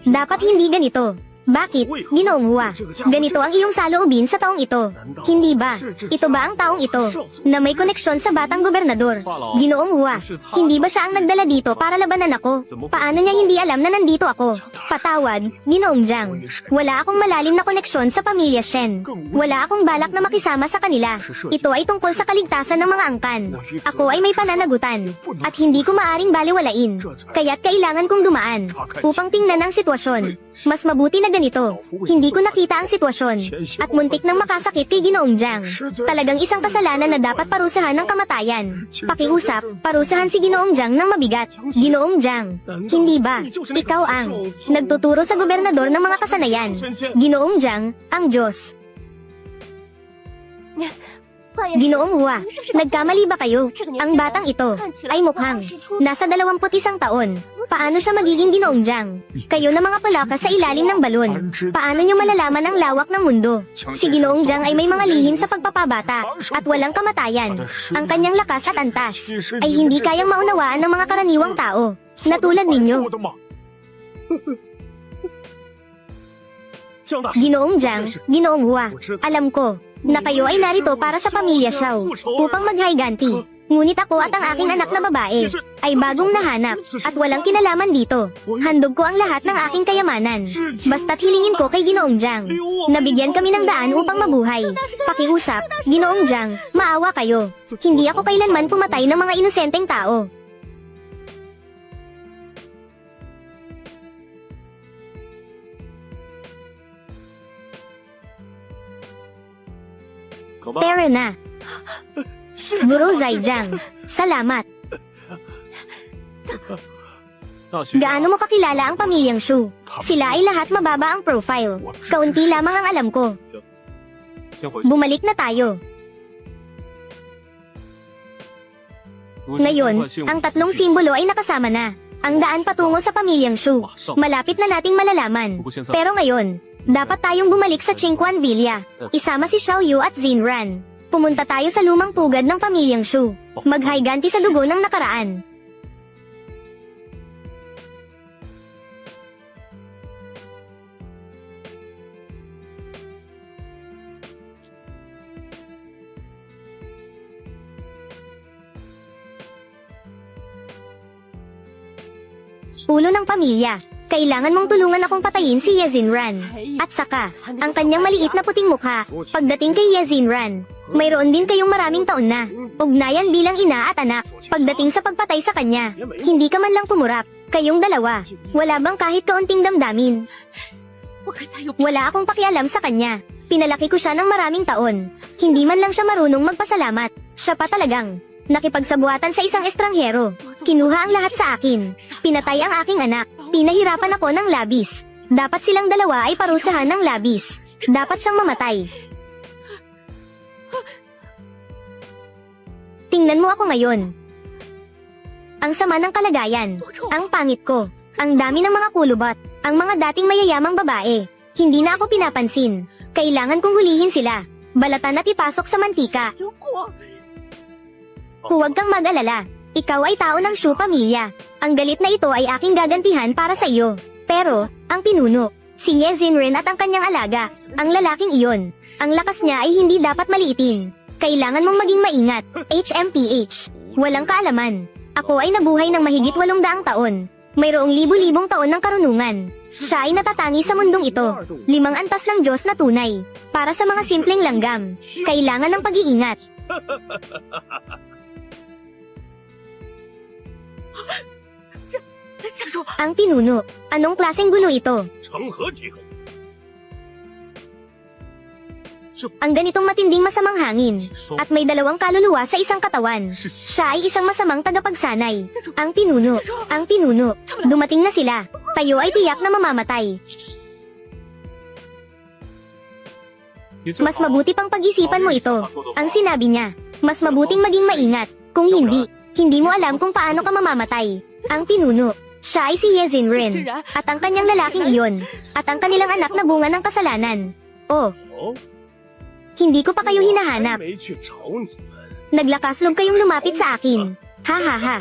Dapat hindi ganito. Bakit, Ginoong Hua? Ganito ang iyong saloobin sa taong ito. Hindi ba? Ito ba ang taong ito na may koneksyon sa batang gobernador? Ginoong Hua, hindi ba siya ang nagdala dito para labanan ako? Paano niya hindi alam na nandito ako? Patawad, Ginoong Jiang. Wala akong malalim na koneksyon sa pamilya Shen. Wala akong balak na makisama sa kanila. Ito ay tungkol sa kaligtasan ng mga angkan. Ako ay may pananagutan. At hindi ko maaring baliwalain. Kaya't kailangan kong dumaan upang tingnan ang sitwasyon. Mas mabuti na ganito. Hindi ko nakita ang sitwasyon. At muntik nang makasakit kay Ginoong Jiang. Talagang isang kasalanan na dapat parusahan ng kamatayan. Pakiusap, parusahan si Ginoong Jiang ng mabigat. Ginoong Jiang, hindi ba? Ikaw ang nagtuturo sa gobernador ng mga kasanayan. Ginoong Jiang, ang Diyos. Ginoong Hua, nagkamali ba kayo? Ang batang ito ay mukhang nasa 21 taon. Paano siya magiging Ginoong Jiang? Kayo na mga palaka sa ilalim ng balon. Paano nyo malalaman ang lawak ng mundo? Si Ginoong Jiang ay may mga lihim sa pagpapabata at walang kamatayan. Ang kanyang lakas at antas ay hindi kayang maunawaan ng mga karaniwang tao na tulad ninyo. Ginoong Jiang, Ginoong Hua, alam ko na kayo ay narito para sa pamilya Xiao upang maghayganti. Ngunit ako at ang aking anak na babae ay bagong nahanap at walang kinalaman dito. Handog ko ang lahat ng aking kayamanan. Basta't hilingin ko kay Ginoong Jiang. Nabigyan kami ng daan upang mabuhay. Pakiusap, Ginoong Jiang, maawa kayo. Hindi ako kailanman pumatay ng mga inosenteng tao. Tara na. Guru Zaijiang, salamat. Gaano mo kakilala ang pamilyang Shu? Sila ay lahat mababa ang profile. Kaunti lamang ang alam ko. Bumalik na tayo. Ngayon, ang tatlong simbolo ay nakasama na. Ang daan patungo sa pamilyang Shu. Malapit na nating malalaman. Pero ngayon, dapat tayong bumalik sa Qingquan Villa. Isama si Xiao Yu at Xin Ran. Pumunta tayo sa lumang pugad ng pamilyang Shu. Maghayganti sa dugo ng nakaraan. Ulo ng pamilya. Kailangan mong tulungan akong patayin si Ye Xinran. At saka, ang kanyang maliit na puting mukha. Pagdating kay Ye Xinran, mayroon din kayong maraming taon na ugnayan bilang ina at anak. Pagdating sa pagpatay sa kanya, hindi ka man lang pumurap. Kayong dalawa, wala bang kahit kaunting damdamin? Wala akong pakialam sa kanya. Pinalaki ko siya ng maraming taon. Hindi man lang siya marunong magpasalamat. Siya pa talagang nakipagsabuatan sa isang estranghero. Kinuha ang lahat sa akin. Pinatay ang aking anak. Pinahirapan ako ng labis. Dapat silang dalawa ay parusahan ng labis. Dapat siyang mamatay. Tingnan mo ako ngayon. Ang sama ng kalagayan. Ang pangit ko. Ang dami ng mga kulubot. Ang mga dating mayayamang babae. Hindi na ako pinapansin. Kailangan kong hulihin sila. Balatan at ipasok sa mantika. Huwag kang mag-alala. Ikaw ay tao ng Shu pamilya. Ang galit na ito ay aking gagantihan para sa iyo. Pero, ang pinuno, si Ye Xinren at ang kanyang alaga, ang lalaking iyon, ang lakas niya ay hindi dapat maliitin. Kailangan mong maging maingat, HMPH. Walang kaalaman. Ako ay nabuhay ng mahigit 800 taon. Mayroong libu-libong taon ng karunungan. Siya ay natatangi sa mundong ito. 5 antas ng Diyos na tunay. Para sa mga simpleng langgam, kailangan ng pag-iingat. Ang pinuno, anong klaseng gulo ito? ang ganitong matinding masamang hangin. At may dalawang kaluluwa sa isang katawan. Siya ay isang masamang tagapagsanay. Ang pinuno. Dumating na sila. Tayo ay tiyak na mamamatay. Mas mabuti pang pag-isipan mo ito. Ang sinabi niya. Mas mabuting maging maingat. Kung hindi mo alam kung paano ka mamamatay. Ang pinuno. Siya ay si Ye Zinren. At ang kanyang lalaking iyon. At ang kanilang anak na bunga ng kasalanan. Oh, 哦， hindi ko pa kayo hinahanap. 没去找你们。 Naglakas loob kayong lumapit sa akin. Ha ha ha.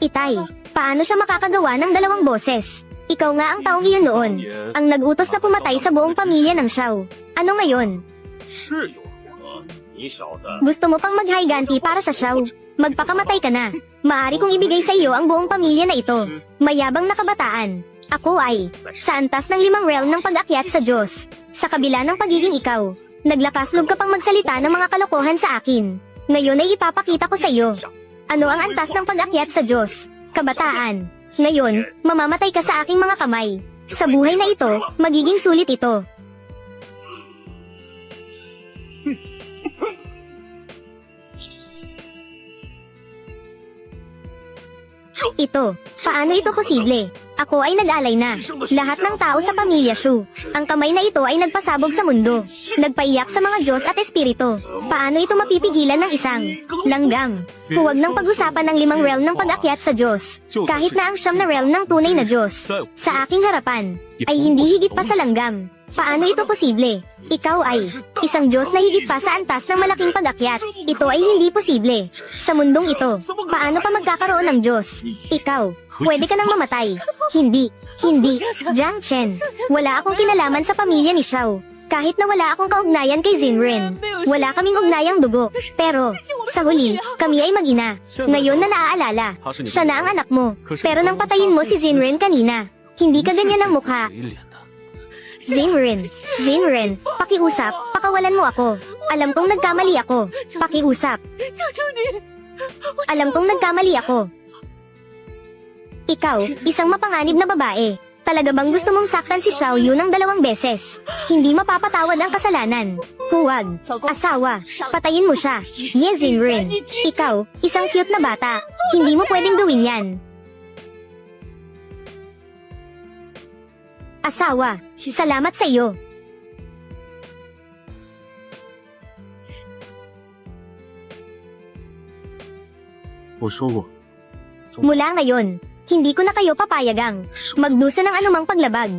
Itay, paano siya makakagawa ng dalawang boses? Ikaw nga ang taong iyon noon. Ang nag-utos na pumatay sa buong pamilya ng Xiao. Ano ngayon? 是有如何？你小子 Gusto mo pang mag-higanti para sa Xiao? Magpakamatay ka na. Maari kong ibigay sa iyo ang buong pamilya na ito. Mayabang na kabataan. Ako ay, sa antas ng 5 realm ng pag-akyat sa Diyos. Sa kabila ng pagiging ikaw, naglakas loob ka pang magsalita ng mga kalokohan sa akin. Ngayon ay ipapakita ko sa iyo. Ano ang antas ng pag-akyat sa Diyos? Kabataan. Ngayon, mamamatay ka sa aking mga kamay. Sa buhay na ito, magiging sulit ito. Ito, paano ito posible? Ako ay nag-alay na. Lahat ng tao sa pamilya Shu. Ang kamay na ito ay nagpasabog sa mundo. Nagpaiyak sa mga Diyos at Espiritu. Paano ito mapipigilan ng isang langgam? Huwag nang pag-usapan ng 5 realm ng pag-akyat sa Diyos. Kahit na ang 9 na realm ng tunay na Diyos. Sa aking harapan, ay hindi higit pa sa langgam. Paano ito posible? Ikaw ay isang Diyos na higit pa sa antas ng malaking pag-akyat. Ito ay hindi posible. Sa mundong ito, paano pa magkakaroon ng Diyos? Ikaw, pwede ka nang mamatay. Hindi. Jiang Chen, wala akong kinalaman sa pamilya ni Xiao. Kahit na wala akong kaugnayan kay Zinren. Wala kaming ugnayang dugo. Pero, sa huli, kami ay mag-ina. Ngayon na naaalala, siya na ang anak mo. Pero nang patayin mo si Zinren kanina, hindi ka ganyan ang mukha. Zinren, pakiusap, pakawalan mo ako. Alam kong nagkamali ako. Pakiusap. Alam kong nagkamali ako. Ikaw, isang mapanganib na babae. Talaga bang gusto mong saktan si Xiao Yu ng 2 beses? Hindi mapapatawad ang kasalanan. Huwag. Asawa, patayin mo siya. Ye Zinren, ikaw, isang cute na bata. Hindi mo pwedeng gawin yan. Asawa, salamat sa iyo. Mula ngayon, hindi ko na kayo papayagang magdusa ng anumang paglabag.